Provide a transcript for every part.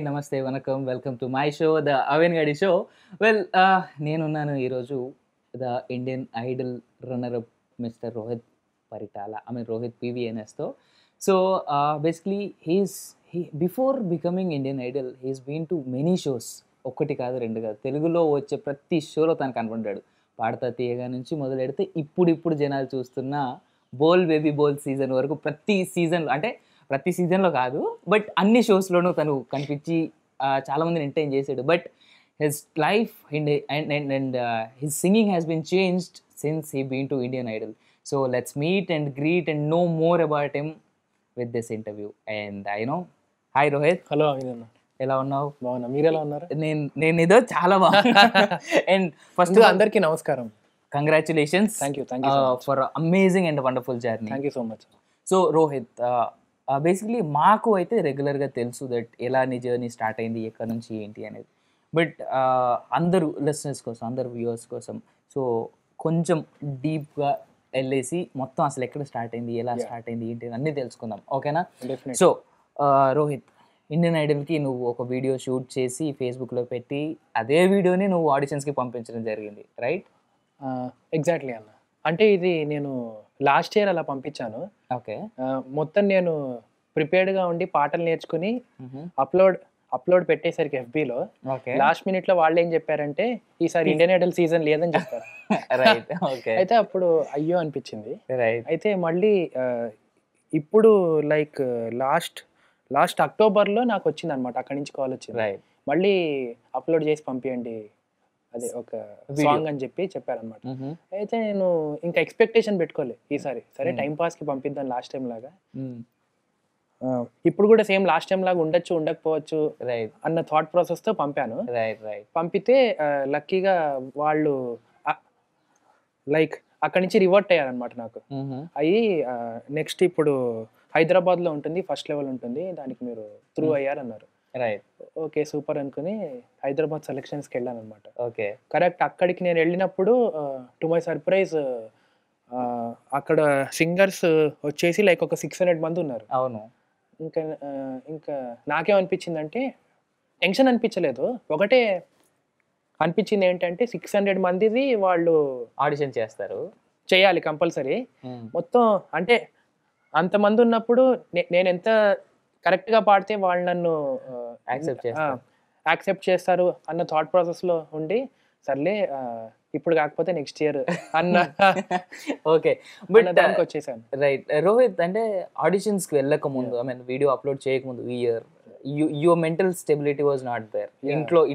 నమస్తే, వనకం. Welcome to my show the అవేన్ గడి షో. వెల్ నేనున్నాను ఈరోజు the Indian Idol runner up mister Rohit Paritala, Rohit పీవీఎన్ఎస్తో. So basically before becoming Indian Idol he's been to many shows. ఒక్కటి కాదు, రెండు కాదు, తెలుగులో వచ్చే ప్రతి షోలో తను కనపడ్డాడు. పాడతా తీయగా నుంచి మొదలెడితే ఇప్పుడు జనాలు చూస్తున్న బోల్ బేబీ బోల్ సీజన్ వరకు ప్రతి సీజన్లో కాదు, బట్ అన్ని షోస్లోనూ తను కనిపించి చాలామందిని ఎంటర్టైన్ చేశాడు. But his life and his singing has been changed since he been to Indian Idol. So let's meet and greet and know more about him with this interview. And hi Rohit. Hello అవినన్న, ఎలా ఉన్నావు? బాగున్నా, మీరు ఎలా ఉన్నారు? నేను ఏదో చాలా బాగున్నా. అండ్ ఫస్ట్ అందరికీ నమస్కారం. Congratulations for amazing and wonderful journey. Thank you so much. So Rohit, basically మాకు అయితే రెగ్యులర్గా తెలుసు దట్ ఎలా నీ జర్నీ స్టార్ట్ అయింది, ఎక్కడి నుంచి ఏంటి అనేది. బట్ అందరూ లిసనర్స్ కోసం, అందరు వ్యూవర్స్ కోసం సో కొంచెం డీప్గా వెళ్ళేసి మొత్తం అసలు ఎక్కడ స్టార్ట్ అయింది, ఎలా స్టార్ట్ అయింది, ఏంటి అన్నీ తెలుసుకుందాం, ఓకేనా? సో రోహిత్, ఇండియన్ ఐడల్కి నువ్వు ఒక వీడియో షూట్ చేసి ఫేస్బుక్లో పెట్టి అదే వీడియోని నువ్వు ఆడిషన్స్కి పంపించడం జరిగింది, రైట్? ఎగ్జాక్ట్లీ అన్న. అంటే ఇది నేను లాస్ట్ ఇయర్ అలా పంపించాను. ఓకే. మొత్తం నేను ప్రిపేర్డ్గా ఉండి పాటలు నేర్చుకుని అప్లోడ్ పెట్టేసరికి FBలో లాస్ట్ మినిట్లో వాళ్ళు ఏం చెప్పారంటే ఈసారి ఇండియన్ ఐడల్ సీజన్ లేదని చెప్పారు. రైట్. ఓకే. అయితే అప్పుడు అయ్యో అనిపించింది. రైట్. అయితే మళ్ళీ ఇప్పుడు లైక్ లాస్ట్ అక్టోబర్లో నాకు వచ్చింది అనమాట, అక్కడి నుంచి కాల్ వచ్చింది. రైట్. మళ్ళీ అప్లోడ్ చేసి పంపించండి, అదే ఒక సాంగ్ అని చెప్పారనమాట. అయితే నేను ఇంకా ఎక్స్పెక్టేషన్ పెట్టుకోలే ఈసారి. సరే టైం పాస్కి పంపిద్దాం లాస్ట్ టైం లాగా. ఇప్పుడు కూడా సేమ్ లాస్ట్ టైం లాగా ఉండొచ్చు ఉండకపోవచ్చు అన్న థాట్ ప్రాసెస్తో పంపాను. పంపితే లక్కీగా వాళ్ళు లైక్ అక్కడి నుంచి రివర్ట్ అయ్యారనమాట నాకు. అయ్యి నెక్స్ట్ ఇప్పుడు హైదరాబాద్లో ఉంటుంది, ఫస్ట్ లెవెల్ ఉంటుంది, దానికి మీరు త్రూ అయ్యారన్నారు. రైట్. ఓకే సూపర్ అనుకుని హైదరాబాద్ సెలక్షన్స్కి వెళ్ళాను అనమాట. ఓకే. కరెక్ట్. అక్కడికి నేను వెళ్ళినప్పుడు టు మై సర్ప్రైజ్ అక్కడ సింగర్స్ వచ్చేసి లైక్ ఒక 600 మంది ఉన్నారు. అవును. ఇంకా నాకేమనిపించిందంటే టెన్షన్ అనిపించలేదు, ఒకటే అనిపించింది ఏంటంటే 600 మందిది వాళ్ళు ఆడిషన్ చేయాలి కంపల్సరీ. మొత్తం అంటే అంతమంది ఉన్నప్పుడు నేను ఎంత కరెక్ట్గా పాడితే వాళ్ళు నన్ను యాక్సెప్ట్ చేస్తారు అన్న థాట్ ప్రాసెస్లో ఉండి సర్లే ఇప్పుడు కాకపోతే నెక్స్ట్ ఇయర్ అన్న ఓకే బట్ దానికి వచ్చేసాను. రైట్. రోహిత్, అంటే ఆడిషన్స్కి వెళ్ళక ముందు, వీడియో అప్లోడ్ చేయకముందు ఈ year your mental stability was not there.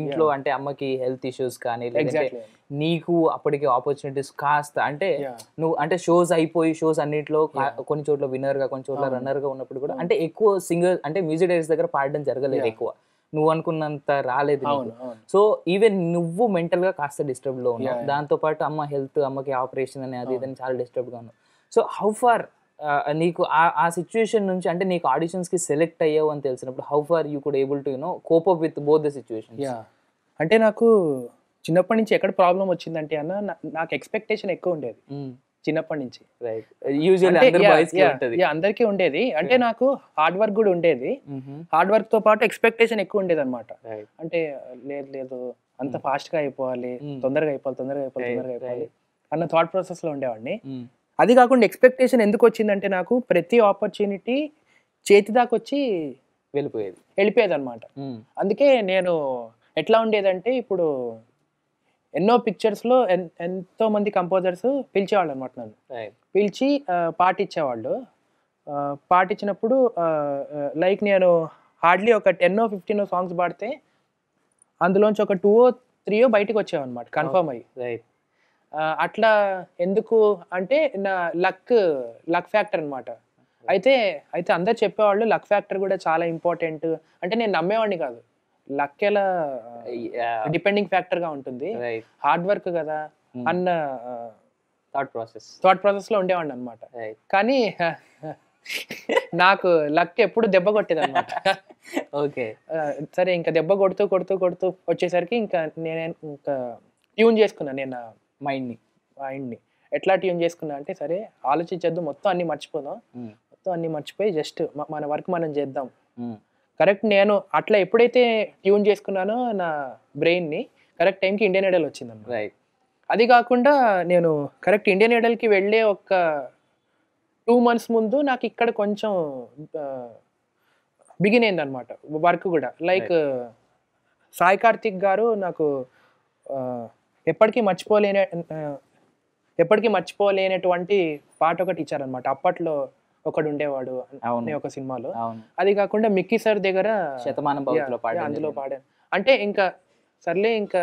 ఇంట్లో అంటే అమ్మకి హెల్త్ ఇష్యూస్ కానీ, లేదంటే నీకు అప్పటికి ఆపర్చునిటీస్ కాస్త అంటే నువ్వు అంటే షోస్ అన్నిట్లో కొన్ని చోట్ల విన్నర్ గా, కొన్ని చోట్ల రన్నర్ గా ఉన్నప్పుడు కూడా అంటే ఎక్కువ సింగర్ అంటే మ్యూజిక్ డైరెక్టర్స్ దగ్గర పాడడం జరగలేదు, ఎక్కువ నువ్వు అనుకున్నంత రాలేదు. సో ఈవెన్ నువ్వు మెంటల్ గా కాస్త డిస్టర్బ్ లో ఉన్నావు, దాంతో పాటు అమ్మకి ఆపరేషన్ అని అది ఇదని చాలా డిస్టర్బ్ గా ఉన్నావు. సో హౌ ఫార్ నీకు ఆ సిచ్యువేషన్ నుంచి, అంటే నీకు ఆడిషన్స్ కి సెలెక్ట్ అయ్యావు అని తెలిసినప్పుడు how far you could able to cope up with both the situations? అంటే నాకు చిన్నప్పటి నుంచి ఎక్కడ ప్రాబ్లం వచ్చిందంటే అన్న, నాకు ఎక్స్పెక్టేషన్ ఎక్కువ ఉండేది చిన్నప్పటి నుంచి. అందరికీ ఉండేది. అంటే నాకు హార్డ్ వర్క్ కూడా ఉండేది, హార్డ్ వర్క్ తో పాటు ఎక్స్పెక్టేషన్ ఎక్కువ ఉండేది అనమాట. అంటే లేదు అంత ఫాస్ట్ గా అయిపోవాలి, తొందరగా అయిపోవాలి అన్న థాట్ ప్రాసెస్ లో ఉండేవాడిని. అది కాకుండా ఎక్స్పెక్టేషన్ ఎందుకు వచ్చిందంటే నాకు ప్రతి ఆపర్చునిటీ చేతి దాకా వచ్చి వెళ్ళిపోయేది అనమాట. అందుకే నేను ఎట్లా ఉండేదంటే ఇప్పుడు ఎన్నో పిక్చర్స్లో ఎంతో మంది కంపోజర్స్ పిలిచేవాళ్ళు అనమాట, నన్ను పిలిచి పాటించేవాళ్ళు. పాటించినప్పుడు లైక్ నేను హార్డ్లీ ఒక 10-15 సాంగ్స్ పాడితే అందులోంచి ఒక 2-3 బయటకు వచ్చావన్నమాట కన్ఫర్మ్ అయ్యి. అట్లా ఎందుకు అంటే నా లక్ ఫ్యాక్టర్ అనమాట. అయితే అందరు చెప్పేవాళ్ళు లక్ ఫ్యాక్టర్ కూడా చాలా ఇంపార్టెంట్. అంటే నేను నమ్మేవాడిని కాదు, లక్ ఎలా డిపెండింగ్ ఫ్యాక్టర్ గా ఉంటుంది, హార్డ్ వర్క్ కదా అన్న థాట్ ప్రాసెస్ లో ఉండేవాడిని అనమాట. కానీ నాకు లక్ ఎప్పుడు దెబ్బ కొట్టేది అనమాట. ఓకే సరే ఇంకా దెబ్బ కొడుతూ వచ్చేసరికి ఇంకా ట్యూన్ చేసుకున్నాను నేను మైండ్ని. ఎట్లా ట్యూన్ చేసుకున్నా అంటే సరే ఆలోచించద్దు, మొత్తం అన్ని మర్చిపోదాం, మొత్తం అన్ని మర్చిపోయి జస్ట్ మన వర్క్ మనం చేద్దాం కరెక్ట్ నేను అట్లా ఎప్పుడైతే ట్యూన్ చేసుకున్నానో నా బ్రెయిన్ని, కరెక్ట్ టైంకి ఇండియన్ ఐడల్ వచ్చిందన్నమాట. రైట్. అది కాకుండా నేను కరెక్ట్ ఇండియన్ ఐడల్కి వెళ్ళే ఒక 2 months ముందు నాకు ఇక్కడ కొంచెం బిగిన్ అయిందనమాట వర్క్ కూడా. లైక్ సాయి కార్తిక్ గారు నాకు ఎప్పటికీ మర్చిపోలేనటువంటి పాట ఒకటి ఇచ్చారనమాట. అప్పట్లో ఒకడు ఉండేవాడు అనే ఒక సినిమాలో. అది కాకుండా మిక్కీ సార్ దగ్గర శతమానం భవతిలో అందులో పాడాను. అంటే ఇంకా సర్లే, ఇంకా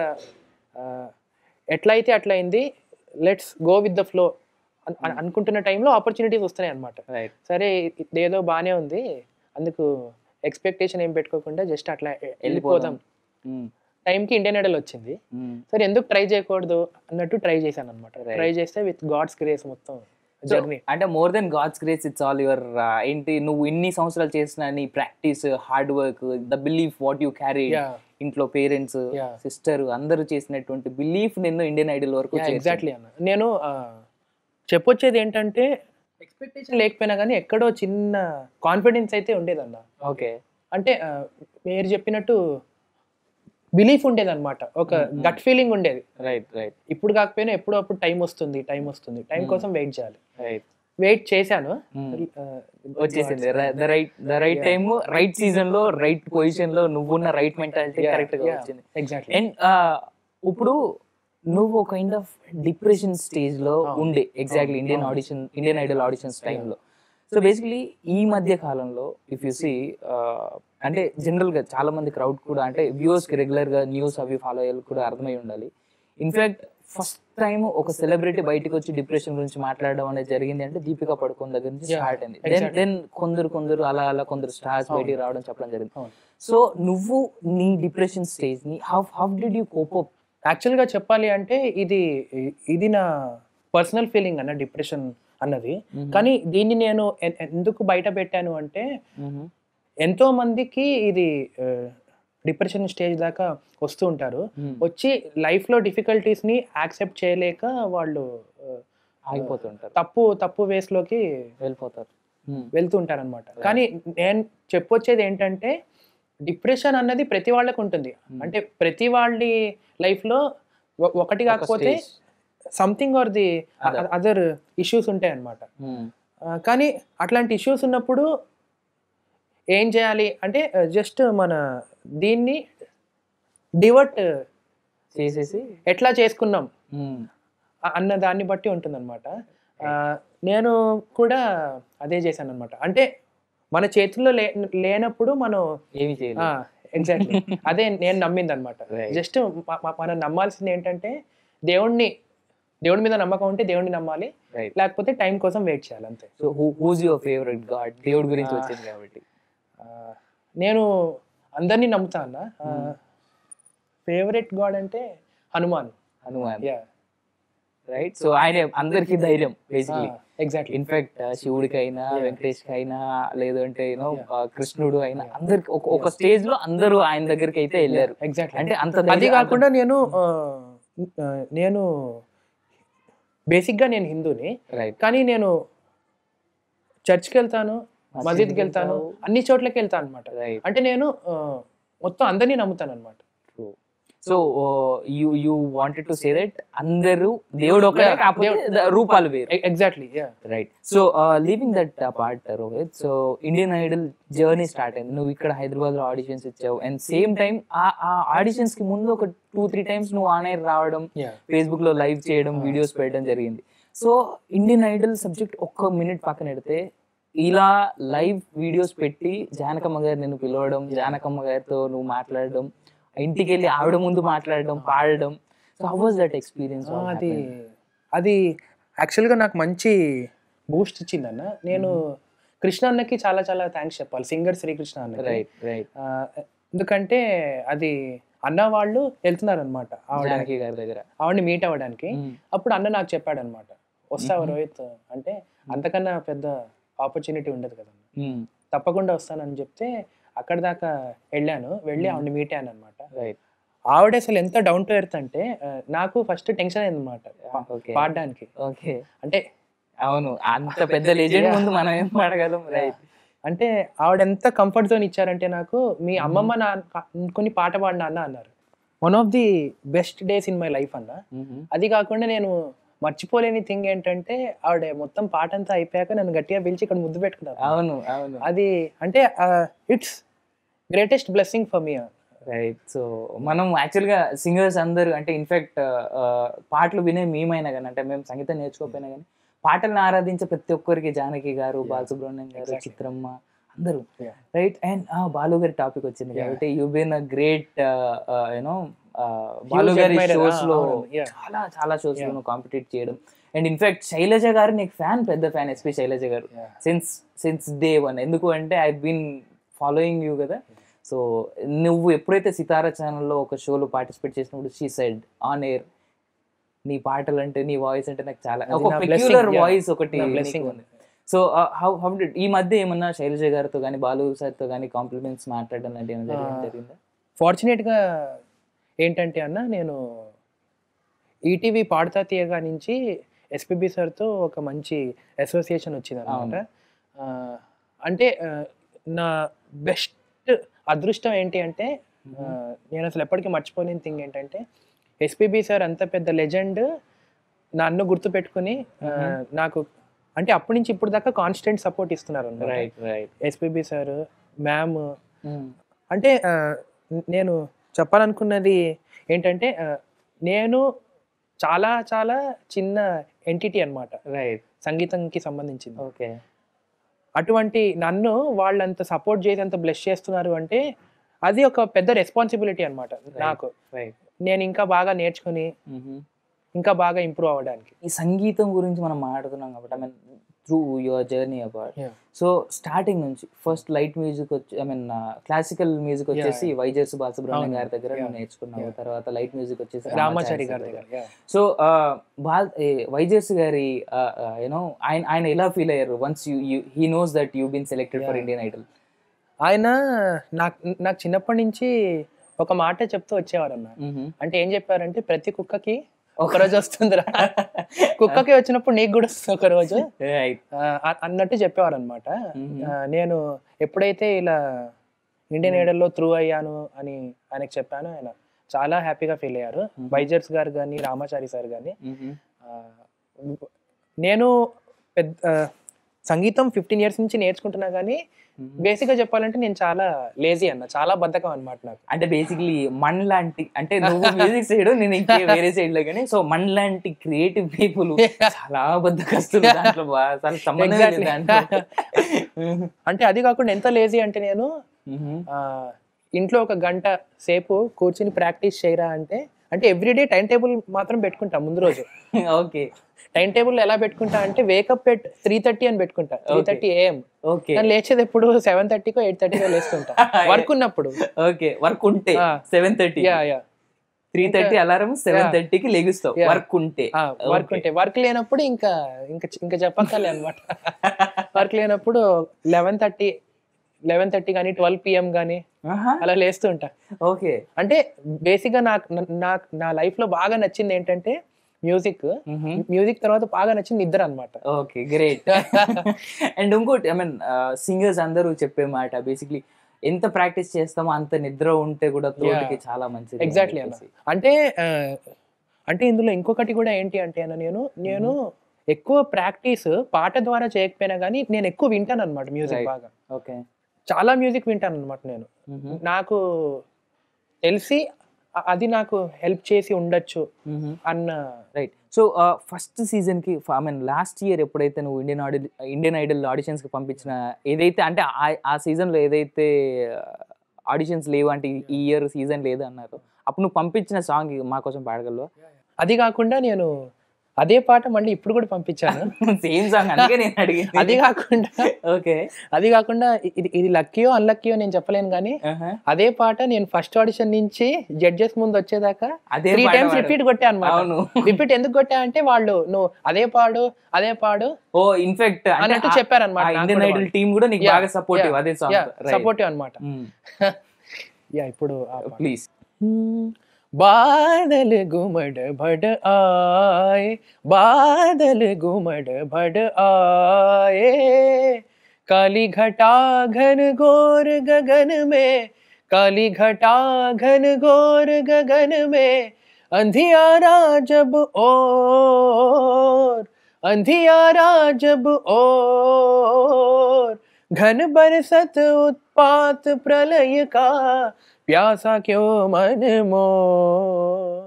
ఎట్లయితే అట్లయింది, let's go with the flow అనుకుంటున్న టైంలో ఆపర్చునిటీస్ వస్తున్నాయి అనమాట. సరే ఇదేదో బాగానే ఉంది, అందుకు ఎక్స్పెక్టేషన్ ఏం పెట్టుకోకుండా జస్ట్ అట్లా వెళ్ళిపోదాం. టైంకి ఇండియన్ ఐడల్ వచ్చింది. సరే ఎందుకు ట్రై చేయకూడదు అన్నట్టు ట్రై చేశాను అనమాట. ట్రై చేస్తే విత్ గాడ్స్ గ్రేస్ మొత్తం జర్నీ. అంటే more than God's grace, it's all your ఏంటి నువ్వు ఇన్ని సంవత్సరాలు చేసిన నీ practice, hard work, the belief what you carry, ఇంట్లో పేరెంట్స్, సిస్టర్ అందరూ చేసినటువంటి బిలీఫ్ నిన్ను ఇండియన్ ఐడల్ వరకు. ఎగ్జాక్ట్లీ అన్న. నేను చెప్పొచ్చేది ఏంటంటే ఎక్స్పెక్టేషన్ లేకపోయినా కానీ ఎక్కడో చిన్న కాన్ఫిడెన్స్ అయితే ఉండేదన్న. ఓకే. అంటే మీరు చెప్పినట్టు బిలీఫ్ ఉండేది అనమాట, ఒక గట్ ఫీలింగ్ ఉండేది. Right right. ఇప్పుడు కాకపోయినా ఎప్పుడో అప్పుడు టైం వస్తుంది, టైం కోసం వెయిట్ చేయాలి. వెయిట్ చేశాను, వచ్చేసింది the right time, right season లో, రైట్ పొజిషన్ లో నువ్వున్న రైట్ మెంటాలిటీ కరెక్ట్ గా వచ్చింది. ఎగ్జాక్ట్లీ. అండ్ ఇప్పుడు నువ్వు ఒక కైండ్ ఆఫ్ డిప్రెషన్ స్టేజ్ లో ఉండే ఎగ్జాక్ట్లీ ఇండియన్ ఐడల్ ఆడిషన్స్ టైంలో. సో బేసికలీ ఈ మధ్య కాలంలో ఇఫ్ యూ సీ అంటే జనరల్ గా చాలా మంది క్రౌడ్ కూడా అంటే వ్యూవర్స్ కి రెగ్యులర్ గా న్యూస్ అవి ఫాలో అయ్యాలి కూడా అర్థమై ఉండాలి. ఇన్ఫాక్ట్ ఫస్ట్ టైం ఒక సెలబ్రిటీ బయటకు వచ్చి డిప్రెషన్ గురించి మాట్లాడడం అనేది జరిగింది అంటే దీపికా పడుకోన్ దగ్గర నుంచి స్టార్ట్ అయింది. దెన్ కొందరు అలా కొందరు స్టార్స్ బయటికి రావడం చెప్పడం జరిగింది. సో నువ్వు నీ డిప్రెషన్ స్టేజ్ ని how did you cope up? యాక్చువల్గా చెప్పాలి అంటే ఇది నా పర్సనల్ ఫీలింగ్ అన్న డిప్రెషన్ అన్నది. కానీ దీన్ని నేను ఎందుకు బయట పెట్టాను అంటే ఎంతో మందికి ఇది డిప్రెషన్ స్టేజ్ దాకా వస్తూ ఉంటారు. వచ్చి లైఫ్లో డిఫికల్టీస్ని యాక్సెప్ట్ చేయలేక వాళ్ళు ఆగిపోతుంటారు, తప్పు వేస్లోకి వెళ్తూ ఉంటారు అనమాట. కానీ నేను చెప్పొచ్చేది ఏంటంటే డిప్రెషన్ అన్నది ప్రతి వాళ్ళకి ఉంటుంది. అంటే ప్రతి వాళ్ళ లైఫ్లో ఒకటి కాకపోతే something or the other issues ఉంటాయి అన్నమాట. కానీ అట్లాంటి ఇష్యూస్ ఉన్నప్పుడు ఏం చేయాలి అంటే జస్ట్ మన దీన్ని డివర్ట్ చేసేసి ఎట్లా చేసుకున్నాం అన్న దాన్ని బట్టి ఉంటుందన్నమాట. నేను కూడా అదే చేశాను అనమాట. అంటే మన చేతుల్లో లేనప్పుడు మనం ఏమి చేయాలి. ఎగ్జాక్ట్లీ అదే నేను నమ్మింది అనమాట. జస్ట్ మనం నమ్మాల్సింది ఏంటంటే దేవుడి మీద నమ్మకం ఉంటే దేవుడిని నమ్మాలి, లేకపోతే టైం కోసం వెయిట్ చేయాలి అంతే. So who's your favourite God? దేవుడి గురించి వచ్చింది కాబట్టి నేను అందరినీ నమ్ముతా అన్న. ఫేవరెట్ గాడ్ అంటే హనుమాన్. రైట్. సో ఆయన అందరికి ధైర్యం బేసిక్లీ. ఎగ్జాక్ట్లీ. ఇన్ఫాక్ట్ శివుడికైనా, వెంకటేష్కైనా, లేదంటే కృష్ణుడు అయినా అందరికి ఒక స్టేజ్ లో అందరూ ఆయన దగ్గరికి అయితే వెళ్ళారు. ఎగ్జాక్ట్లీ. అంటే అంత అది కాకుండా నేను బేసిక్గా నేను హిందూని, కానీ నేను చర్చ్కి వెళ్తాను, మసీద్కి వెళ్తాను, అన్ని చోట్లకి వెళ్తాను అనమాట. అంటే నేను మొత్తం అందరినీ నమ్ముతాను అనమాట. So you wanted to say that అందరూ దేవుడు ఒకటే కాకపోతే రూపాలు వేరు. Exactly. Right. So leaving that part Rohit, so Indian Idol journey start అయింది. నువ్వు ఇక్కడ హైదరాబాద్ లో ఆడిషన్స్ ఇచ్చావు, అండ్ సేమ్ టైం ఆ ఆడిషన్స్ కి ముందు ఒక 2-3 times నువ్వు ఆన్ ఎయిర్ రావడం, ఫేస్బుక్ లో లైవ్ చేయడం, వీడియోస్ పెట్టడం జరిగింది. సో ఇండియన్ ఐడల్ సబ్జెక్ట్ ఒక్క మినిట్ పక్కన పెడితే ఇలా లైవ్ వీడియోస్ పెట్టి జానకమ్మ గారు నిన్ను పిలవడం, జానకమ్మ గారితో నువ్వు మాట్లాడడం, ఇంటికి వెళ్ళి ఆవిడ ముందు మాట్లాడడం, పాడడం, so how was that experience? అది యాక్చువల్గా నాకు మంచి బూస్ట్ ఇచ్చిందన్న. నేను కృష్ణ అన్నకి చాలా చాలా థ్యాంక్స్ చెప్పాలి, సింగర్ శ్రీకృష్ణ అన్న. Right right. ఎందుకంటే అది అన్న వాళ్ళు వెళ్తున్నారు అనమాట జానకి గారి దగ్గర ఆవిడని మీట్ అవ్వడానికి. అప్పుడు అన్న నాకు చెప్పాడు అనమాట, వస్తావా రోహిత్ అంటే, అంతకన్నా పెద్ద ఆపర్చునిటీ ఉండదు కదా, తప్పకుండా వస్తానని చెప్తే అక్కడ దాకా వెళ్ళి ఆవిడని మీట్ అయ్యాను అనమాట. ఆవిడ అసలు ఎంత డౌన్ టు ఎర్త్ అంటే నాకు ఫస్ట్ టెన్షన్ అయింది అనమాట పాడడానికి. ఓకే. అంటే అవును, అంత పెద్ద లెజెండ్ ముందు మనం ఏం పాడగలం. రైట్. అంటే ఆవిడ ఎంత కంఫర్ట్ జోన్ ఇచ్చారంటే నాకు, మీ అమ్మమ్మ కొన్ని పాట పాడినా అన్న అన్నారు. One of the best days in my life అన్న. అది కాకుండా నేను మర్చిపోలేని థింగ్ ఏంటంటే, ఆవిడ మొత్తం పాట అంతా అయిపోయాక నన్ను గట్టిగా పిలిచి ఇక్కడ ముద్దు పెట్టుకున్నారు. అవును అవును, అది అంటే it's greatest blessing for me. Right. So మనం యాక్చువల్గా సింగర్స్ అందరూ అంటే ఇన్ఫాక్ట్ పాటలు వినే మేమైనా కానీ, అంటే మేము సంగీతం నేర్చుకోకపోయినా కానీ పాటలను ఆరాధించే ప్రతి ఒక్కరికి జానకి గారు, బాలసుబ్రహ్మణ్యం గారు, చిత్రమ్మ అందరూ, రైట్. అండ్ బాలు గారి టాపిక్ వచ్చింది కాబట్టి you been a great you know Balu గారి షోస్ లో చాలా చాలా షోస్ లో కాంపిటేట్ చేయడం. అండ్ ఇన్ఫాక్ట్ శైలజ గారు నీకు పెద్ద ఫ్యాన్, ఎస్పీ శైలజ గారు సిన్స్ డే వన్. ఎందుకు అంటే ఐ బీన్ ఫాలోయింగ్ యూ కదా. సో నువ్వు ఎప్పుడైతే సితారా ఛానల్లో ఒక షోలో పార్టిసిపేట్ చేసినప్పుడు షీ సెడ్ ఆన్ ఎయిర్, నీ పాటలు అంటే, నీ వాయిస్ అంటే నాకు చాలా ఒక పెక్యులర్ వాయిస్ ఒకటి. సో హౌ డిడ్ ఈ మధ్య ఏమన్నా శైలజ గారితో కానీ బాలు సార్తో కానీ కాంప్లిమెంట్స్ మాట్లాడడం లాంటి ఏమైనా జరిగిందా? ఫార్చునేట్గా ఏంటంటే అన్న, నేను ఈటీవీ పాడుతా తీయగా నుంచి ఎస్పీబీ సార్తో ఒక మంచి అసోసియేషన్ వచ్చింది అనమాట. అంటే నా బెస్ట్ అదృష్టం ఏంటి అంటే, నేను అసలు ఎప్పటికీ మర్చిపోలేని థింగ్ ఏంటంటే, ఎస్పీబీ సార్ అంత పెద్ద లెజెండ్ నన్ను గుర్తు పెట్టుకుని నాకు అంటే అప్పటి నుంచి ఇప్పుడు దాకా కాన్స్టెంట్ సపోర్ట్ ఇస్తున్నారు ఎస్పీబీ సార్, మ్యామ్. అంటే నేను చెప్పాలనుకున్నది ఏంటంటే, నేను చాలా చాలా చిన్న ఎంటిటీ అనమాట సంగీతంకి సంబంధించింది. ఓకే. అటువంటి నన్ను వాళ్ళంత సపోర్ట్ చేసి అంత బ్లెస్ చేస్తున్నారు అంటే అది ఒక పెద్ద రెస్పాన్సిబిలిటీ అనమాట నాకు. నేను ఇంకా బాగా నేర్చుకుని ఇంకా బాగా ఇంప్రూవ్ అవ్వడానికి. ఈ సంగీతం గురించి మనం మాట్లాడుతున్నాం కాబట్టి, I mean through your journey about, so starting నుంచి ఫస్ట్ లైట్ మ్యూజిక్ వచ్చి, ఐ మీన్ క్లాసికల్ మ్యూజిక్ వచ్చేసి వైజర్స్ బాలసుబ్రహ్మణ్యం గారి దగ్గర నువ్వు నేర్చుకున్నావు. తర్వాత లైట్ మ్యూజిక్ వచ్చేసి రామాచారి గారి దగ్గర. సో వైజర్స్ గారి యూనో ఆయన ఎలా ఫీల్ అయ్యారు once he knows that you been selected for Indian idol? ఆయన నాకు చిన్నప్పటి నుంచి ఒక మాట చెప్తూ వచ్చేవారు అన్న. అంటే ఏం చెప్పారంటే, ప్రతి కుక్కకి ఒక రోజు వస్తుందిరా, కుక్కకి వచ్చినప్పుడు నీకు కూడా వస్తుంది ఒక రోజు అన్నట్టు చెప్పేవారు అనమాట. నేను ఎప్పుడైతే ఇలా ఇండియన్ ఐడల్లో త్రూ అయ్యాను అని ఆయనకు చెప్పాను, ఆయన చాలా హ్యాపీగా ఫీల్ అయ్యారు. వైజర్స్ గారు కానీ రామాచారి సార్ కానీ. నేను సంగీతం 15 years నుంచి నేర్చుకుంటున్నా కానీ బేసిక్ గా చెప్పాలంటే నేను చాలా లేజీ అన్న, చాలా బద్ధకం అనమాట నాకు. అంటే బేసిక్లీ మన్ లాంటి, అంటే నువ్వు మ్యూజిక్ సైడ్, నేను ఇంకా వేరే సైడ్ లో, కానీ సో మన్ లాంటి క్రియేటివ్ పీపుల్ చాలా బద్ధకస్తులు దాంట్లో, అంటే అది కాకుండా ఎంత లేజీ అంటే, నేను ఇంట్లో ఒక గంట సేపు కూర్చుని ప్రాక్టీస్ చేయరా అంటే ఎవ్రీడే టైం టేబుల్ మాత్రం పెట్టుకుంటా ముందు రోజు. ఓకే. టైం టేబుల్ ఎలా పెట్టుకుంటా అంటే, వేకప్ ఎట్ 3:30 అని పెట్టుకుంటా, 3:30 AM. నేను లేచేది ఎప్పుడు 7:30కో 8:30కో లేస్తుంటా వర్క్ ఉన్నప్పుడు. ఓకే, వర్క్ ఉంటే 7:30, 3:30 అలారం, 7:30కి లెగుస్తావు వర్క్ ఉంటే. వర్క్ లేనప్పుడు ఇంకా చెప్పక్కర్లే అనమాట. వర్క్ లేనప్పుడు 11:30 కానీ 12 PM కానీ అలా లేస్తుంటా. ఓకే. అంటే బేసిక్ గా నా లైఫ్ లో బాగా నచ్చింది ఏంటంటే మ్యూజిక్ తర్వాత బాగా నచ్చింది నిద్ర అనమాట. Okay, great. అండ్ ఇంకోటి, ఐ మీన్ సింగర్స్ అందరూ చెప్పే మాట బేసిక్లీ, ఎంత ప్రాక్టీస్ చేస్తామో అంత నిద్ర ఉంటే కూడా త్రోట్కి చాలా మంచిది. ఎగ్జాక్ట్లీ అన్న. అంటే ఇందులో ఇంకొకటి కూడా ఏంటి అంటే అన్న, నేను ఎక్కువ ప్రాక్టీస్ పాట ద్వారా చేయకపోయినా కానీ నేను ఎక్కువ వింటాను అనమాట మ్యూజిక్ బాగా. ఓకే. చాలా మ్యూజిక్ వింటాను అనమాట నేను. నాకు తెలిసి అది నాకు హెల్ప్ చేసి ఉండొచ్చు అన్న. రైట్. సో ఫస్ట్ సీజన్కి, ఐ మీన్ లాస్ట్ ఇయర్ ఎప్పుడైతే నువ్వు ఇండియన్ ఐడల్ ఆడిషన్స్కి పంపించిన, ఏదైతే అంటే ఆ సీజన్లో ఏదైతే ఆడిషన్స్ లేవు అంటే ఈ ఇయర్ సీజన్ లేదు అన్నారు, అప్పుడు నువ్వు పంపించిన సాంగ్ మా కోసం పాడగలవా? అది కాకుండా నేను అదే పాట మళ్ళీ ఇప్పుడు కూడా పంపించాను, సేమ్ సాంగ్, అందుకే నేను అడిగింది. అది కాకుండా ఇది లక్కీయో అన్లక్కీయో నేను చెప్పలేను కానీ, అదే పాట నేను ఫస్ట్ ఆడిషన్ నుంచి జడ్జెస్ ముందు వచ్చేదాకా 3 times రిపీట్ కొట్టా అన్నమాట. రిపీట్ ఎందుకు కొట్టా అంటే, వాళ్ళు నువ్వు అదే పాడు ఇన్ఫాక్ట్ అన్నట్టు చెప్పారు అనమాట. ఇండియన్ ఐడల్ టీమ్ కూడా నీకు బాగా సపోర్టివ్, అదే సపోర్టివ్ అనమాట. ఇప్పుడు ప్లీజ్. बादल घुमड़ भड़ आए, बादल घुमड़ भड़ आए, काली घटा घन घोर गगन में, काली घटा घन घोर गगन में, अंधियारा जब ओर, अंधियारा जब ओर, घन बरसत उत्पात प्रलय का, प्यासा क्यों मन मोर,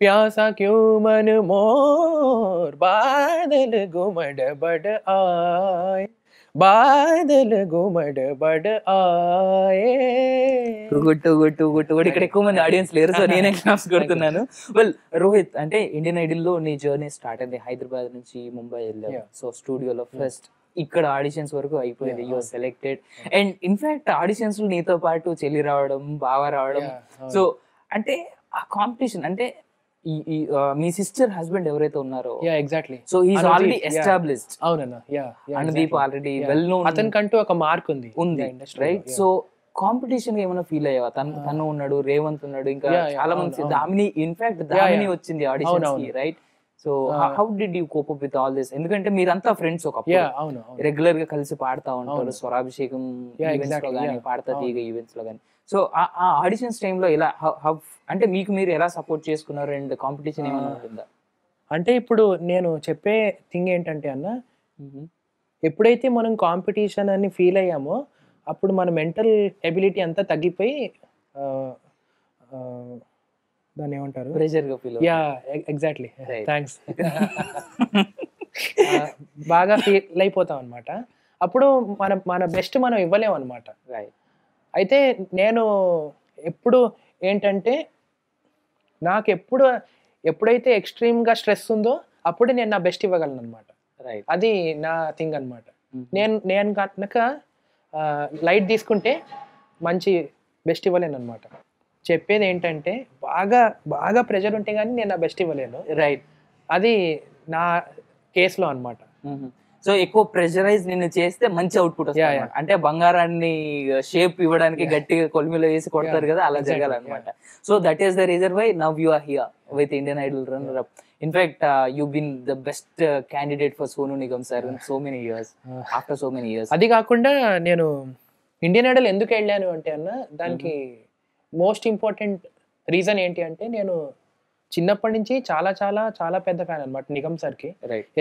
प्यासा क्यों मन मोर, बादल घुमड़ बड़ आए, बादल घुमड़ बड़ आए. గుట్టు ఇక్కడ ఎక్కువ మంది ఆడియన్స్ లేరు, సో నేనే క్లాప్స్ కొడుతున్నాను. వెల్ రోహిత్, అంటే ఇండియన్ ఐడల్ లో నీ జర్నీ స్టార్ట్ అయింది హైదరాబాద్ నుంచి ముంబై వెళ్ళావు. సో స్టూడియోలో ఫస్ట్ ఇక్కడ ఆడిషన్స్ వరకు అయిపోయింది, you are selected. And in fact auditions లో నీతో పాటు చెల్లి రావడం, బావ రావడం. సో అంటే ఆ కాంపిటీషన్ అంటే మీ సిస్టర్ హస్బెండ్ ఎవరైతే ఉన్నారో, exactly, so he's already established. అవునన్నా, అనుదీప్ ఆల్రెడీ వెల్ నోన్, అతనికంటూ ఒక మార్క్ ఉంది, రైట్? సో కాంపిటీషన్ ఏమైనా ఫీల్ అయ్యావా? తను ఉన్నాడు, రేవంత్ ఉన్నాడు, ఇంకా చాలా మంది, దామిని, ఇన్ఫాక్ట్ దామిని వచ్చింది ఆడిషన్స్ కి, right? So how did you cope up with all this? ఎందుకంటే మీరంతా ఫ్రెండ్స్, ఒక రెగ్యులర్ గా కలిసి పాడుతా ఉంటారు, స్వరాభిషేకం ఈవెంట్స్ లో గానీ, పాడతా తీగ ఈవెంట్స్ లో గానీ. సో ఆ ఆడిషన్స్ టైంలో ఎలా, అంటే మీకు మీరు ఎలా సపోర్ట్ చేసుకున్నారు? అండ్ కాంపిటీషన్ ఏమైనా ఉంటుందా? అంటే ఇప్పుడు నేను చెప్పే థింగ్ ఏంటంటే అన్న, ఎప్పుడైతే మనం కాంపిటీషన్ అని ఫీల్ అయ్యామో అప్పుడు మన మెంటల్ ఎబిలిటీ అంతా తగ్గిపోయి, దాన్ని ఏమంటారు, ప్రెషర్ గా ఫీల్. Yeah exactly, thanks. బాగా ఫీల్ అయిపోతాం అనమాట. అప్పుడు మన బెస్ట్ మనం ఇవ్వలేము అనమాట. అయితే నేను ఎప్పుడు ఏంటంటే, నాకు ఎప్పుడైతే ఎక్స్ట్రీమ్గా స్ట్రెస్ ఉందో అప్పుడే నేను నా బెస్ట్ ఇవ్వగలను అనమాట. అది నా థింగ్ అనమాట. నేను కనుక లైట్ తీసుకుంటే మంచి బెస్ట్ ఇవ్వలేను అనమాట. చెప్పేది ఏంటంటే, బాగా ప్రెషర్ ఉంటే కానీ నేను నా బెస్ట్ ఇవ్వలేను. రైట్, అది నా కేసులో అనమాట. సో ఎక్కువ ప్రెషరైజ్ నిన్ను చేస్తే మంచి అవుట్పుట్ వస్తుంది. అంటే బంగారాన్ని షేప్ ఇవ్వడానికి గట్టిగా కొలిమిలో వేసి కొడతారు కదా, అలా జరగాలన్నమాట. So that is the reason why now you are here with Indian Idol runner up. In fact you been the best candidate for Sonu Nigam sir in so many years, after so many years. అది కాకుండా నేను Indian Idol ఎందుకు వెళ్ళాను అంటే అన్న, దానికి most important reason ఏంటి అంటే, నేను చిన్నప్పటి నుంచి చాలా చాలా చాలా పెద్ద ఫ్యాన్ అనమాట నిగమ్ సార్కి,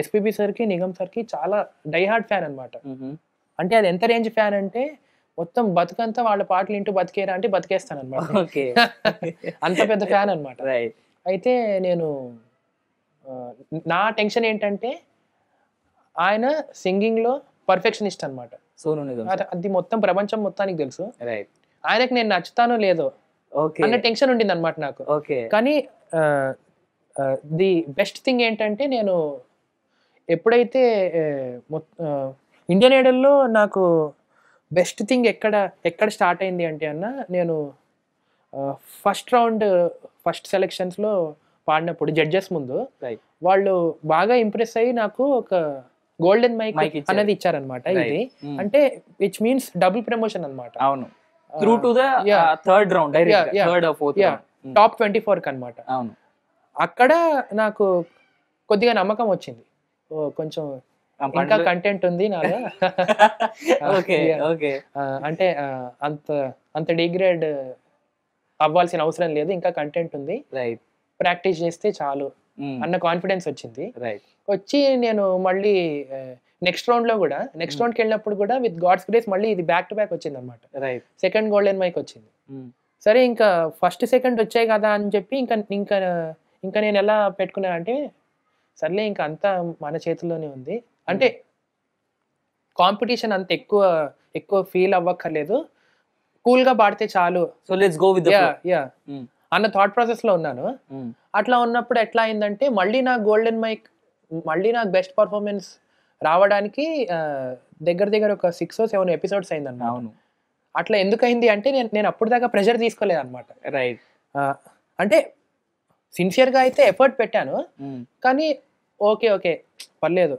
ఎస్పీబీ సార్కి, నిగమ్ సార్కి చాలా డై హార్డ్ ఫ్యాన్ అనమాట. అంటే అది ఎంత రేంజ్ ఫ్యాన్ అంటే, మొత్తం బతుకంతా వాళ్ళ పాటలు ఇంటూ బతికేరా అంటే బతికేస్తాను అనమాట. అంత పెద్ద ఫ్యాన్ అనమాట. అయితే నేను నా టెన్షన్ ఏంటంటే, ఆయన సింగింగ్లో పర్ఫెక్షనిస్ట్ అనమాట. సోను నిగమ్ అది మొత్తం ప్రపంచం మొత్తానికి తెలుసు. ఆయనకు నేను నచ్చుతానో లేదో అన్న టెన్షన్ ఉండింది అనమాట నాకు. కానీ ది బెస్ట్ థింగ్ ఏంటంటే, నేను ఎప్పుడైతే ఇండియన్ ఐడల్లో నాకు బెస్ట్ థింగ్ ఎక్కడ స్టార్ట్ అయింది అంటే అన్న, నేను ఫస్ట్ సెలెక్షన్స్లో పాడినప్పుడు జడ్జెస్ ముందు వాళ్ళు బాగా ఇంప్రెస్ అయ్యి నాకు ఒక గోల్డెన్ మైక్ అనేది ఇచ్చారనమాట. ఇది అంటే విచ్ మీన్స్ డబుల్ ప్రమోషన్ అనమాట. అవును, through to the third round, third or fourth round, top 24 అనమాట. అవును, అక్కడ నాకు కొద్దిగా నమ్మకం వచ్చింది, కొంచెం ఇంకా కంటెంట్ ఉంది నాలో. అంటే అంత డిగ్రేడ్ అవ్వాల్సిన అవసరం లేదు, ఇంకా కంటెంట్ ఉంది, ప్రాక్టీస్ చేస్తే చాలు అన్న కాన్ఫిడెన్స్ వచ్చింది. వచ్చి నేను మళ్ళీ నెక్స్ట్ రౌండ్కి వెళ్ళినప్పుడు కూడా విత్ గాడ్స్ గ్రేస్ మళ్ళీ ఇది బ్యాక్ టు బ్యాక్ వచ్చింది అనమాట. సెకండ్ గోల్డెన్ మైక్ వచ్చింది. సరే, ఇంకా ఫస్ట్ సెకండ్ వచ్చాయి కదా అని చెప్పి ఇంకా నేను ఎలా పెట్టుకున్నా అంటే, సర్లే ఇంకా అంతా మన చేతుల్లోనే ఉంది, అంటే కాంపిటీషన్ అంత ఎక్కువ ఫీల్ అవ్వక్కర్లేదు, కూల్గా పాడితే చాలు, so let's go with the flow అన్న థాట్ ప్రాసెస్ లో ఉన్నాను. అట్లా ఉన్నప్పుడు ఎట్లా అయిందంటే, మళ్ళీ నాకు గోల్డెన్ మైక్, మళ్ళీ నాకు బెస్ట్ పర్ఫార్మెన్స్ రావడానికి దగ్గర ఒక 6 or 7 ఎపిసోడ్స్ అయిందన్న. అవును, అట్లా ఎందుకు అయింది అంటే, నేను అప్పుడు దాకా ప్రెషర్ తీసుకోలేదు అనమాట. రైట్, అంటే సిన్సియర్గా అయితే ఎఫర్ట్ పెట్టాను, కానీ ఓకే పర్లేదు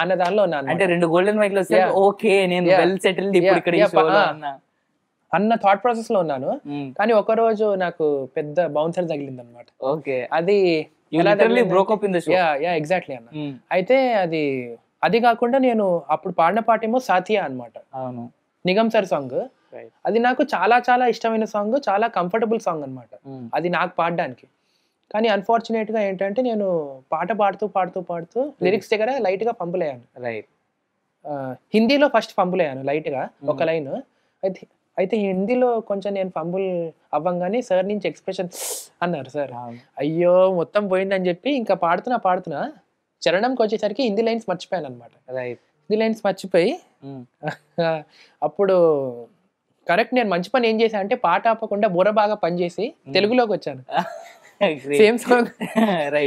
అన్న దానిలో ఉన్నాను. అంటే 2 గోల్డెన్ మైక్లు వస్తే ఓకే నేను వెల్ సెటిల్డ్ ఇప్పుడు ఇక్కడ ఈ షోలో అన్న థాట్ ప్రాసెస్ లో ఉన్నాను. కానీ ఒక రోజు నాకు పెద్ద బౌన్సర్ తగిలింది అనమాట. ఓకే, అది broke up in the show. Exactly అన్న. అయితే అది అది కాకుండా నేను అప్పుడు పాడిన పాట ఏమో సాథియా అనమాట, అవును. Nigam sir song. రైట్. అది నాకు చాలా చాలా ఇష్టమైన సాంగ్, చాలా కంఫర్టబుల్ సాంగ్ అనమాట అది నాకు పాడడానికి. కానీ అన్ఫార్చునేట్గా ఏంటంటే నేను పాట పాడుతూ పాడుతూ పాడుతూ లిరిక్స్ దగ్గర లైట్గా ఫంబుల్ అయ్యాను. రైట్. హిందీలో ఫస్ట్ ఫంబుల్ అయ్యాను లైట్గా ఒక లైన్. అయితే అయితే హిందీలో కొంచెం నేను ఫంబుల్ అవ్వంగానే సార్ నుంచి ఎక్స్ప్రెషన్ అన్నారు సార్. అయ్యో మొత్తం పోయిందని చెప్పి ఇంకా పాడుతున్నా చరణంకి వచ్చేసరికి హిందీ లైన్స్ మర్చిపోయాను అనమాట. రైట్. హిందీ లైన్స్ మర్చిపోయి అప్పుడు కరెక్ట్ నేను మంచి పని ఏం చేశాను అంటే పాట ఆపకుండా బుర్ర బాగా పనిచేసి తెలుగులోకి వచ్చాను. సేమ్ సాంగ్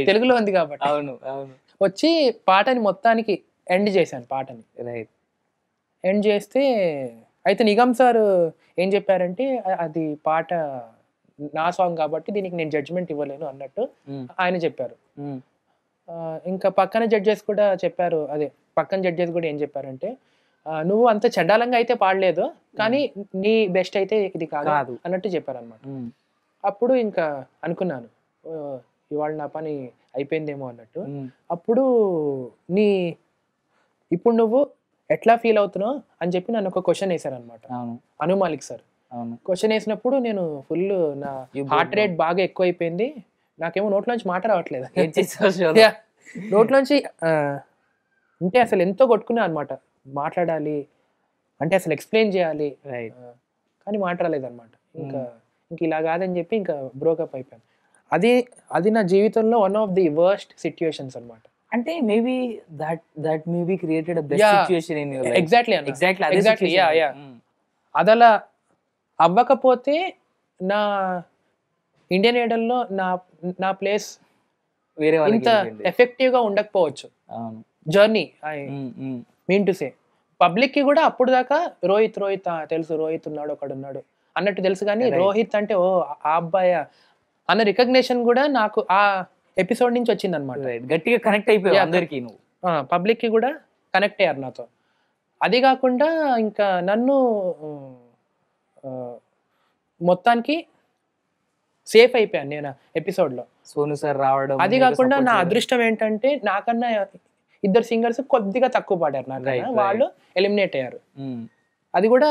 తెలుగులో ఉంది కాబట్టి అవును అవును వచ్చి పాటని మొత్తానికి ఎండ్ చేశాను పాటని. రైట్. ఎండ్ చేస్తే అయితే నిగమ్ సార్ ఏం చెప్పారంటే అది పాట నా సాంగ్ కాబట్టి దీనికి నేను జడ్జిమెంట్ ఇవ్వలేను అన్నట్టు ఆయన చెప్పారు. ఇంకా పక్కన జడ్జెస్ కూడా చెప్పారు, అదే పక్కన జడ్జెస్ కూడా ఏం చెప్పారంటే నువ్వు అంత చండాలంగా అయితే పాడలేదు కానీ నీ బెస్ట్ అయితే ఇది కాదు అన్నట్టు చెప్పారు అనమాట. అప్పుడు ఇంకా అనుకున్నాను ఇవాళ నా పని అయిపోయిందేమో అన్నట్టు. అప్పుడు ఇప్పుడు నువ్వు ఎట్లా ఫీల్ అవుతున్నావు అని చెప్పి నన్ను ఒక క్వశ్చన్ వేశారనమాట అను మాలిక్ సార్. క్వశ్చన్ వేసినప్పుడు నేను ఫుల్ నా హార్ట్ రేట్ బాగా ఎక్కువ అయిపోయింది, నాకేమో నోట్లోంచి మాట రావట్లేదు. నోట్లోంచి అంటే అసలు ఎంతో కొట్టుకున్నా అనమాట, మాట్లాడాలి అంటే అసలు ఎక్స్ప్లెయిన్ చేయాలి కానీ మాట రాలేదన్నమాట. ఇంకా ఇలా కాదని చెప్పి ఇంకా బ్రోకప్ అయిపోయాను. అది నా జీవితంలో one of the worst situations అనమాట. అంటే maybe that maybe created a best situation in your life. Exactly అదలా అవ్వకపోతే నా ఇండియన్ ఐడల్లో నా ప్లేస్ వేరే ఇంత ఎఫెక్టివ్ గా ఉండకపోవచ్చు journey. I mean to say public కి కూడా అప్పుడు దాకా రోహిత్ తెలుసు, రోహిత్ ఉన్నాడు ఒకడున్నాడు అన్నట్టు తెలుసు కానీ రోహిత్ అంటే ఓ ఆ అబ్బాయి అన్న రికగ్నిషన్ కూడా నాకు ఆ ఎపిసోడ్ నుంచి వచ్చింది అనమాట. గట్టిగా కనెక్ట్ అయిపోయావు అందరికి, నువ్వు పబ్లిక్ కి కూడా కనెక్ట్ అయ్యారు నాతో. అది కాకుండా ఇంకా నన్ను మొత్తానికి సేఫ్ అయిపోయాను నేను ఎపిసోడ్ లో, సోను సార్ రావడం. అది కాకుండా నా అదృష్టం ఏంటంటే నాకన్నా ఇద్దరు సింగర్స్ కొద్దిగా తక్కువ పాడారు నాకన్నా, వాళ్ళు ఎలిమినేట్ అయ్యారు. అది కూడా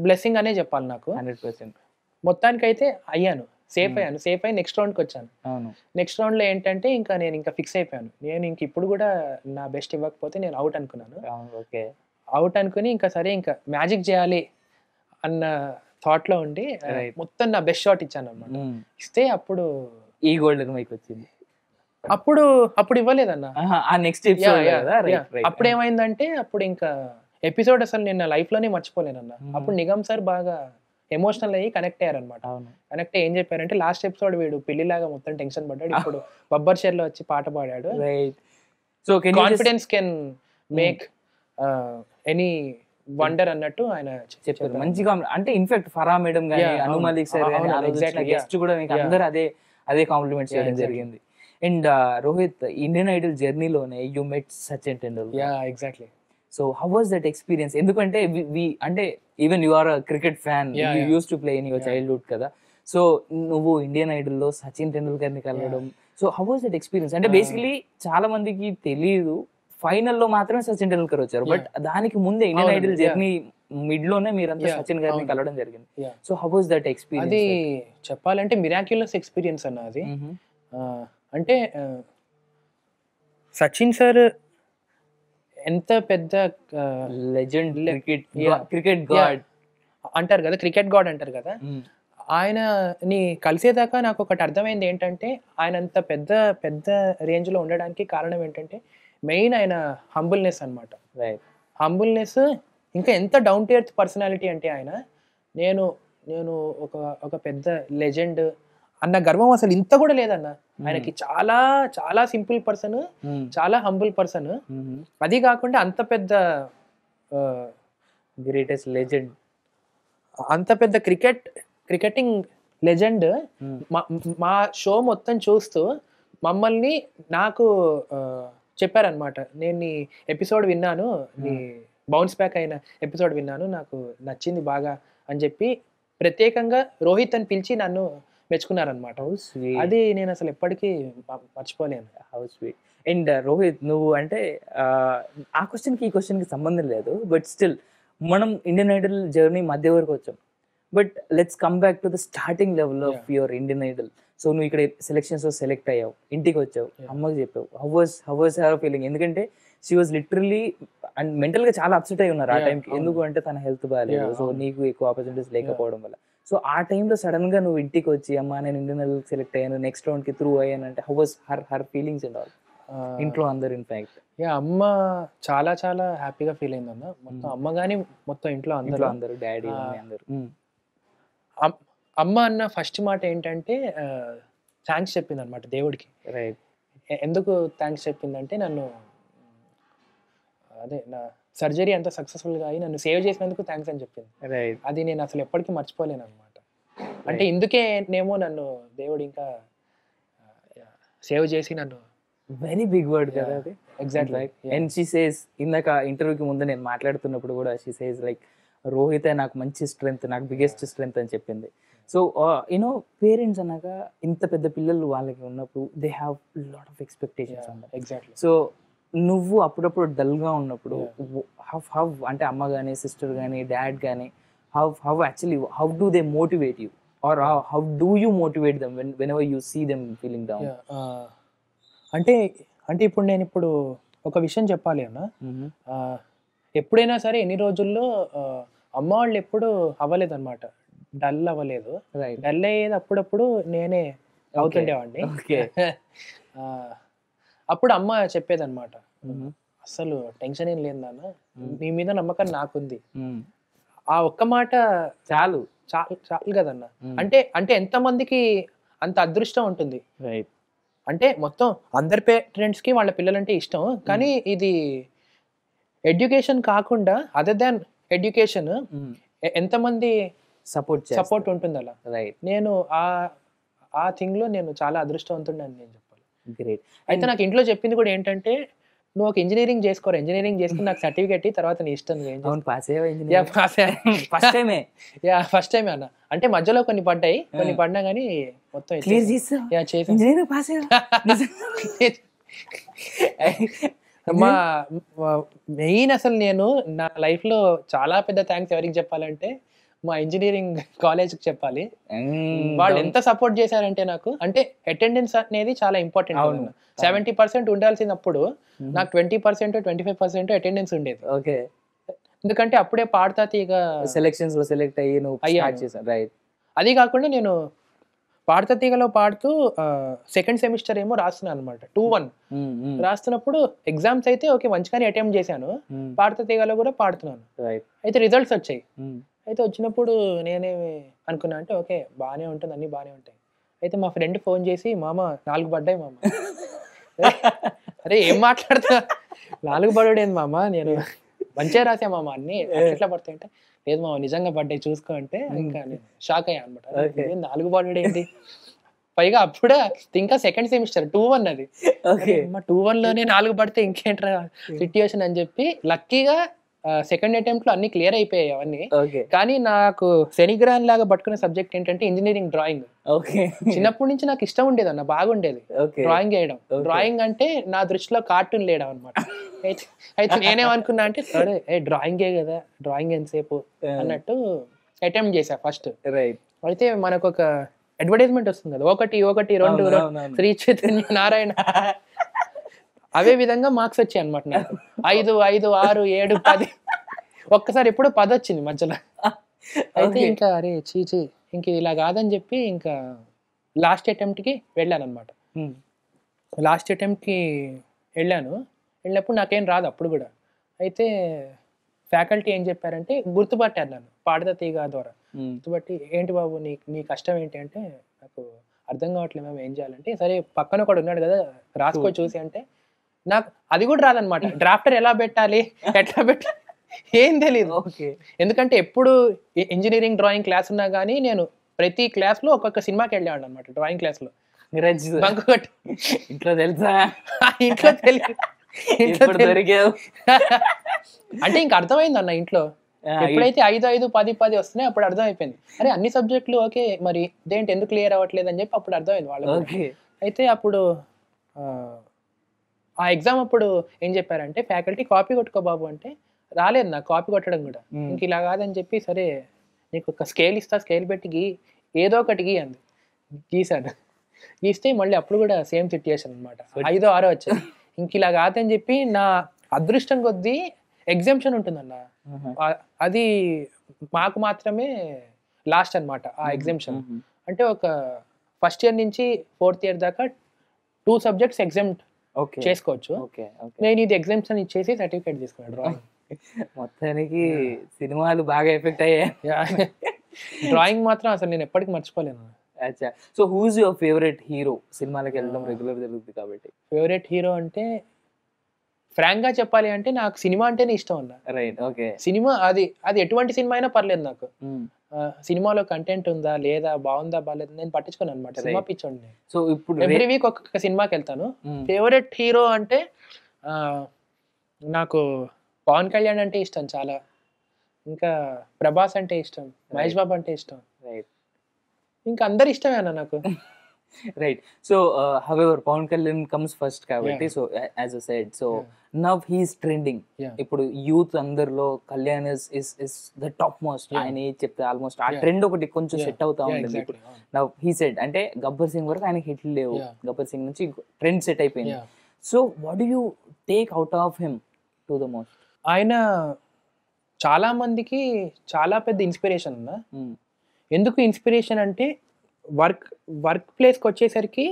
బ్లెస్సింగ్ అనే చెప్పాలి నాకు. 100%. మొత్తానికి అయితే అయ్యాను, సేఫ్ అయ్యి నెక్స్ట్ రౌండ్కి వచ్చాను. నెక్స్ట్ రౌండ్ లో ఏంటంటే ఇంకా నేను ఇంకా ఫిక్స్ అయిపోయాను, నేను ఇంక ఇప్పుడు కూడా నా బెస్ట్ ఇవ్వకపోతే నేను అవుట్ అనుకున్నాను. అవుట్ అనుకుని ఇంకా సరే ఇంకా మ్యాజిక్ చేయాలి అన్న థాట్ లో ఉండి మొత్తం నా బెస్ట్ షాట్ ఇచ్చాను అన్నమాట. ఇస్తే అప్పుడు ఈ గోల్డెన్ మైక్ వచ్చింది. అప్పుడు ఇవ్వలేదన్న. నెక్స్ట్ ఎపిసోడ్ అప్పుడు ఏమైందంటే అప్పుడు ఇంకా ఎపిసోడ్ అసలు నేను నా లైఫ్ లోనే మర్చిపోలేనన్న. అప్పుడు నిగమ్ సార్ బాగా ఎమోషనల్ అయ్యి కనెక్ట్ అయ్యారనమాట. కనెక్ట్ ఏం చెప్పారంటే లాస్ట్ ఎపిసోడ్ వీడు పెళ్లిలాగా మొత్తం టెన్షన్ పడ్డాడు, ఇప్పుడు బబ్బర్ షేర్ లో వచ్చి పాట పాడాడు. So confidence can make any wonder అన్నట్టు ఆయన చెప్పారు. మంచిగా అంటే ఇన్ఫాక్ట్ ఫరా మేడం గానీ, అను మలిక్ సార్ గానీ, గెస్ట్ కూడా మీకు అందరూ అదే కాంప్లిమెంట్ చేయడం జరిగింది. అండ్ రోహిత్, ఇండియన్ ఐడల్ జర్నీలోనే you met Sachin Tendulkar. Exactly. So how was that experience? ఎందుకంటే అంటే even you are a cricket fan, you use to play in your childhood కదా. సో నువ్వు ఇండియన్ ఐడల్లో సచిన్ టెండూల్కర్ ని కలవడం, so how was that experience? అంటే basically చాలా మందికి తెలియదు, ఫైనల్లో మాత్రమే సచిన్ టెండూల్కర్ వచ్చారు, బట్ దానికి ముందే ఇండియన్ ఐడల్ జర్నీ మిడ్ లోనే మీరంతా సచిన్ గారిని కలవడం జరిగింది. So how was that experience? అది చెప్పాలంటే మిరాక్యులస్ ఎక్స్పీరియన్స్ అన్న అది. అంటే సచిన్ సార్ ఎంత పెద్ద లెజెండ్, క్రికెట్ గాడ్ అంటారు కదా, క్రికెట్ గాడ్ అంటారు కదా. ఆయనని కలిసేదాకా నాకు ఒకటి అర్థమైంది ఏంటంటే ఆయన అంత పెద్ద పెద్ద రేంజ్ లో ఉండడానికి కారణం ఏంటంటే మెయిన్ ఆయన హంబుల్నెస్ అనమాట. హంబుల్నెస్, ఇంకా ఎంత డౌన్ టు ఎర్త్ పర్సనాలిటీ అంటే ఆయన నేను ఒక పెద్ద లెజెండ్ అన్న గర్వం అసలు ఇంత కూడా లేదన్న ఆయనకి. చాలా చాలా సింపుల్ పర్సన్, చాలా హంబుల్ పర్సన్. అది కాకుండా అంత పెద్ద గ్రేటెస్ట్ లెజెండ్, అంత పెద్ద క్రికెటింగ్ లెజెండ్ మా షో మొత్తం చూస్తూ మమ్మల్ని నాకు చెప్పారనమాట, నేను నీ ఎపిసోడ్ విన్నాను, నీ బౌన్స్ బ్యాక్ అయిన ఎపిసోడ్ విన్నాను, నాకు నచ్చింది బాగా అని చెప్పి ప్రత్యేకంగా రోహిత్ అని పిలిచి నన్ను మెచ్చుకున్నారనమాట. అది నేను అసలు ఎప్పటికీ మర్చిపోలేను. How sweet. అండ్ రోహిత్, నువ్వు అంటే ఆ క్వశ్చన్కి ఈ క్వశ్చన్కి సంబంధం లేదు, బట్ స్టిల్ మనం ఇండియన్ ఐడల్ జర్నీ మధ్య వరకు వచ్చాం. But let's come back to the starting level of your Indian Idol. So నువ్వు ఇక్కడ సెలెక్షన్స్లో సెలెక్ట్ అయ్యావు, ఇంటికి వచ్చావు, అమ్మకి చెప్పావు, హౌ వాజ్ హర్ ఫీలింగ్? ఎందుకంటే షీ వాజ్ లిటరల్లీ అండ్ మెంటల్గా చాలా అప్సెట్ అయి ఉన్నారు ఆ టైంకి. ఎందుకు అంటే తన హెల్త్ బాగాలేదు, సో నీకు ఎక్కువ ఆపర్చునిటీస్ లేకపోవడం వల్ల. సో ఆ టైంలో సడన్ గా నువ్వు ఇంటికి వచ్చి అమ్మా నేను ఇండియన్ ఐడల్ సెలెక్ట్ అయ్యాను, నెక్స్ట్ రౌండ్ కి త్రూ అయ్యాను అంటే how was her feelings and all? ఇంట్లో అందరు ఇన్ఫాక్ట్ అమ్మ చాలా చాలా హ్యాపీగా ఫీల్ అయింది అన్న. మొత్తం అమ్మ కానీ మొత్తం ఇంట్లో అందరూ డాడీ అందరు. అమ్మ అన్న ఫస్ట్ మాట ఏంటంటే థ్యాంక్స్ చెప్పింది అనమాట దేవుడికి. రైట్. ఎందుకు థ్యాంక్స్ చెప్పిందంటే నన్ను అదే నా సర్జరీ అంతా సక్సెస్ఫుల్గా అయ్యి నన్ను సేవ్ చేసినందుకు థ్యాంక్స్ అని చెప్పింది. రైట్. అది నేను అసలు ఎప్పటికీ మర్చిపోలేను అనమాట. అంటే ఇందుకేనేమో నన్ను దేవుడు ఇంకా సేవ్ చేసి నన్ను. వెరీ బిగ్ వర్డ్ కదా అది. ఎగ్జాక్ట్లీ. అండ్ షీ సేస్, ఇందాక ఇంటర్వ్యూకి ముందు నేను మాట్లాడుతున్నప్పుడు కూడా షీ సేస్ లైక్ రోహితే నాకు మంచి స్ట్రెంగ్త్, నాకు బిగ్గెస్ట్ స్ట్రెంగ్త్ అని చెప్పింది. సో యూనో పేరెంట్స్ అన్నాక ఇంత పెద్ద పిల్లలు వాళ్ళకి ఉన్నప్పుడు they have lot of expectations. Exactly. So నువ్వు అప్పుడప్పుడు డల్గా ఉన్నప్పుడు హౌ అంటే అమ్మ కానీ సిస్టర్ కానీ డాడ్ కానీ how actually how do they motivate you or how do you motivate them whenever you see them feeling down? అంటే ఇప్పుడు నేను ఒక విషయం చెప్పాలి అన్న. ఎప్పుడైనా సరే ఎన్ని రోజుల్లో అమ్మ వాళ్ళు ఎప్పుడు అవ్వలేదు అనమాట, డల్ అవ్వలేదు. డల్ అయ్యేది అప్పుడప్పుడు నేనే అవుతుండేవాడిని. అప్పుడు అమ్మ చెప్పేదన్నమాట, అసలు టెన్షన్ ఏం లేదు నాన్న, నీ మీద నమ్మకం నాకుంది. ఆ ఒక్క మాట చాలు చాలు కదన్న. అంటే ఎంతమందికి అంత అదృష్టం ఉంటుంది. అంటే మొత్తం అందరి పేరెంట్స్కి వాళ్ళ పిల్లలంటే ఇష్టం, కానీ ఇది ఎడ్యుకేషన్ కాకుండా అదర్ దాన్ ఎడ్యుకేషన్ ఎంతమంది సపోర్ట్ ఉంటుంది అలా. నేను ఆ థింగ్ లో నేను చాలా అదృష్టవంతుడిని అని నేను చెప్పాలి. గ్రేట్. అయితే నాకు ఇంట్లో చెప్పింది కూడా ఏంటంటే, నువ్వు ఒక ఇంజనీరింగ్ చేసుకోరా, ఇంజనీరింగ్ చేసుకుని నాకు సర్టిఫికేట్ తర్వాత నీ ఇష్టం. ఫస్ట్ టైం అన్న. అంటే మధ్యలో కొన్ని పడ్డాయి, కొన్ని పడినా కానీ మొత్తం మా మెయిన్ అసలు నేను నా లైఫ్ లో చాలా పెద్ద థ్యాంక్స్ ఎవరికి చెప్పాలంటే మా ఇంజనీరింగ్ కాలేజ్కి చెప్పాలి. వాళ్ళు ఎంత సపోర్ట్ చేశారంటే నాకు, అంటే అటెండెన్స్ అనేది చాలా ఇంపార్టెంట్. 70% ఉండాల్సినప్పుడు నాకు 20%, 25% అటెండెన్స్ ఉండేది. ఓకే. ఎందుకంటే అప్పుడే పాడతా తీగ సెలక్షన్స్ లో సెలెక్ట్ అయ్యి. అది కాకుండా నేను పాడతా తీగలో పాడుతూ సెకండ్ సెమిస్టర్ ఏమో రాస్తున్నాను అనమాట, 2-1 రాస్తున్నప్పుడు ఎగ్జామ్స్ అయితే ఓకే మంచిగానే అటెంప్ట్ చేశాను, పాడతా తీగలో కూడా పాడుతున్నాను. అయితే రిజల్ట్స్ వచ్చాయి. అయితే వచ్చినప్పుడు నేనేమి అనుకున్నా అంటే ఓకే బాగానే ఉంటుంది, అన్నీ బాగానే ఉంటాయి. అయితే మా ఫ్రెండ్ ఫోన్ చేసి, మామ 4 పడ్డాయి మామ. అరే ఏం మాట్లాడుతున్నా, 4 పడేది మామ, నేను మంచిగా రాసా మామ, అన్ని ఎట్లా పడతాయి అంటే, లేదు మామ నిజంగా పడ్డాయి చూసుకో అంటే. ఇంకా నేను షాక్ అయ్యా అనమాట, 4 పడేది. పైగా అప్పుడే ఇంకా సెకండ్ సెమిస్టర్ 2-1 అది. 2-1 లోనే 4 పడితే ఇంకేంట్రా సిట్యుయేషన్ అని చెప్పి లక్కీగా సెకండ్ అటెంప్ట్ లో అన్ని క్లియర్ అయిపోయాయి అవన్నీ. కానీ నాకు శనిగ్రహం లాగా పట్టుకునే సబ్జెక్ట్ ఏంటంటే ఇంజనీరింగ్ డ్రాయింగ్. చిన్నప్పటి నుంచి నాకు ఇష్టం ఉండేది అన్న, బాగుండేది డ్రాయింగ్ వేయడం. డ్రాయింగ్ అంటే నా దృష్టిలో కార్టూన్ లేయడం అనమాట. అయితే నేనేమనుకున్నా అంటే సరే డ్రాయింగే కదా, డ్రాయింగ్ ఎంతసేపు అన్నట్టు అటెంప్ట్ చేశా ఫస్ట్. అయితే మనకు ఒక అడ్వర్టైజ్మెంట్ వస్తుంది కదా, 1-1-2 శ్రీ చైతన్య నారాయణ, అవే విధంగా మార్క్స్ వచ్చాయి అనమాట నాకు. 5, 5, 6, 7, 10. ఒక్కసారి ఎప్పుడు 10 వచ్చింది మధ్యలో. అయితే ఇంకా అరే చీచి ఇంక ఇలా కాదని చెప్పి ఇంకా లాస్ట్ అటెంప్ట్కి వెళ్ళాను అనమాట. లాస్ట్ అటెంప్ట్కి వెళ్ళినప్పుడు నాకేం రాదు అప్పుడు కూడా. అయితే ఫ్యాకల్టీ ఏం చెప్పారంటే గుర్తుపట్టారు నన్ను పాడతా తీగ ద్వారా. గుర్తుపట్టి ఏంటి బాబు నీ కష్టం ఏంటి అంటే, నాకు అర్థం కావట్లేదు మేము ఏం చేయాలంటే, సరే పక్కన ఒకడు ఉన్నాడు కదా రాసుకో చూసి అంటే, నాకు అది కూడా రాదనమాట. డ్రాఫ్టర్ ఎలా పెట్టాలి, ఎట్లా పెట్టాలి ఏం తెలీదు. ఎందుకంటే ఎప్పుడు ఇంజనీరింగ్ డ్రాయింగ్ క్లాస్ ఉన్నా కానీ నేను ప్రతి క్లాస్ లో ఒక్కొక్క సినిమాకి వెళ్ళేవాడు అనమాట. డ్రాయింగ్ క్లాస్ లో ఇంట్లో తెలుసా, ఇంట్లో తెలియదు అంటే ఇంక అర్థమైంది అన్న. ఇంట్లో ఎప్పుడైతే 5, 5, 10, 10 వస్తున్నాయి అప్పుడు అర్థం అయిపోయింది. అరే అన్ని సబ్జెక్టులు ఓకే, మరి ఇదేంటి ఎందుకు క్లియర్ అవ్వట్లేదు అని చెప్పి అప్పుడు అర్థమైంది వాళ్ళకి. అయితే అప్పుడు ఆ ఎగ్జామ్ అప్పుడు ఏం చెప్పారంటే ఫ్యాకల్టీ కాపీ కొట్టుకో బాబు అంటే రాలేదు నాకు కాపీ కొట్టడం కూడా. ఇంక ఇలా కాదని చెప్పి సరే నీకు ఒక స్కేల్ ఇస్తా, స్కేల్ పెట్టి గీ, ఏదో ఒకటి గీ అంది. గీసాను. గీస్తే మళ్ళీ అప్పుడు కూడా సేమ్ సిట్యుయేషన్ అనమాట. 5, 6 వచ్చాయి. ఇంక ఇలా కాదని చెప్పి నా అదృష్టం కొద్దీ ఎగ్జామ్షన్ ఉంటుందన్న. అది మాకు మాత్రమే లాస్ట్ అనమాట ఆ ఎగ్జామ్షన్. అంటే ఒక ఫస్ట్ ఇయర్ నుంచి 4th ఇయర్ దాకా 2 సబ్జెక్ట్స్ ఎగ్జామ్ చేసుకోవచ్చు. నేను ఇది ఎగ్జామ్షన్ ఇచ్చేసి సర్టిఫికేట్ తీసుకున్నాను డ్రాయింగ్. మొత్తానికి సినిమాలు బాగా ఎఫెక్ట్ అయ్యాయి. డ్రాయింగ్ మాత్రం అసలు నేను ఎప్పటికీ మర్చిపోలేను. అచ్చా. So who's your favourite hero? సినిమాలకు వెళ్ళడం రెగ్యులర్ జరుగుతుంది కాబట్టి. ఫేవరెట్ హీరో అంటే ఫ్రాంక్ గా చెప్పాలి అంటే నాకు సినిమా అంటేనే ఇష్టం అన్న. రైట్. ఓకే. సినిమా అది ఎటువంటి సినిమా అయినా పర్లేదు నాకు. సినిమాలో కంటెంట్ ఉందా లేదా, బాగుందా బాగాలేదు నేను పట్టించుకోను అనమాట. సినిమా పిచ్చోండి. సో ఇప్పుడు ఎవ్రీ వీక్ ఒక్కొక్క సినిమాకి వెళ్తాను. ఫేవరెట్ హీరో అంటే నాకు పవన్ కళ్యాణ్ అంటే ఇష్టం చాలా. ఇంకా ప్రభాస్ అంటే ఇష్టం, మహేష్ బాబు అంటే ఇష్టం. రైట్. ఇంకా అందరు ఇష్టమే అన్న నాకు. Right. So however Pawan Kalyan comes first కాబట్టి, so as I said, so now he is trending. ఇప్పుడు యూత్ అందరిలో Kalyan is the top most. ఆయన ఏది చెప్తే ఆల్మోస్ట్ ఆ ట్రెండ్ ఒకటి కొంచెం సెట్ అవుతా ఉంటుంది. ఇప్పుడు నవ్ హీ సెడ్ అంటే గబ్బర్ సింగ్ వరకు ఆయనకి హిట్లు లేవు, గబ్బర్ సింగ్ నుంచి ట్రెండ్ సెట్ అయిపోయింది. So what do you take out of him to the most? ఆయన చాలా మందికి చాలా పెద్ద ఇన్స్పిరేషన్ అన్న. ఎందుకు ఇన్స్పిరేషన్ అంటే వర్క్ ప్లేస్కి వచ్చేసరికి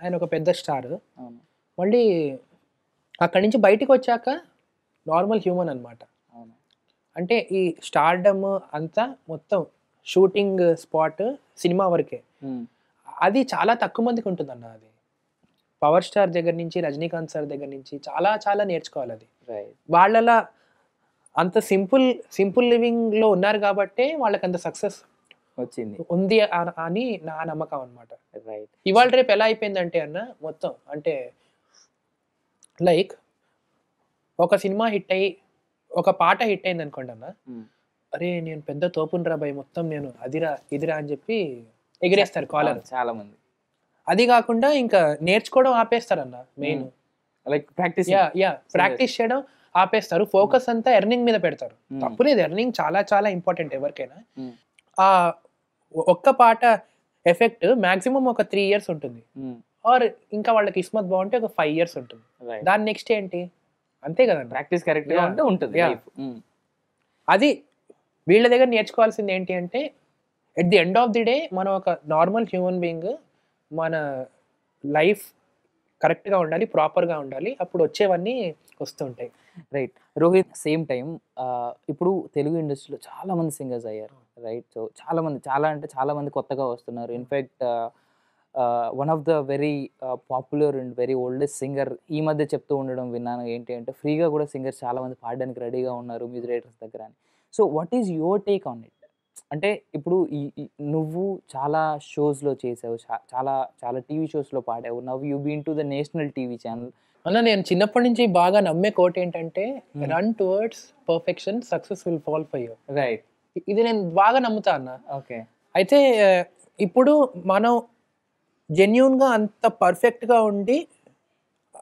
ఆయన ఒక పెద్ద స్టార్, మళ్ళీ అక్కడి నుంచి బయటికి వచ్చాక నార్మల్ హ్యూమన్ అనమాట. అంటే ఈ స్టార్డమ్ అంతా మొత్తం షూటింగ్ స్పాట్ సినిమా వరకే. అది చాలా తక్కువ మందికి ఉంటుందన్న. అది పవర్ స్టార్ దగ్గర నుంచి, రజనీకాంత్ సార్ దగ్గర నుంచి చాలా చాలా నేర్చుకోవాలి. అది వాళ్ళలా అంత సింపుల్ లివింగ్లో ఉన్నారు కాబట్టే వాళ్ళకి అంత సక్సెస్ ఉంది అని నా నమ్మకం అనమాట. ఇవాళ రేపు ఎలా అయిపోయిందంటే అన్న మొత్తం అంటే లైక్ ఒక సినిమా హిట్ అయ్యి ఒక పాట హిట్ అయింది అనుకోండి అన్న, అరే నేను పెద్ద తోపునరా భయ్, మొత్తం నేను అదిరా ఇదిరా అని చెప్పి ఎగిరేస్తారు కాలర్ చాలా మంది. అది కాకుండా ఇంకా నేర్చుకోవడం ఆపేస్తారన్న. మెయిన్ లైక్ ప్రాక్టీస్ చేయడం ఆపేస్తారు. ఫోకస్ అంతా ఎర్నింగ్ మీద పెడతారు. తప్పులేదు, ఎర్నింగ్ చాలా చాలా ఇంపార్టెంట్ ఎవరికైనా. ఆ ఒక్క పాట ఎఫెక్ట్ మాక్సిమం ఒక 3 years ఉంటుంది, ఆర్ ఇంకా వాళ్ళకి కిస్మత్ బాగుంటే ఒక 5 years ఉంటుంది. దాని నెక్స్ట్ ఏంటి, అంతే కదా, ప్రాక్టీస్ కరెక్ట్ గా ఉంటే ఉంటుంది. అది వీళ్ళ దగ్గర నేర్చుకోవాల్సింది ఏంటి అంటే at the end of the day మనం ఒక నార్మల్ హ్యూమన్ బీయింగ్, మన లైఫ్ కరెక్ట్గా ఉండాలి, ప్రాపర్గా ఉండాలి, అప్పుడు వచ్చేవన్నీ వస్తుంటాయి. రైట్. రోహిత్, సేమ్ టైం ఇప్పుడు తెలుగు ఇండస్ట్రీలో చాలా మంది సింగర్స్ అయ్యారు, రైట్? సో చాలా మంది కొత్తగా వస్తున్నారు. In fact one of the very popular and very oldest singer ఈ మధ్య చెప్తూ ఉండడం విన్నాను, ఏంటి అంటే ఫ్రీగా కూడా సింగర్స్ చాలా మంది పాడడానికి రెడీగా ఉన్నారు మ్యూజిక్ డైరెక్టర్స్ దగ్గర అని. So what is your take on it? అంటే ఇప్పుడు నువ్వు చాలా షోస్లో చేసావు, చాలా టీవీ షోస్లో పాడావు, now you been to the national TV channel. అన్న నేను చిన్నప్పటి నుంచి బాగా నమ్మే కోట్ ఏంటంటే run towards perfection, success will fall for you. Right. ఇది నేను బాగా నమ్ముతా అన్న. ఓకే. అయితే ఇప్పుడు మనం జెన్యూన్గా అంత పర్ఫెక్ట్గా ఉండి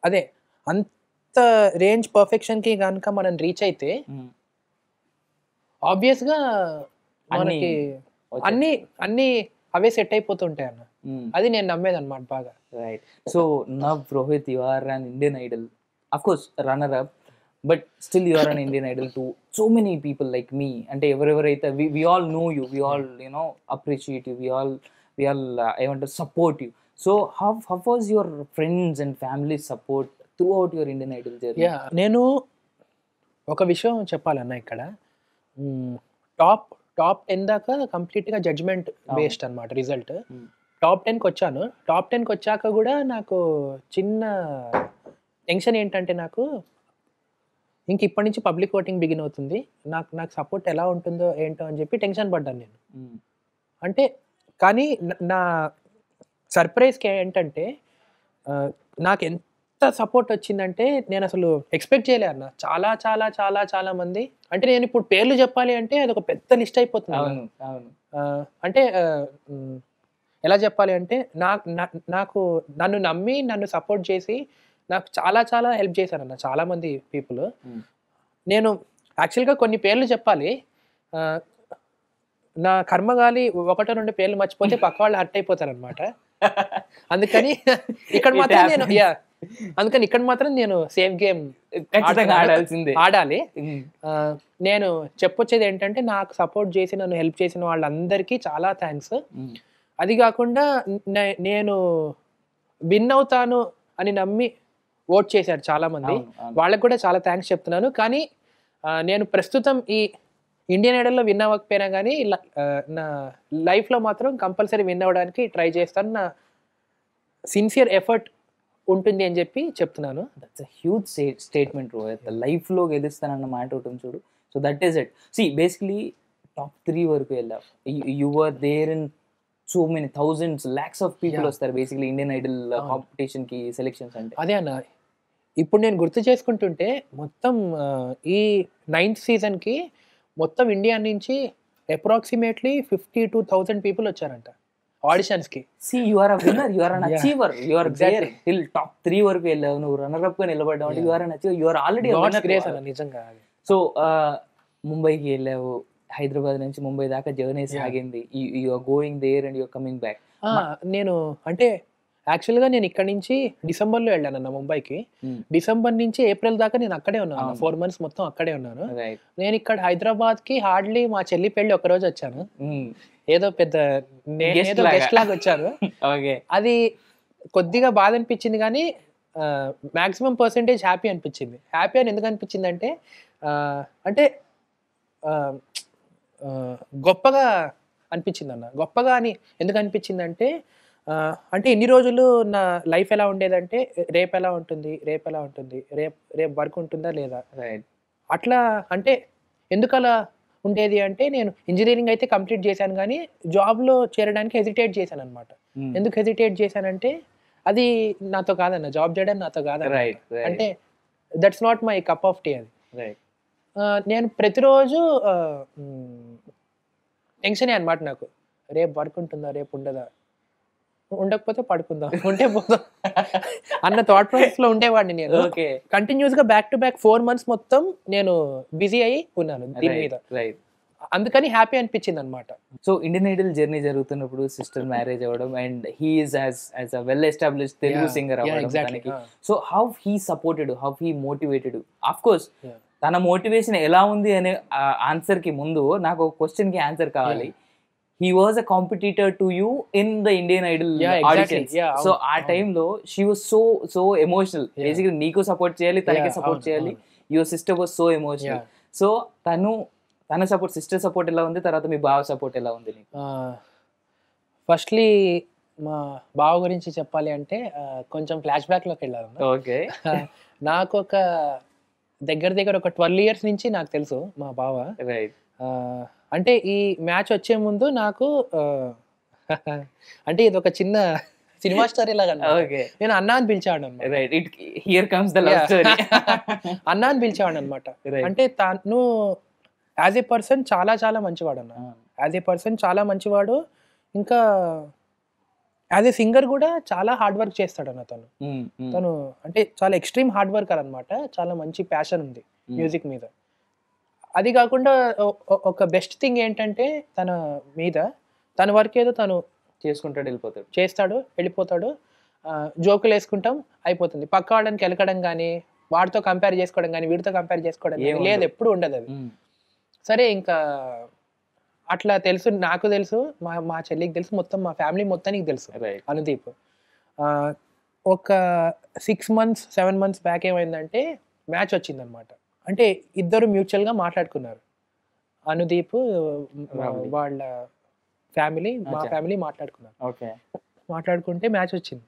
అదే అంత రేంజ్ పర్ఫెక్షన్కి కనుక మనం రీచ్ అయితే ఆబ్వియస్గా మనకి అన్ని అవే సెట్ అయిపోతుంటాయి అన్న. అది నేను నమ్మేది అనమాట బాగా. Right. So now Rohit, you are an Indian Idol, of course runner up, but still you are an Indian Idol to so many people like me. అంటే ఎవరెవరైతే we all know you, we all appreciate you, we all ఏమంటారు support you. So how was your friends and family support throughout your Indian Idol journey? నేను ఒక విషయం చెప్పాలన్నా, ఇక్కడ top 10 దాకా కంప్లీట్గా జడ్జ్మెంట్ బేస్డ్ అనమాట రిజల్ట్. టాప్ 10కి వచ్చాను. టాప్ 10కి వచ్చాక కూడా నాకు చిన్న టెన్షన్ ఏంటంటే నాకు ఇంక ఇప్పటి నుంచి పబ్లిక్ ఓటింగ్ బిగిన్ అవుతుంది, నాకు సపోర్ట్ ఎలా ఉంటుందో ఏంటో అని చెప్పి టెన్షన్ పడ్డాను నేను. అంటే కానీ నా సర్ప్రైజ్కి ఏంటంటే నాకు ఎంత సపోర్ట్ వచ్చిందంటే నేను అసలు ఎక్స్పెక్ట్ చేయలే అన్న. చాలా చాలా చాలా చాలా మంది, అంటే నేను ఇప్పుడు పేర్లు చెప్పాలి అంటే అది ఒక పెద్ద లిస్ట్ అయిపోతుంది. అంటే ఎలా చెప్పాలి అంటే నాకు నన్ను నమ్మి నన్ను సపోర్ట్ చేసి నాకు చాలా చాలా హెల్ప్ చేశారన్న చాలా మంది పీపుల్. Hmm. నేను యాక్చువల్గా కొన్ని పేర్లు చెప్పాలి, ఆ, నా కర్మగాలి ఒకటో రెండు పేర్లు మర్చిపోతే పక్క వాళ్ళు హర్ట్ అయిపోతారనమాట. అందుకని ఇక్కడ It మాత్రం నేను happens. అందుకని ఇక్కడ మాత్రం నేను సేఫ్ గేమ్ ఖచ్చితంగా ఆడాల్సిందే. ఆడాలి. Hmm. నేను చెప్పొచ్చేది ఏంటంటే నాకు సపోర్ట్ చేసి నన్ను హెల్ప్ చేసిన వాళ్ళందరికీ చాలా థ్యాంక్స్. Hmm. అది కాకుండా నేను విన్ అవుతాను అని నమ్మి ఓట్ చేశారు చాలా మంది, అవును, అవును. వాళ్ళకి కూడా చాలా థ్యాంక్స్ చెప్తున్నాను. కానీ నేను ప్రస్తుతం ఈ ఇండియన్ ఐడల్లో విన్ అవ్వకపోయినా కానీ నా లైఫ్లో మాత్రం కంపల్సరీ విన్ అవ్వడానికి ట్రై చేస్తాను. నా సిన్సియర్ ఎఫర్ట్ ఉంటుంది అని చెప్పి చెప్తున్నాను. That's a huge statement Rohit. లైఫ్లో గెలుస్తానన్న మాట ఉంటుంది చూడు. So that is it. సి బేసిక్లీ టాప్ 3 వరకు వెళ్ళావు. You were there in so many thousands lakhs of people వస్తారు బేసిక్లీ ఇండియన్ ఐడల్ కాంపిటీషన్కి సెలెక్షన్స్ అంటే. అదే అన్న, ఇప్పుడు నేను గుర్తు చేసుకుంటుంటే మొత్తం ఈ 9th సీజన్కి మొత్తం ఇండియా నుంచి అప్రాక్సిమేట్లీ 52,000 పీపుల్ వచ్చారంట ఆడిషన్స్కి. See you are a winner, you are an achiever, you are there Exactly. Till top 3 వరకు వెళ్ళావు. నువ్వు రన్నర్ అప్ గా నిలబడ్డావు అంటే you are an achiever, you are already great అన్న నిజంగా. సో ముంబైకి వెళ్ళావు, హైదరాబాద్ నుంచి ముంబై దాకా జర్నీ సాగింది. You are going there and you are coming back. నేను అంటే యాక్చువల్గా నేను ఇక్కడ నుంచి డిసెంబర్లో వెళ్ళానన్న ముంబైకి. డిసెంబర్ నుంచి ఏప్రిల్ దాకా నేను అక్కడే ఉన్నాను, 4 months మొత్తం అక్కడే ఉన్నాను. నేను ఇక్కడ హైదరాబాద్కి హార్డ్లీ మా చెల్లి పెళ్ళి ఒకరోజు వచ్చాను. ఏదో పెద్ద నేనేదో గెస్ట్ లాగా వచ్చాను. అది కొద్దిగా బాధ అనిపించింది కానీ మ్యాక్సిమం పర్సెంటేజ్ హ్యాపీ అనిపించింది. హ్యాపీ అని ఎందుకు అనిపించింది అంటే అంటే గొప్పగా అనిపించింది అన్న. గొప్పగా అని ఎందుకు అనిపించింది అంటే అంటే ఇన్ని రోజులు నా లైఫ్ ఎలా ఉండేదంటే రేపు ఎలా ఉంటుంది, రేపు ఎలా ఉంటుంది, రేపు వర్క్ ఉంటుందా లేదా అట్లా. అంటే ఎందుకు అలా ఉండేది అంటే నేను ఇంజనీరింగ్ అయితే కంప్లీట్ చేశాను కానీ జాబ్లో చేరడానికి హెజిటేట్ చేశాను అనమాట. ఎందుకు హెజిటేట్ చేశానంటే అది నాతో కాదన్న, జాబ్ చేయడం నాతో కాదన్న. అంటే that's not my cup of tea అది. నేను ప్రతిరోజు టెన్షనే అనమాట నాకు. రేపు వర్క్ ఉంటుందా, రేపు ఉండదా, ఉండకపోతే పడుకుందాం, ఉంటే పోదాం అన్న థాట్ ప్రాసెస్ లో ఉండేవాడిని నేను. కంటిన్యూస్ గా బ్యాక్ టు బ్యాక్ 4 months మొత్తం నేను బిజీ అయి ఉన్నాను దీని మీద. అందుకని హ్యాపీ అనిపించింది అనమాట. సో ఇండియన్ ఐడల్ జర్నీ జరుగుతున్నప్పుడు సిస్టర్ మ్యారేజ్ అవ్వడం and he is as a well established Telugu singer అవ్వడం. So how he supported, how he motivated? Of course తన మోటివేషన్ ఎలా ఉంది అనే ఆన్సర్ కి ముందు నాకు ఒక క్వశ్చన్ కి ఆన్సర్ కావాలి. He was a competitor to you in the Indian Idol auditions. So ఆ టైంలో she was so emotional. Basically నీకు సపోర్ట్ చేయాలి, తనకి సపోర్ట్ చేయాలి. Your sister was so emotional. So తన సపోర్ట్, సిస్టర్ సపోర్ట్ ఎలా ఉంది, తర్వాత మీ బావ సపోర్ట్ ఎలా ఉంది నీకు? ఫస్ట్లీ మా బావ గురించి చెప్పాలి అంటే కొంచెం ఫ్లాష్ బ్యాక్ లోకి వెళ్ళాలి. ఓకే. నాకు ఒక దగ్గర ఒక 12 years నుంచి నాకు తెలుసు మా బావ. రైట్. అంటే ఈ మ్యాచ్ వచ్చే ముందు నాకు అంటే ఇది ఒక చిన్న సినిమా స్టోరీ లాగా నేను అన్నా అని పిలిచేవాడు అనమాట. అన్నా అని పిలిచేవాడు అనమాట. అంటే తను యాజ్ ఏ పర్సన్ చాలా చాలా మంచివాడు అన్న. యాజ్ ఏ పర్సన్ చాలా మంచివాడు. ఇంకా యాజ్ ఏ సింగర్ కూడా చాలా హార్డ్ వర్క్ చేస్తాడు అన్న తను. అంటే చాలా ఎక్స్ట్రీమ్ హార్డ్ వర్కర్ అనమాట. చాలా మంచి ప్యాషన్ ఉంది మ్యూజిక్ మీద. అది కాకుండా ఒక బెస్ట్ థింగ్ ఏంటంటే తన మీద తన వర్క్ ఏదో తను చేస్తాడు వెళ్ళిపోతాడు. జోకులు వేసుకుంటాం అయిపోతుంది. పక్క వాళ్ళని కెలకడం కానీ, వాడితో కంపేర్ చేసుకోవడం కానీ, వీడితో కంపేర్ చేసుకోవడం కానీ లేదు, ఎప్పుడు ఉండదు అది. సరే ఇంకా అట్లా తెలుసు, నాకు తెలుసు, మా చెల్లికి తెలుసు, మొత్తం మా ఫ్యామిలీ మొత్తానికి తెలుసు అనుదీప్. ఒక 6 months 7 months బ్యాక్ ఏమైందంటే మ్యాచ్ వచ్చిందనమాట. అంటే ఇద్దరు మ్యూచువల్గా మాట్లాడుకున్నారు. అనుదీప్ వాళ్ళ ఫ్యామిలీ, మా ఫ్యామిలీ మాట్లాడుకున్నారు. మాట్లాడుకుంటే మ్యాచ్ వచ్చింది.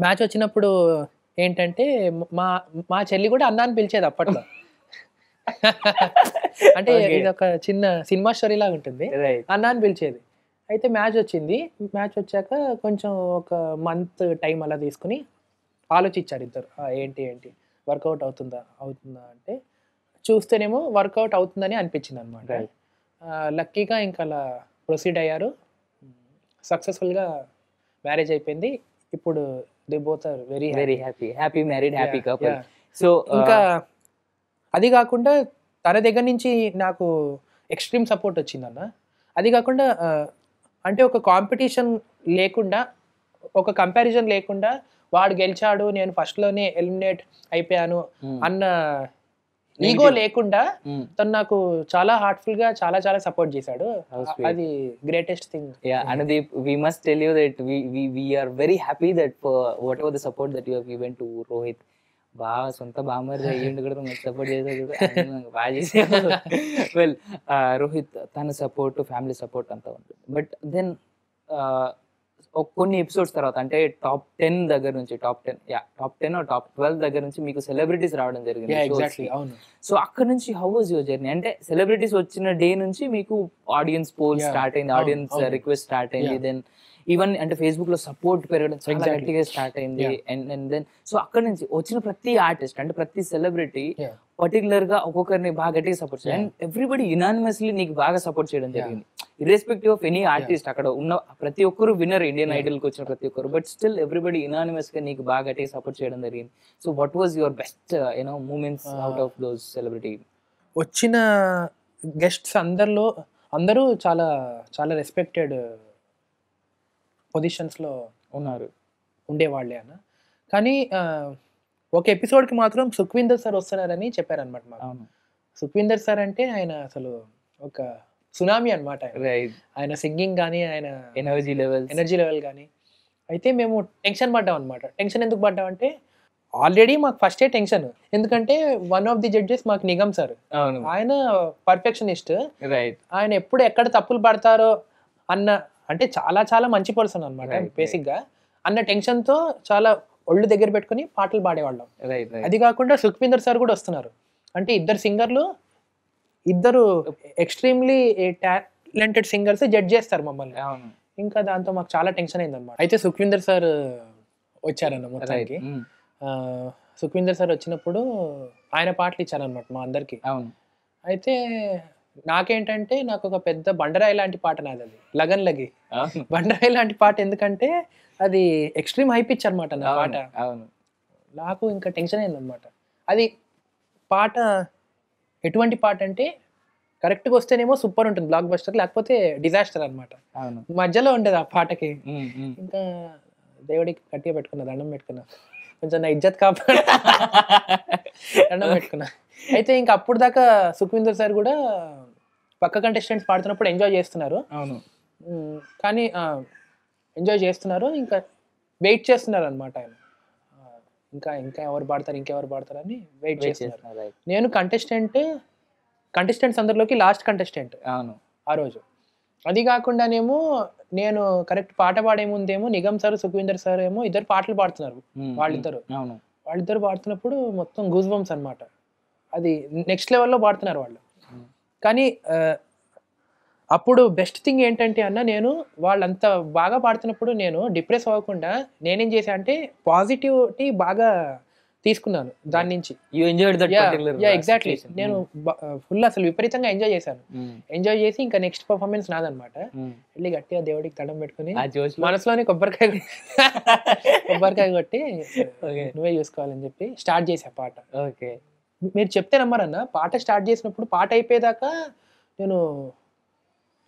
మ్యాచ్ వచ్చినప్పుడు ఏంటంటే మా చెల్లి కూడా అన్నా అని పిలిచేది అప్పట్లో. అంటే ఇది ఒక చిన్న సినిమా స్టోరీ లాగా ఉంటుంది. అన్నా అని పిలిచేది. అయితే మ్యాచ్ వచ్చింది. మ్యాచ్ వచ్చాక కొంచెం ఒక మంత్ టైం అలా తీసుకుని ఆలోచించారు ఇద్దరు. ఏంటి వర్కౌట్ అవుతుందా అంటే చూస్తేనేమో వర్కౌట్ అవుతుందని అనిపించింది అనమాట. లక్కీగా ఇంకా అలా ప్రొసీడ్ అయ్యారు. సక్సెస్ఫుల్గా మ్యారేజ్ అయిపోయింది. ఇప్పుడు they both are very very happy married happy couple. So ఇంకా అది కాకుండా తన దగ్గర నుంచి నాకు ఎక్స్ట్రీమ్ సపోర్ట్ వచ్చిందన్న. అది కాకుండా అంటే ఒక కాంపిటీషన్ లేకుండా, ఒక కంపారిజన్ లేకుండా, వాడు గెలిచాడు నేను ఫస్ట్లోనే ఎలిమినేట్ అయిపోయాను అన్న ఈగో లేకుండా తను నాకు చాలా హార్ట్ఫుల్ గా చాలా చాలా సపోర్ట్ చేశాడు. అది greatest thing. Anudeep, we must tell you that we are very happy that for whatever the support that you have given to Rohit. బాగా సొంత బామ్మర్ది అయ్యిండు కూడా మంచి సపోర్ట్ చేసాడు కూడా బాగా చేసాడు. వెల్ రోహిత్ తన సపోర్ట్ ఫ్యామిలీ సపోర్ట్ అంతా ఉంటుంది. బట్ దెన్ కొన్ని ఎపిసోడ్స్ తర్వాత అంటే టాప్ 10 దగ్గర నుంచి టాప్ 10 టాప్ 12 దగ్గర నుంచి మీకు సెలబ్రిటీస్ రావడం జరిగింది. సో అక్కడ నుంచి హౌ వాజ్ యువర్ జర్నీ? అంటే సెలబ్రిటీస్ వచ్చిన డే నుంచి మీకు ఆడియన్స్ పోల్ స్టార్ట్ అయింది, ఆడియన్స్ రిక్వెస్ట్ స్టార్ట్ అయింది, దెన్ ఈవెన్ అంటే ఫేస్బుక్ లో సపోర్ట్ పెరగడం చాలా గట్టిగా స్టార్ట్ అయింది. అండ్ దెన్ సో అక్కడ నుంచి వచ్చిన ప్రతి ఆర్టిస్ట్ అంటే ప్రతి సెలబ్రిటీ పర్టికులర్ గా ఒక్కొక్కరిని బాగా గట్టిగా సపోర్ట్ చేయాలి. అండ్ ఎవ్రీబడి యునానిమస్లీ నీకు బాగా సపోర్ట్ చేయడం జరిగింది, ఇర్రెస్పెక్టివ్ ఆఫ్ ఎనీ ఆర్టిస్ట్. అక్కడ ఉన్న ప్రతి ఒక్కరు విన్నర్, ఇండియన్ ఐడల్ కి వచ్చిన ప్రతి ఒక్కరు, బట్ స్టిల్ ఎవ్రీబడి యునానిమస్ గా నీకు బాగా గట్టిగా సపోర్ట్ చేయడం జరిగింది. So what was your best moments out of those celebrity? వచ్చిన గెస్ట్స్ అందరూ చాలా చాలా రెస్పెక్టెడ్ పొజిషన్స్లో ఉండేవాళ్ళే అన్న. కానీ ఒక ఎపిసోడ్కి మాత్రం సుఖ్వీందర్ సార్ వస్తున్నారని చెప్పారనమాట మాకు. సుఖ్వీందర్ సార్ అంటే ఆయన అసలు ఒక సునామీ అనమాట. ఆయన సింగింగ్ కానీ, ఆయన ఎనర్జీ లెవెల్ కానీ. అయితే మేము టెన్షన్ పడ్డాం అనమాట. టెన్షన్ ఎందుకు పడ్డాం అంటే ఆల్రెడీ మాకు ఫస్టే టెన్షన్, ఎందుకంటే వన్ ఆఫ్ ది జడ్జెస్ మాకు నిగమ్ సార్. ఆయన పర్ఫెక్షనిస్ట్. ఆయన ఎప్పుడు ఎక్కడ తప్పులు పడతారో అన్న, అంటే చాలా చాలా మంచి పర్సన్ అనమాట బేసిక్ గా, అన్న టెన్షన్ తో చాలా ఒళ్ళు దగ్గర పెట్టుకుని పాటలు పాడేవాళ్ళం. అది కాకుండా సుఖ్వీందర్ సార్ కూడా వస్తున్నారు. అంటే ఇద్దరు సింగర్లు, ఇద్దరు ఎక్స్ట్రీమ్లీ టాలెంటెడ్ సింగర్స్ జడ్జ్ చేస్తారు మమ్మల్ని. ఇంకా దాంతో మాకు చాలా టెన్షన్ అయింది అనమాట. అయితే సుఖ్వీందర్ సార్ వచ్చారన్న మొత్తానికి. సుఖ్వీందర్ సార్ వచ్చినప్పుడు ఆయన పాటలు ఇచ్చారనమాట మా అందరికి. అయితే నాకేంటంటే నాకు ఒక పెద్ద బండరాయి లాంటి పాట నాది, అది లగన్ లగి బండరాయి లాంటి పాట. ఎందుకంటే అది ఎక్స్ట్రీమ్ హైప్ ఇచ్చారనమాట నా పాట. నాకు ఇంకా టెన్షన్ అయిందనమాట. అది పాట ఎటువంటి పాట అంటే కరెక్ట్గా వస్తేనేమో సూపర్ ఉంటుంది, బ్లాక్ బస్టర్, లేకపోతే డిజాస్టర్ అనమాట. మధ్యలో ఉండేది ఆ పాటకి. ఇంకా దేవుడికి గట్టిగా పెట్టుకున్నా, దండం పెట్టుకున్నా, కొంచెం నా ఇజ్జత్ కాపాడు దండం పెట్టుకున్నా. అయితే ఇంకా అప్పుడు దాకా సుఖ్వీందర్ సార్ కూడా పక్క కంటెస్టెంట్స్ పాడుతున్నప్పుడు ఎంజాయ్ చేస్తున్నారు. కానీ ఎంజాయ్ చేస్తున్నారు, ఇంకా వెయిట్ చేస్తున్నారు అనమాట. ఆయన ఇంకా ఎవరు పాడతారు అని వెయిట్ చేస్తున్నారు. నేను కంటెస్టెంట్స్ అందరిలోకి లాస్ట్ కంటెస్టెంట్ ఆ రోజు. అది కాకుండానేమో నేను కరెక్ట్ పాట పాడే ముందేమో నిగమ్ సార్, సుఖ్వీందర్ సార్ ఏమో ఇద్దరు పాటలు పాడుతున్నారు. వాళ్ళిద్దరు పాడుతున్నప్పుడు మొత్తం గూస్ బంప్స్ అనమాట. అది నెక్స్ట్ లెవెల్లో పాడుతున్నారు వాళ్ళు. కానీ అప్పుడు బెస్ట్ థింగ్ ఏంటంటే అన్న, నేను వాళ్ళంత బాగా పాడుతున్నప్పుడు నేను డిప్రెస్ అవ్వకుండా నేనేం చేశా అంటే పాజిటివిటీ బాగా తీసుకున్నాను దాని నుంచి. ఎగ్జాక్ట్లీ. నేను ఫుల్ అసలు విపరీతంగా ఎంజాయ్ చేశాను. ఎంజాయ్ చేసి ఇంకా నెక్స్ట్ పర్ఫార్మెన్స్ నాదనమాట. వెళ్ళి గట్టిగా దేవుడికి దండం పెట్టుకుని మనసులోనే కొబ్బరికాయ కొట్టి నువ్వే చూసుకోవాలని చెప్పి స్టార్ట్ చేసా పాట. మీరు చెప్తే నమ్మరన్న, పాట స్టార్ట్ చేసినప్పుడు పాట అయిపోయేదాకా నేను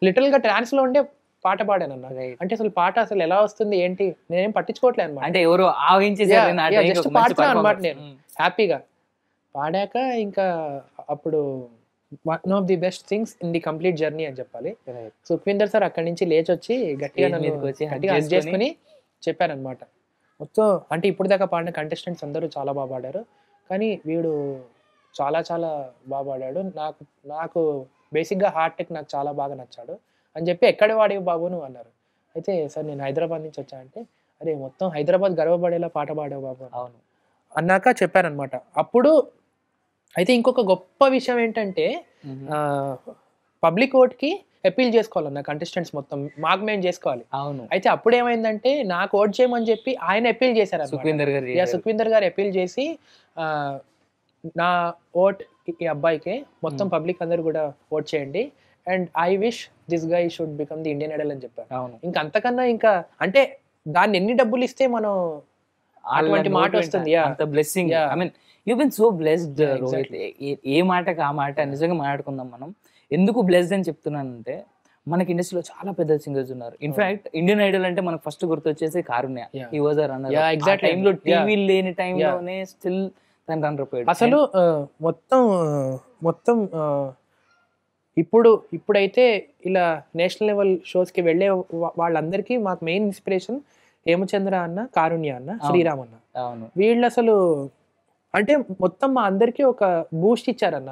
లిటిల్ గా ట్రాన్స్ లో ఉండే పాట పాడాను అన్న. అంటే అసలు పాట అసలు ఎలా వస్తుంది ఏంటి నేనేం పట్టించుకోవట్లేదు అనమాట. అంటే ఎవరు జస్ట్ పాడుతున్నాను అనమాట నేను హ్యాపీగా. పాడాక ఇంకా అప్పుడు one of the best things in the complete journey అని చెప్పాలి. సుఖ్వీందర్ సార్ అక్కడి నుంచి లేచి వచ్చి గట్టిగా హగ్ చేసుకుని చెప్పారనమాట మొత్తం. అంటే ఇప్పుడు దాకా పాడిన కంటెస్టెంట్స్ అందరూ చాలా బాగా పాడారు, కానీ వీడు చాలా చాలా బాగా పాడాడు. నాకు బేసిక్గా హార్ట్ టెక్ నాకు చాలా బాగా నచ్చాడు అని చెప్పి, ఎక్కడ వాడేవి బాబు నువ్వు అన్నారు. అయితే సార్ నేను హైదరాబాద్ నుంచి వచ్చా అంటే, అరే మొత్తం హైదరాబాద్ గర్వపడేలా పాట పాడావు బాబు అన్నాక చెప్పారనమాట. అప్పుడు అయితే ఇంకొక గొప్ప విషయం ఏంటంటే పబ్లిక్ ఓట్కి అపీల్ చేసుకోవాలన్న కంటెస్టెంట్స్ మొత్తం మాకు మేము చేసుకోవాలి. అయితే అప్పుడు ఏమైందంటే నాకు ఓట్ చేయమని చెప్పి ఆయన అపీల్ చేశారు. సుఖ్వీందర్ గారు అపీల్ చేసి నా ఓట్ ఈ అబ్బాయికి మొత్తం పబ్లిక్ అందరు కూడా ఓట్ చేయండి and I wish this guy should become the Indian Idol అని చెప్పారు. ఇంకా అంతకన్నా ఇంకా అంటే దాన్ని ఎన్ని డబ్బులు ఇస్తే మనం అటువంటి మాట వస్తుంది. అంత blessing. I mean you been so blessed Rohit. ఏ మాటకి ఆ మాట నిజంగా మాట్లాడుకుందాం మనం. ఎందుకు బ్లెస్డ్ అని చెప్తున్నానంటే మనకి ఇండస్ట్రీలో చాలా పెద్ద సింగర్స్ ఉన్నారు. ఇన్ఫాక్ట్ ఇండియన్ ఐడల్ అంటే మనకు ఫస్ట్ గుర్తొచ్చేసి Karunya. He was a runner. ఆ టైంలో టీవీ లేని టైంలోనే స్టిల్ తను రన్నర్ పోయాడు. అసలు మొత్తం ఇప్పుడైతే ఇలా నేషనల్ లెవెల్ షోస్కి వెళ్ళే వాళ్ళందరికీ మాకు మెయిన్ ఇన్స్పిరేషన్ హేమచంద్ర అన్న, కారుణ్య అన్న, శ్రీరామ్ అన్న. అవును, వీళ్ళు అసలు అంటే మొత్తం మా అందరికీ ఒక బూస్ట్ ఇచ్చారన్న.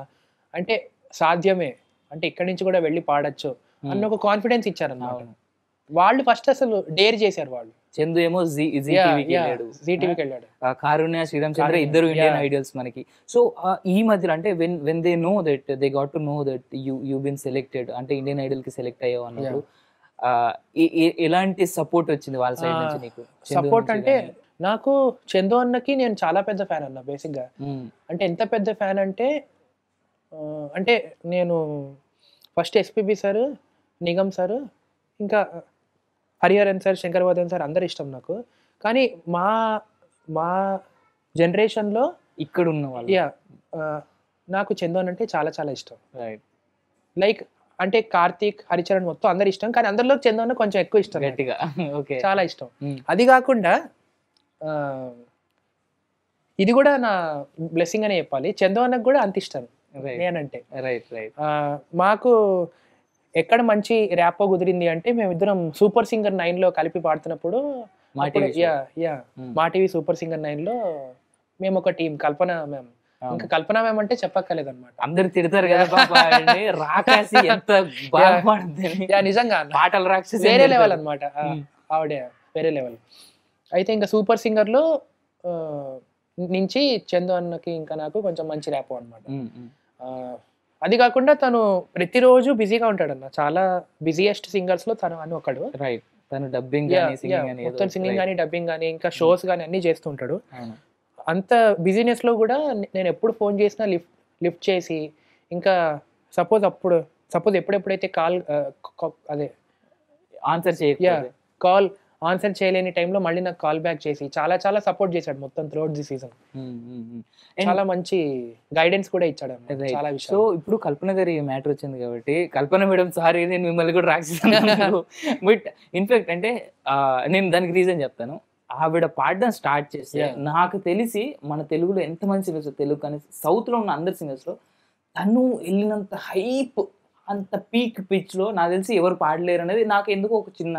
అంటే సాధ్యమే, అంటే ఇక్కడి నుంచి కూడా వెళ్ళి పాడొచ్చు అన్న ఒక కాన్ఫిడెన్స్ ఇచ్చారన్న. వాళ్ళు ఫస్ట్ అసలు డేర్ చేశారు. వాళ్ళు చందు ఏమో జీ టీవీకి వెళ్ళాడు. కారుణ్య, శ్రీరామ్ చంద్ర ఇద్దరు ఇండియన్ ఐడల్స్ మనకి. సో ఈ మధ్యలో అంటే when they know that they got to know that you been selected, అంటే ఇండియన్ ఐడల్ కి సెలెక్ట్ అయ్యావు అన్నప్పుడు ఎలాంటి సపోర్ట్ వచ్చింది వాళ్ళ సైడ్ నుంచి నీకు? సపోర్ట్ అంటే నాకు చందు అన్నకి నేను చాలా పెద్ద ఫ్యాన్ అన్న బేసిక్ గా. అంటే ఎంత పెద్ద ఫ్యాన్ అంటే అంటే నేను first SPB sir, Nigam sir, ఇంకా హరిహరన్ సార్, శంకర్వర్ధన్ సార్ అందరు ఇష్టం నాకు. కానీ మా జనరేషన్లో ఇక్కడ ఉన్న వాళ్ళు నాకు చందన్ అంటే చాలా చాలా ఇష్టం. లైక్ అంటే కార్తీక్, హరిచరణ్ మొత్తం అందరు ఇష్టం, కానీ అందరిలో చందన్ కొంచెం ఎక్కువ ఇష్టం, చాలా ఇష్టం. అది కాకుండా ఇది కూడా నా బ్లెస్సింగ్ అనే చెప్పాలి, చందన్నకు కూడా అంత ఇష్టం నేనంటే. మాకు ఎక్కడ మంచి ర్యాపో కుదిరింది అంటే మేమిద్దరం సూపర్ సింగర్ 9 లో కలిపి పాడుతున్నప్పుడు, మా టీవీ సూపర్ సింగర్ 9 లో మేము ఒక టీం, కల్పన మ్యామ్. ఇంకా కల్పన మ్యామ్ అంటే చెప్పక్కర్లేదు అనమాట. అందరు తిడతారు నిజంగా పాటలు రాక్షసి వేరే లెవెల్ అనమాట ఆవిడ, వేరే లెవెల్. అయితే ఇంకా సూపర్ సింగర్ లో నుంచి చందు అన్నకి ఇంకా నాకు కొంచెం మంచి ర్యాపో అనమాట. అది కాకుండా తను ప్రతిరోజు బిజీగా ఉంటాడు అన్న, చాలా బిజియెస్ట్ సింగర్స్ లో తను అని ఒకడు. రైట్, తను డబ్బింగ్ మొత్తం సింగింగ్ కానీ డబ్బింగ్ కానీ ఇంకా షోస్ కానీ అన్ని చేస్తుంటాడు. అంత బిజినెస్ లో కూడా నేను ఎప్పుడు ఫోన్ చేసినా లిఫ్ట్ చేసి, ఇంకా సపోజ్ ఎప్పుడెప్పుడైతే అదే కాల్ ఆన్సర్ చేయలేని టైంలో మళ్ళీ నాకు కాల్ బ్యాక్ చేసి చాలా చాలా సపోర్ట్ చేశాడు మొత్తం త్రూఅవుట్ ది సీజన్. చాలా మంచి గైడెన్స్ కూడా ఇచ్చాడు చాలా విషయం. సో ఇప్పుడు కల్పన గారి మ్యాటర్ వచ్చింది కాబట్టి, కల్పన మేడం సారీ నేను మిమ్మల్ని కూడా రాక్షసాను. బట్ ఇన్ఫాక్ట్ అంటే నేను దానికి రీజన్ చెప్తాను. ఆవిడ పాడడం స్టార్ట్ చేస్తే నాకు తెలిసి మన తెలుగులో ఎంతమంది సింగర్స్, తెలుగు కానీ సౌత్లో ఉన్న అందరి సింగర్స్లో తను వెళ్ళినంత హైప్, అంత పీక్ పిచ్లో నాకు తెలిసి ఎవరు పాడలేరు అనేది నాకు ఎందుకు ఒక చిన్న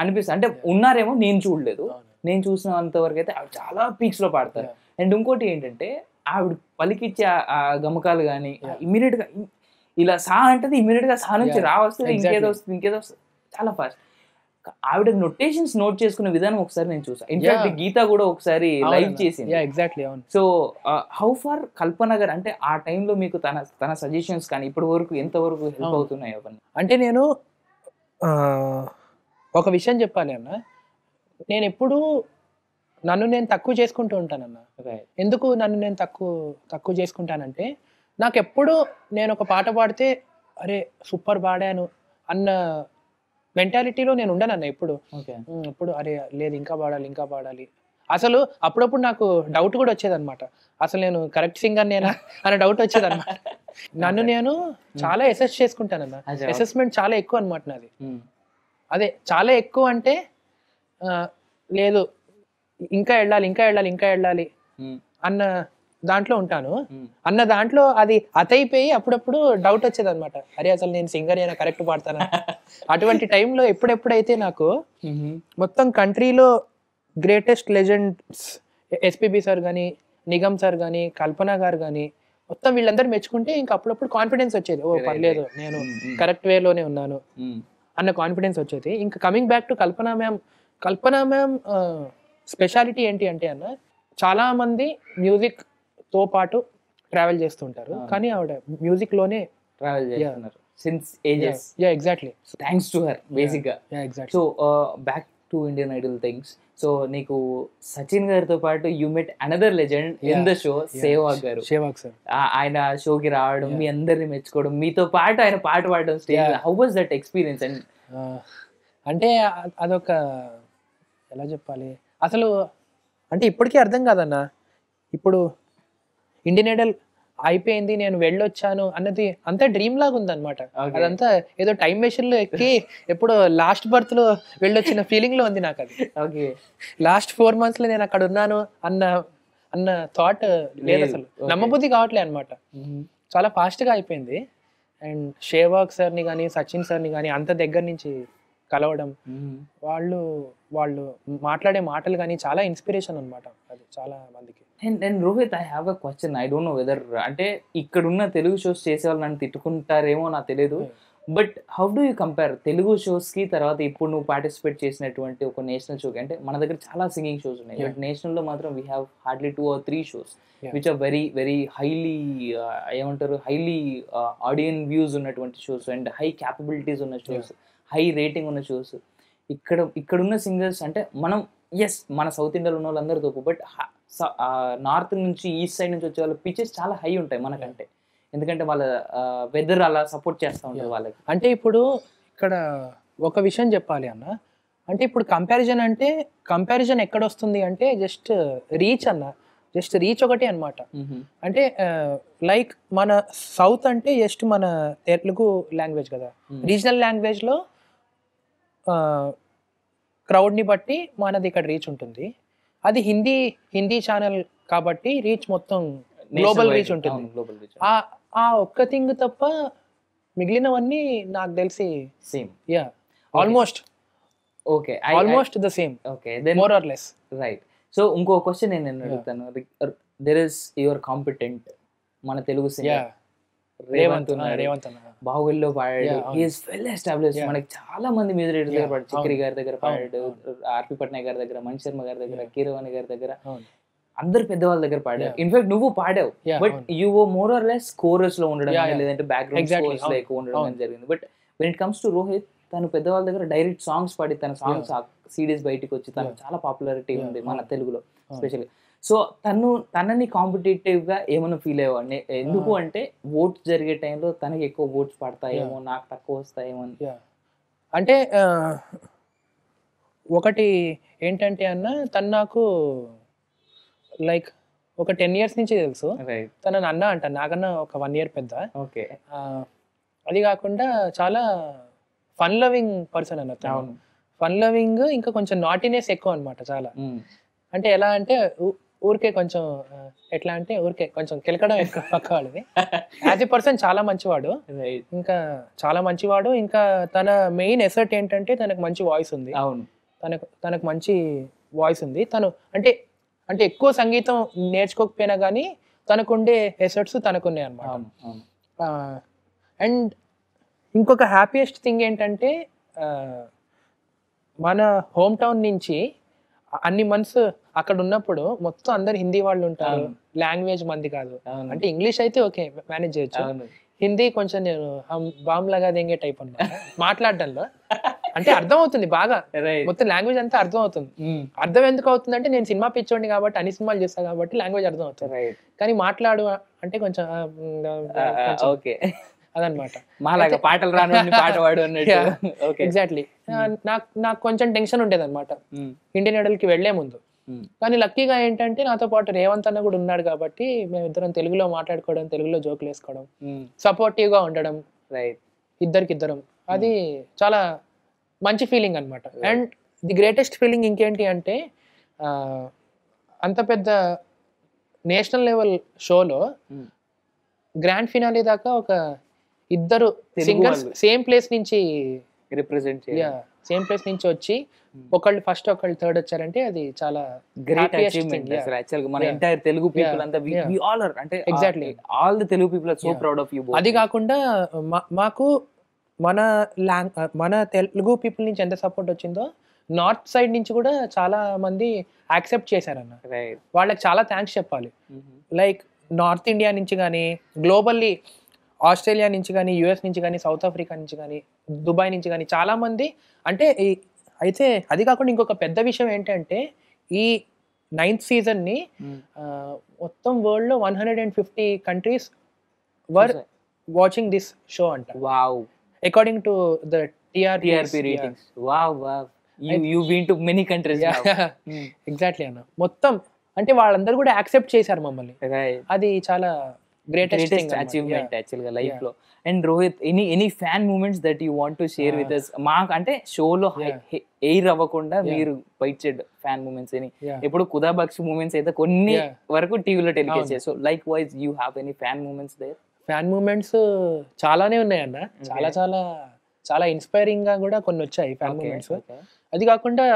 అనిపిస్తుంది. అంటే ఉన్నారేమో, నేను చూడలేదు, నేను చూసినంత వరకు అయితే ఆవిడ చాలా పీక్స్లో పాడతారు. అండ్ ఇంకోటి ఏంటంటే ఆవిడ పలికిచ్చే ఆ గమకాలు కానీ ఇమ్మీడియట్గా ఇలా సా అంటే ఇమ్మీడియట్గా సా నుంచి వస్తుంది, ఇంకేదో వస్తుంది చాలా ఫాస్ట్. ఆవిడ నొటేషన్స్ నోట్ చేసుకునే విధానం ఒకసారి నేను చూసాను. ఇన్ఫాక్ట్ గీత కూడా ఒకసారి లైవ్ చేసింది. ఎగ్జాక్ట్లీ. సో హౌ ఫార్ కల్పన గారు అంటే ఆ టైంలో మీకు తన సజెషన్స్ కానీ ఇప్పటి వరకు ఎంతవరకు హెల్ప్ అవుతున్నాయి అవన్నీ? అంటే నేను ఒక విషయం చెప్పాలి అన్న, నేను ఎప్పుడు నన్ను నేను తక్కువ చేసుకుంటూ ఉంటానన్న. ఎందుకు నన్ను నేను తక్కువ చేసుకుంటానంటే, నాకు ఎప్పుడు నేను ఒక పాట పాడితే అరే సూపర్ పాడాను అన్న మెంటాలిటీలో నేను ఉండనన్న. ఎప్పుడు అరే లేదు ఇంకా పాడాలి. అసలు అప్పుడప్పుడు నాకు డౌట్ కూడా వచ్చేదన్నమాట, అసలు నేను కరెక్ట్ సింగర్ నేనా అనే డౌట్ వచ్చేదన్నమాట. నన్ను నేను చాలా అసెస్ చేసుకుంటానన్న. అసెస్మెంట్ చాలా ఎక్కువ అనమాట నాది. అదే చాలా ఎక్కువ అంటే లేదు ఇంకా వెళ్ళాలి అన్న దాంట్లో ఉంటాను. అన్న దాంట్లో అది అతైపోయి అప్పుడప్పుడు డౌట్ వచ్చేది అనమాట, అరే అసలు నేను సింగర్ అయినా కరెక్ట్ పాడతానా. అటువంటి టైంలో ఎప్పుడెప్పుడైతే నాకు మొత్తం కంట్రీలో గ్రేటెస్ట్ లెజెండ్స్ ఎస్పీబీ సార్ కానీ, నిగమ్ సార్ కానీ, కల్పన గారు కానీ మొత్తం వీళ్ళందరూ మెచ్చుకుంటే ఇంకా అప్పుడప్పుడు కాన్ఫిడెన్స్ వచ్చేది, ఓ పర్లేదు నేను కరెక్ట్ వేలోనే ఉన్నాను అన్న కాన్ఫిడెన్స్ వచ్చేది. ఇంకా coming back to Kalpana ma'am speciality ఏంటి అంటే అన్న, చాలా మంది మ్యూజిక్ తో పాటు ట్రావెల్ చేస్తుంటారు, కానీ ఆవిడ మ్యూజిక్ లోనే ట్రావెల్ చేస్తున్నారు since ages. Exactly, thanks to her basic గా. Exactly. So back to Indian Idol things. So నీకు సచిన్ గారితో పాటు you met another legend in the show, Sehwag గారు. ఆయన షోకి రావడం, మీ అందరిని మెచ్చుకోవడం, మీతో పాటు ఆయన పాట పాడడం stage, how was that experience? And అంటే అదొక ఎలా చెప్పాలి, అసలు అంటే ఇప్పటికీ అర్థం కాదన్న. ఇప్పుడు ఇండియన్ ఐడల్ అయిపోయింది, నేను వెళ్ళొచ్చాను అన్నది అంతా డ్రీమ్ లాగా ఉందన్నమాట. అదంతా ఏదో టైం మెషిన్ లో ఎక్కి ఎప్పుడో లాస్ట్ బర్త్ లో వెళ్ళొచ్చిన ఫీలింగ్ లో ఉంది నాకు అది. ఓకే. లాస్ట్ 4 months లో నేను అక్కడ ఉన్నాను అన్న థాట్ లేదు అసలు. నమ్మబుద్ధి కావట్లే అనమాట. చాలా ఫాస్ట్ గా అయిపోయింది. అండ్ షేవాగ్ సార్ని కానీ సచిన్ సార్ని కానీ అంత దగ్గర నుంచి కలవడం, వాళ్ళు మాట్లాడే మాటలు కానీ చాలా ఇన్స్పిరేషన్ అనమాట. అది చాలా మందికి. And Rohit, I have a question. I don't know whether అంటే ఇక్కడున్న తెలుగు షోస్ చేసే వాళ్ళు నన్ను తిట్టుకుంటారేమో నాకు తెలియదు. But how do you compare Telugu షోస్కి తర్వాత ఇప్పుడు నువ్వు పార్టిసిపేట్ చేసినటువంటి ఒక నేషనల్ షోకి? అంటే మన దగ్గర చాలా సింగింగ్ షోస్ ఉన్నాయి, బట్ నేషనల్లో మాత్రం we have hardly 2 or 3 shows which are very very highly ఏమంటారు, హైలీ ఆడియన్స్ వ్యూస్ ఉన్నటువంటి షోస్ అండ్ హై క్యాపబిలిటీస్ ఉన్న షోస్, హై రేటింగ్ ఉన్న షోస్. ఇక్కడున్న సింగర్స్ అంటే మనం మన సౌత్ ఇండియాలో ఉన్న వాళ్ళందరూ తప్పు, బట్ నార్త్ నుంచి ఈస్ట్ సైడ్ నుంచి వచ్చే వాళ్ళ పిచెస్ చాలా హై ఉంటాయి మనకంటే. ఎందుకంటే వాళ్ళ వెదర్ అలా సపోర్ట్ చేస్తూ ఉంటుంది వాళ్ళకి. అంటే ఇప్పుడు ఇక్కడ ఒక విషయం చెప్పాలి అన్న. అంటే ఇప్పుడు కంపారిజన్ ఎక్కడ వస్తుంది అంటే జస్ట్ రీచ్ అన్న, జస్ట్ రీచ్ ఒకటి అనమాట. అంటే లైక్ మన సౌత్ అంటే జస్ట్ మన తెలుగు లాంగ్వేజ్ కదా, రీజనల్ లాంగ్వేజ్లో క్రౌడ్ని బట్టి మనది ఇక్కడ రీచ్ ఉంటుంది. అది హిందీ ఛానల్ కాబట్టి రీచ్ మొత్తం గ్లోబల్ రీచ్ ఉంటుంది. ఆ ఒక్క థింగ్ తప్ప మిగిలినవన్నీ నాకు తెలిసి same. Yeah, almost okay, almost the same. Okay, then more or less. Right. So ఇంకో క్వశ్చన్ నేను అడుగుతాను. దెర్ ఇస్ యువర్ కాంపిటెంట్ మన తెలుగు సింగర్ రేవంత్ ఉన్నాడు. బాహుబలిలో పాడాడు. He is well established. మనకి చాలా మంది మ్యూజిక్ డైరెక్టర్స్ దగ్గర పాడాడు. చిక్రి గారి దగ్గర పాడాడు, ఆర్పి పట్నాయక్ గారి దగ్గర, మణి శర్మ గారి దగ్గర, కీరవాణి గారి దగ్గర, అందరు పెద్దవాళ్ళ దగ్గర పాడారు. ఇన్ఫాక్ట్ నువ్వు పాడావు, but you were more or less chorus లో ఉండడం లేదంటే బ్యాక్గ్రౌండ్ స్కోర్స్ లో ఎక్కువ ఉండడం జరిగింది. But when it comes to Rohit, తను పెద్దవాళ్ళ దగ్గర డైరెక్ట్ సాంగ్స్ పాడి తన సాంగ్స్ సిడీస్ బయటికి వచ్చి తను చాలా పాపులారిటీ ఉంది మన తెలుగులో స్పెషల్లీ. సో తనని కాంపిటేటివ్ గా ఏమైనా ఫీల్ అయ్యేవాడిని. ఎందుకు అంటే ఓట్స్ జరిగే టైంలో తనకి ఎక్కువ ఓట్స్ పడతాయేమో, నాకు తక్కువ వస్తాయేమో అని. అంటే ఒకటి ఏంటంటే అన్న, తను నాకు లైక్ ఒక 10 years నుంచి తెలుసు. తనని అన్న అంట, నాకన్నా ఒక 1 year పెద్ద. ఓకే. అది కాకుండా చాలా ఫన్ లవింగ్ పర్సన్ అన్న. ఫన్ లవింగ్, ఇంకా కొంచెం నాటినెస్ ఎక్కువ అనమాట చాలా. అంటే ఎలా అంటే ఊరికే కొంచెం ఎట్లా అంటే ఊరికే కొంచెం కిలకడం ఎక్కువ పక్క వాళ్ళది. యాజ్ ఎ పర్సన్ చాలా మంచివాడు, ఇంకా చాలా మంచివాడు. ఇంకా తన మెయిన్ ఎసర్ట్ ఏంటంటే తనకు మంచి వాయిస్ ఉంది. తనకు మంచి వాయిస్ ఉంది. తను అంటే ఎక్కువ సంగీతం నేర్చుకోకపోయినా కానీ తనకుండే ఎసర్ట్స్ తనకున్నాయి అనమాట. అండ్ ఇంకొక హ్యాపీయెస్ట్ థింగ్ ఏంటంటే మన హోమ్ టౌన్ నుంచి అన్ని మంత్స్ అక్కడ ఉన్నప్పుడు మొత్తం అందరు హిందీ వాళ్ళు ఉంటారు. లాంగ్వేజ్ మంది కాదు. అంటే ఇంగ్లీష్ అయితే ఓకే మేనేజ్ చేయొచ్చు, హిందీ కొంచెం నేను బాంబ్ లాగా దెంగే టైప్ అన్నమాట మాట్లాడడంలో. అంటే అర్థం అవుతుంది బాగా, మొత్తం లాంగ్వేజ్ అంతా అర్థం అవుతుంది. అర్థం ఎందుకు అవుతుంది అంటే నేను సినిమా పిచ్చోడిని కాబట్టి, అన్ని సినిమాలు చేస్తాను కాబట్టి లాంగ్వేజ్ అర్థం అవుతుంది. కానీ మాట్లాడు అంటే కొంచెం అదనమాట. పాటలు రాను పాట పాడు అన్నట్టు. ఎగ్జాక్ట్లీ. నాకు కొంచెం టెన్షన్ ఉండేది అనమాట ఇండియన్ ఐడల్ కి వెళ్లే ముందు. కానీ లక్కీగా ఏంటంటే నాతో పాటు రేవంత్ అన్న కూడా ఉన్నాడు కాబట్టి మేమిద్దరం తెలుగులో మాట్లాడుకోవడం, తెలుగులో జోకులు వేసుకోవడం, సపోర్టివ్ గా ఉండడం ఇద్దరికిద్దరం, అది చాలా మంచి ఫీలింగ్ అనమాట. అండ్ ది గ్రేటెస్ట్ ఫీలింగ్ ఇంకేంటి అంటే అంత పెద్ద నేషనల్ లెవెల్ షోలో గ్రాండ్ ఫినాలే దాకా ఒక ఇద్దరు సింగర్స్ సేమ్ ప్లేస్ నుంచి వచ్చి ఒకళ్ళు ఫస్ట్ ఒకళ్ళు థర్డ్ వచ్చారంటే అది చాలా గ్రేట్ అచీవ్మెంట్. యాక్చువల్గా మన ఎంటైర్ తెలుగు పీపుల్ అంతా వి ఆల్ ఆర్, అంటే exactly all the Telugu people are so proud of you. అది కాకుండా మాకు మన తెలుగు పీపుల్ నుంచి ఎంత సపోర్ట్ వచ్చిందో నార్త్ సైడ్ నుంచి కూడా చాలా మంది యాక్సెప్ట్ చేశారన్న. వాళ్ళకి చాలా థ్యాంక్స్ చెప్పాలి. లైక్ నార్త్ ఇండియా నుంచి కానీ, గ్లోబల్లీ ఆస్ట్రేలియా నుంచి కానీ, యుఎస్ నుంచి కానీ, సౌత్ ఆఫ్రికా నుంచి కానీ, దుబాయ్ నుంచి కానీ చాలా మంది. అంటే అయితే అది కాకుండా ఇంకొక పెద్ద విషయం ఏంటంటే ఈ 9th సీజన్ని మొత్తం వరల్డ్ లో 150 countries were watching this show అంట. Wow. According to the TRP ratings. Wow. You been to many countries. Exactly అన్న. మొత్తం అంటే వాళ్ళందరూ కూడా యాక్సెప్ట్ చేశారు మమ్మల్ని. అది చాలా గ్రేటెస్ట్ అచీవ్మెంట్ యాక్చువల్గా లైఫ్ లో. And Rohit, any fan moments that you want to share with us? మాకు అంటే షోలో ఎయిర్ అవ్వకుండా మీరు బయట చెడ్ ఫ్యాన్ మూమెంట్స్ అని ఎప్పుడు కుదాబక్ష్ మూమెంట్స్ అయితే కొన్ని వరకు టీవీలో టెలికాస్ట్ చేస్తారు. So likewise you have any fan moments there? Fan moments చాలానే ఉన్నాయన్న. చాలా చాలా చాలా ఇన్స్పైరింగ్ గా కూడా కొన్ని వచ్చాయి ఫ్యాన్ మూమెంట్స్. అది కాకుండా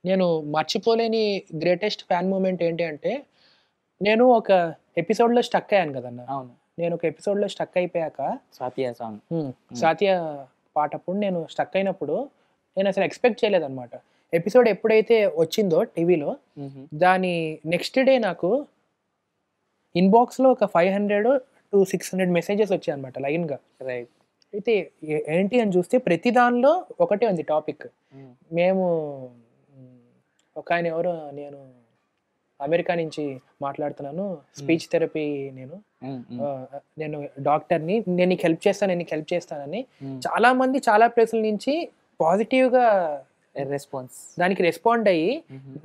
నేను మర్చిపోలేని గ్రేటెస్ట్ ఫ్యాన్ మూమెంట్ ఏంటి అంటే, నేను ఒక ఎపిసోడ్ లో స్టక్ అయ్యాను కదన్న. అవును, నేను ఒక ఎపిసోడ్ లో స్టక్ అయిపోయాక సాతియా సాంగ్, సాతియా పాట అప్పుడు నేను స్టక్ అయినప్పుడు నేను అసలు ఎక్స్పెక్ట్ చేయలేదన్నమాట. ఎపిసోడ్ ఎప్పుడైతే వచ్చిందో టీవీలో, దాని నెక్స్ట్ డే నాకు ఇన్బాక్స్లో ఒక 500 to 600 మెసేజెస్ వచ్చాయి అనమాట లైన్గా. రైట్. అయితే ఏంటి అని చూస్తే ప్రతి దానిలో ఒకటే ఉంది టాపిక్. మేము ఒక ఆయన ఎవరో, నేను అమెరికా నుంచి మాట్లాడుతున్నాను, స్పీచ్ థెరపీ, నేను డాక్టర్ని, నేను నీకు హెల్ప్ చేస్తానని చాలా మంది చాలా ప్లేసుల నుంచి పాజిటివ్గా రెస్పాన్స్ దానికి రెస్పాండ్ అయ్యి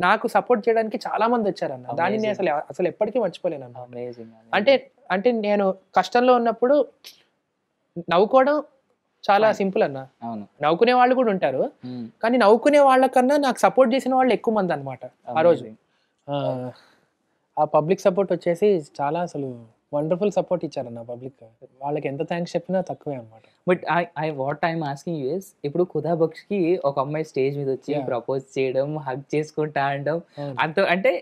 నాకు సపోర్ట్ చేయడానికి చాలా మంది వచ్చారన్న. దాన్ని నేను అసలు ఎప్పటికీ మర్చిపోలేను అన్న. అంటే నేను కష్టంలో ఉన్నప్పుడు నవ్వుకోవడం చాలా సింపుల్ అన్న. నవ్వుకునే వాళ్ళు కూడా ఉంటారు, కానీ నవ్వుకునే వాళ్ళకన్నా నాకు సపోర్ట్ చేసిన వాళ్ళు ఎక్కువ మంది అనమాట ఆ రోజు. ఆ పబ్లిక్ సపోర్ట్ వచ్చేసి చాలా అసలు వండర్ఫుల్ సపోర్ట్ ఇచ్చారన్న పబ్లిక్. వాళ్ళకి ఎంత థ్యాంక్స్ చెప్పినా తక్కువే అనమాట. But what I'm asking you is, ఇప్పుడు ఖుదాబక్ష్కి ఒక అమ్మాయి స్టేజ్ మీద వచ్చి ప్రపోజ్ చేయడం, హగ్ చేసుకుంటా అనడం, అంత అంటే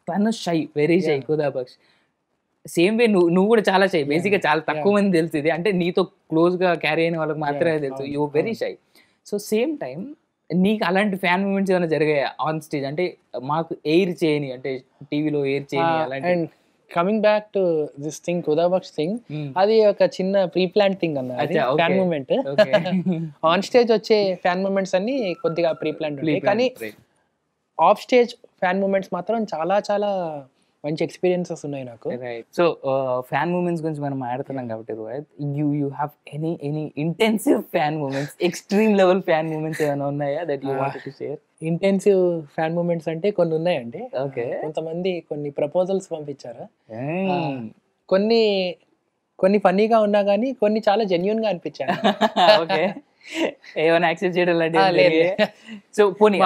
తను shy, very shy Khudabakhsh. Same way నువ్వు కూడా చాలా షై. బేసిక్గా చాలా తక్కువ మంది తెలుసు ఇది, అంటే నీతో క్లోజ్గా క్యారీ అయిన వాళ్ళకి మాత్రమే తెలుసు. You very shy. So same time నీకు అలాంటి ఫ్యాన్ మూమెంట్స్ ఏమైనా జరిగాయా ఆన్ స్టేజ్? అంటే మాకు ఎయిర్ చేయని, అంటే టీవీలో ఎయిర్ చేయని అలాంటి. And coming back to this thing, Khudabakhsh thing, అది ఒక చిన్న ప్రీ ప్లాన్ థింగ్ అన్న. ఫ్యాన్ మూమెంట్ ఆన్ స్టేజ్ వచ్చే ఫ్యాన్ మూమెంట్స్ అన్ని కొద్దిగా ప్రీ ప్లాన్ ఉంటాయి, కానీ ఆఫ్ స్టేజ్ ఫ్యాన్ మూమెంట్స్ మాత్రం చాలా చాలా మంచి ఎక్స్పీరియన్సెస్ ఉన్నాయి నాకు. సో ఫ్యాన్ మూమెంట్స్ గురించి మనం మాట్లాడుతున్నాం కాబట్టి Rohit, you have any intensive fan moments, extreme level fan moments ఏమైనా ఉన్నాయా that you wanted to share? Intensive fan moments అంటే కొన్ని ఉన్నాయండి. కొంతమంది కొన్ని ప్రపోజల్స్ పంపించారు. కొన్ని ఫన్నీగా ఉన్నా కానీ కొన్ని చాలా జెన్యూన్ గా అనిపించారు. ఏమైనా యాక్సెప్ట్ చేయడం లాంటి? సో పోనీ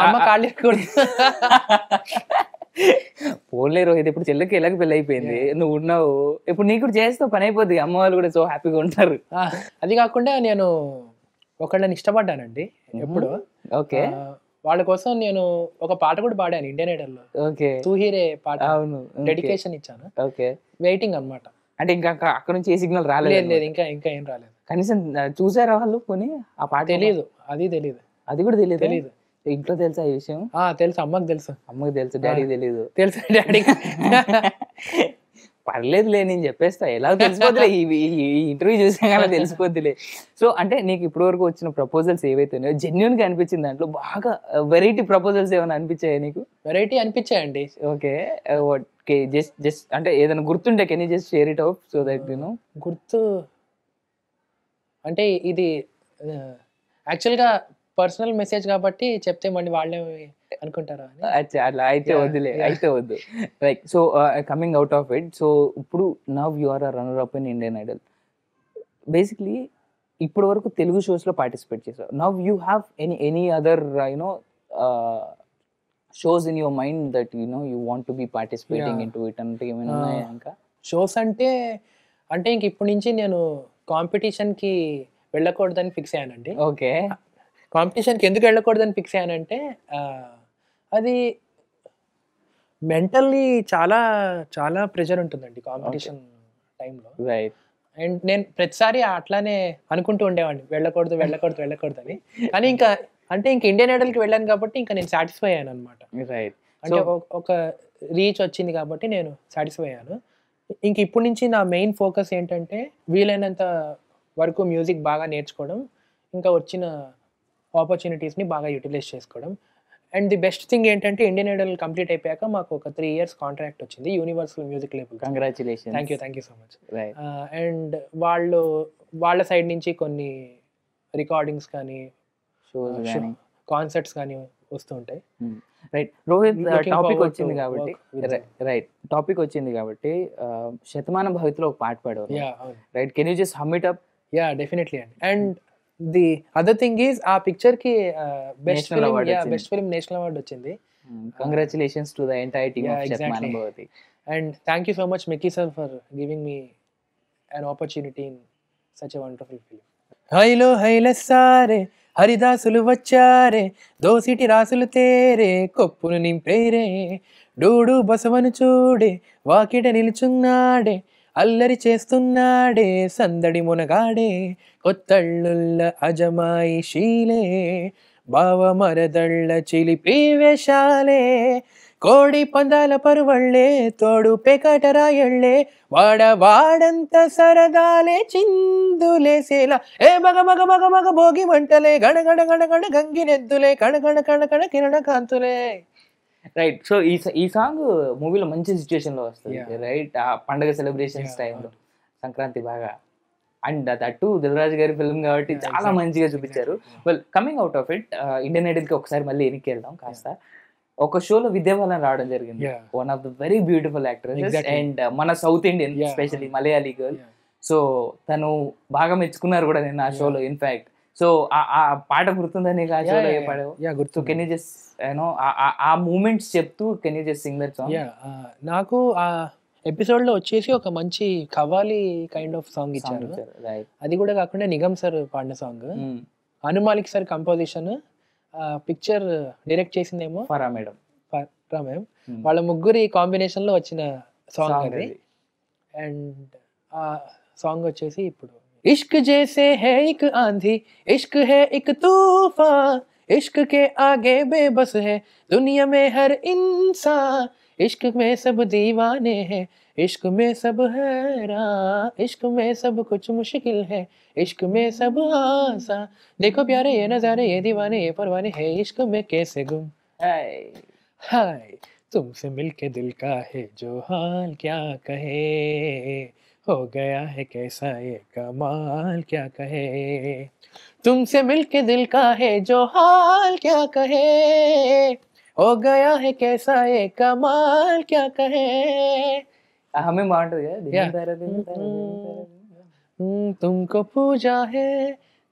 పోలే రోహిత్, ఇప్పుడు చెల్లెకి ఎలాగ పెళ్ళి అయిపోయింది, నువ్వు ఉన్నావు, ఇప్పుడు నీకు కూడా చేస్తావు, పని అయిపోద్ది, అమ్మ వాళ్ళు కూడా సో హ్యాపీగా ఉంటారు. అది కాకుండా నేను ఒకళ్ళని ఇష్టపడ్డానండి ఎప్పుడు. ఓకే. వాళ్ళ కోసం నేను ఒక పాట కూడా పాడాను ఇండియన్ ఐడల్ లో. ఓకే. తూ హీరే పాట. అవును, డెడికేషన్ ఇచ్చాను. ఓకే. వెయిటింగ్ అన్నమాట. అంటే ఇంకా అక్కడ నుంచి ఏ సిగ్నల్ రాలేదు? లేదు, ఇంకా ఏం రాలేదు. కనీసం చూసారా వాళ్ళు? పోనీ ఆ పాట తెలీదు, అది కూడా తెలియదు. ఇంట్లో తెలుసా ఈ విషయం? తెలుసు, అమ్మకి తెలుసు. డాడీకి తెలీదు. తెలుసు డాడీకి. పర్లేదులే, నేను చెప్పేస్తా, ఎలా తెలిసిపోద్దులే, ఈ ఇంటర్వ్యూ చూసా కానీ తెలిసిపోద్దులే. సో అంటే నీకు ఇప్పటి వరకు వచ్చిన ప్రపోజల్స్ ఏవైతే ఉన్నాయో జెన్యున్ గా అనిపించింది, దాంట్లో బాగా వెరైటీ ప్రపోజల్స్ ఏమైనా అనిపించాయా నీకు? వెరైటీ అనిపించాయండి. ఓకే. జస్ట్ అంటే ఏదైనా గుర్తుంటే can you just share it out so that you know? గుర్తు అంటే ఇది యాక్చువల్గా పర్సనల్ మెసేజ్ కాబట్టి చెప్తే మళ్ళీ వాళ్ళే అనుకుంటారా? అట్లా అయితే వద్దు. Like so coming out of it, so ఇప్పుడు now you are a runner up in Indian Idol. Basically ఇప్పటి వరకు తెలుగు షోస్ లో పార్టిసిపేట్ చేసావు. Now you have any other shows in your mind that you want to be participating in to it అంటే ఏమైనా ఉన్నాయా? ఇంకా shows అంటే ఇంక ఇప్పటి నుంచి నేను కాంపిటీషన్కి వెళ్ళకూడదని ఫిక్స్ అయ్యానండి. ఓకే. కాంపిటీషన్కి ఎందుకు వెళ్ళకూడదని ఫిక్స్ అయ్యానంటే అది మెంటల్లీ చాలా చాలా ప్రెషర్ ఉంటుందండి కాంపిటీషన్ టైంలో. రైట్. అండ్ నేను ప్రతిసారి అట్లానే అనుకుంటూ ఉండేవాడిని, వెళ్ళకూడదు అని. కానీ ఇంక ఇండియన్ ఐడల్కి వెళ్ళాను కాబట్టి ఇంకా నేను సాటిస్ఫై అయ్యాను అనమాట. రైట్. అంటే ఒక రీచ్ వచ్చింది కాబట్టి నేను సాటిస్ఫై అయ్యాను. ఇంక ఇప్పటి నుంచి నా మెయిన్ ఫోకస్ ఏంటంటే వీలైనంత వరకు మ్యూజిక్ బాగా నేర్చుకోవడం, ఇంకా వచ్చిన ఆపర్చునిటీస్ని బాగా యూటిలైజ్ చేసుకోవడం. అండ్ ది బెస్ట్ థింగ్ ఏంటంటే ఇండియన్ ఐడల్ కంప్లీట్ అయిపోయాక మాకు ఒక 3 years కాంట్రాక్ట్ వచ్చింది universal music label. Congratulations. Thank you so much. And వాళ్ళ సైడ్ నుంచి కొన్ని రికార్డింగ్స్ కానీ కాన్సర్ట్స్ కానీ వస్తూ ఉంటాయి. Right. Rohit, Looking topic forward వచ్చింది to కాబట్టి work with them. Right, topic వచ్చింది కాబట్టి శతమాన భవితిలో ఒక పాట పాడావు, అవును. Right? Can you just hum it up? Definitely అండి. And the other thing is ఆ పిక్చర్ కి బెస్ట్ National award ఫిల్మ్ వచ్చింది. బెస్ట్ ఫిల్మ్ నేషనల్ అవార్డ్ వచ్చింది. Congratulations to the entire team Yeah, of Shatamanam exactly. Bhavati. And thank you so much, Mickey sir, for giving me an opportunity in such a wonderful film. హైలో హైలెస్సారే హరిదాసులు వచ్చారే, దోసిటి రాసులు తేరే కొప్పును నింపేరే, డూడు బసవను చూడే వాకిట నిలుచున్నాడే, అల్లరి చేస్తున్నాడే సందడి మునగాడే, కొత్తళ్ళుల్ల అజమాయి శీలే, బావ మరదళ్ళ చిలిపి వేషాలే, కోడి పందాల పరువళ్ళే తోడు పేకాటరాయళ్ళే, వాడంత సరదాలే చిందులేసేలా, ఏ మగ మగ మగ మగ భోగి మంటలే, గణగణ గణగణ గంగినెద్దులే, కణగణ కణకణ కిరణ కాంతులే. రైట్. సో ఈ సాంగ్ మూవీలో మంచి సిచ్యుయేషన్ లో వస్తుంది, Yeah. రైట్? ఆ పండగ సెలబ్రేషన్స్ Yeah, టైంలో, సంక్రాంతి బాగా, అండ్ దట్టు దిల్రాజు గారి ఫిల్మ్ కాబట్టి Yeah, చాలా exactly, మంచిగా చూపించారు. exactly. Well, coming out of it, Indian Idol కి ఒకసారి మళ్ళీ వెనక్కి వెళ్దాం కాస్త. ఒక షోలో విద్యాబాలన్ రావడం జరిగింది, Yeah. One of the very beautiful actresses, Exactly. And మన south Indian, Yeah. Especially Malayali girl. Yeah. So తను బాగా మెచ్చుకున్నారు కూడా నేను ఆ షోలో, ఇన్ఫాక్ట్. సో ఆ పాట గుర్తుందా నీకు? ఆ షోలో ఏ పాడావు? సో గుర్తు. కెన్ యూ జస్ట్ ఆ మూమెంట్స్ చెప్తూ can you just sing that song? నాకు ఆ ఎపిసోడ్ లో వచ్చేసి ఒక మంచి కవ్వాలి కైండ్ ఆఫ్ సాంగ్ ఇచ్చారు. రైట్. అది కూడా కాకుండా నిగమ్ సార్ పాడిన song, Anu Malik sir composition, picture direct చేసిందేమో ఫరా మేడం. ఫరా మ్యామ్. వాళ్ళ ముగ్గురి కాంబినేషన్ లో వచ్చిన సాంగ్ అది. అండ్ ఆ సాంగ్ వచ్చేసి ఇప్పుడు, ఇష్క్ జైసే హై ఇక్ ఆంధీ, ఇష్క్ హై ఇక్ తూఫాన్, इश्क के आगे बेबस है दुनिया में हर इंसान, इश्क में सब दीवाने हैं, इश्क में सब हैरान, इश्क में सब कुछ मुश्किल है, इश्क में सब आसान, देखो प्यारे ये नजारे ये दीवाने ये परवाने है, इश्क में कैसे गुम हाय, तुमसे मिलके दिल का है जो हाल क्या कहे, हो गया है कैसा ये कमाल क्या कहे, तुमसे मिलके दिल का है जो हाल क्या कहे, हो गया है कैसा ये कमाल क्या कहे. हमें बांटते Yeah. तुमको पूजा है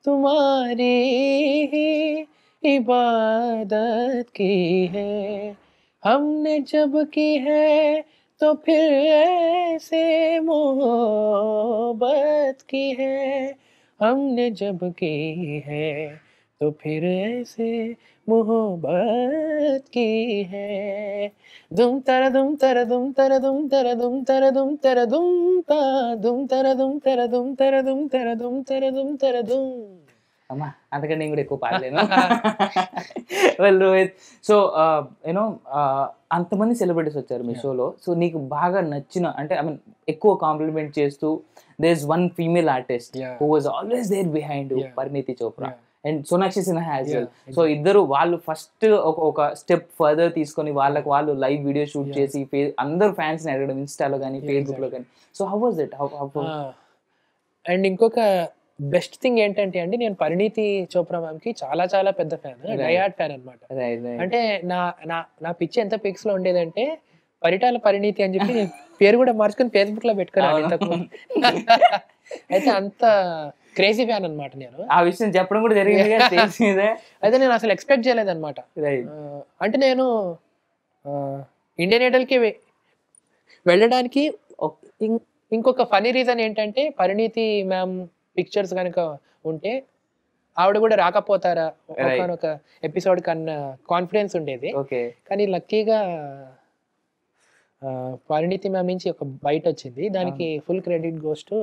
तुम्हारी ही इबादत की है, हमने जब की है तो फिर ऐसे मोहब्बत की है, हमने जब की है तो फिर ऐसे मोहब्बत की है, दुम तरा दुम तरा दुम तरा दुम तरा दुम तरा दुम तरा दुम ता दुम तरा दुम तरा दुम तरा दुम तरा दुम तरा दुम तरा दुम. అమ్మా, అందుకని నేను కూడా ఎక్కువ పాడలేను. వెల్ రోహిత్, సో యూనో అంతమంది సెలబ్రిటీస్ వచ్చారు మీ షోలో. సో నీకు బాగా నచ్చిన, అంటే ఐ మీన్ ఎక్కువ కాంప్లిమెంట్ చేస్తూ, there is one female artist who was always there behind Parineeti Chopra and Sonakshi Sinha as well. So ఇద్దరు వాళ్ళు ఫస్ట్ ఒక స్టెప్ ఫర్దర్ తీసుకొని వాళ్ళకి వాళ్ళు లైవ్ వీడియో షూట్ చేసి అందరు ఫ్యాన్స్ ని అడగడం ఇన్స్టాలో కానీ ఫేస్బుక్ లో కానీ. So how was it? And ఇంకొక బెస్ట్ థింగ్ ఏంటంటే అండి, నేను పరిణీతి చోప్రా మ్యామ్ కి చాలా చాలా పెద్ద ఫ్యాన్, డయాడ్ ఫ్యాన్ అనమాట. అంటే నా నా నా పిచ్చి ఎంత పిక్స్ లో ఉండేదంటే పరిటాల పరిణీతి అని చెప్పి పేరు కూడా మార్చుకొని ఫేస్బుక్ లో పెట్టుకున్నాను. అయితే అంత క్రేజీ ఫ్యాన్ అనమాట నేను. ఆ విషయం చెప్పడం కూడా జరిగింది. అయితే నేను అసలు ఎక్స్పెక్ట్ చేయలేదు అనమాట. అంటే నేను ఇండియన్ ఐడల్ కి వెళ్ళడానికి ఇంకొక ఫనీ రీజన్ ఏంటంటే, పరిణీతి మ్యామ్ పిక్చర్స్ కనుక ఉంటే ఆవిడ కూడా రాకపోతారా ఒక ఎపిసోడ్ కన్నా కాన్ఫిడెన్స్ ఉండేది. కానీ లక్కీగా పరిణీతి మ్యామ్ నుంచి ఒక బయట వచ్చింది. దానికి full credit goes to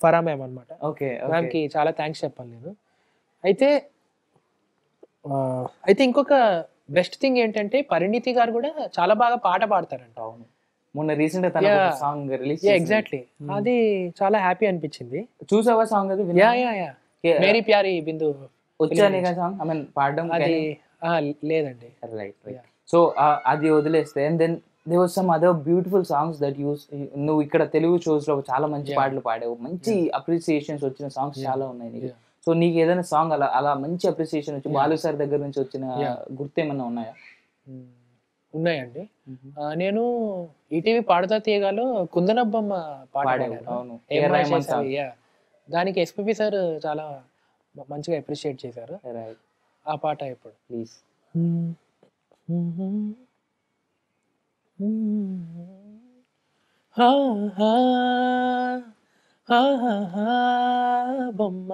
Farah ma'am అనమాట. మ్యామ్ కి చాలా థ్యాంక్స్ చెప్పాలి నేను. అయితే ఇంకొక బెస్ట్ థింగ్ ఏంటంటే, పరిణీతి గారు కూడా చాలా బాగా పాట పాడతారంట. మొన్న రీసెంట్ గా సాంగ్ రిలీజ్. ఎగ్జాక్ట్లీ, అది చాలా హ్యాపీ అనిపించింది. చూసావా సాంగ్? అది మేరీ ప్యారీ బిందు వచ్చానే సాంగ్, ఐ మీన్ పాడడం అది లేదండి. సో అది వదిలేస్తే, and then there was some other beautiful songs that నువ్వు ఇక్కడ తెలుగు షోస్ లో చాలా మంచి పాటలు పాడావు, మంచి అప్రిసియేషన్స్ వచ్చిన సాంగ్స్ చాలా ఉన్నాయి నీకు. సో నీకు ఏదైనా సాంగ్ అలా అలా మంచి అప్రిసియేషన్ వచ్చి బాలు సార్ దగ్గర నుంచి వచ్చిన గుర్తేమన్నా ఉన్నాయా? ఉన్నాయండి. నేను ఈటీవీ పాడుతా తీయగాలో కుందనబ్బమ్మ పాట పాడావు. పాడాను. అవును. ఏం ఏ మాయ రెహమాన్ చేసావు, సాంగ్. దానికి ఎస్పీబీ సార్ చాలా మంచిగా అప్రిషియేట్ చేశారు రైట్. ఆ పాట. ఇప్పుడు ప్లీజ్. బొమ్మ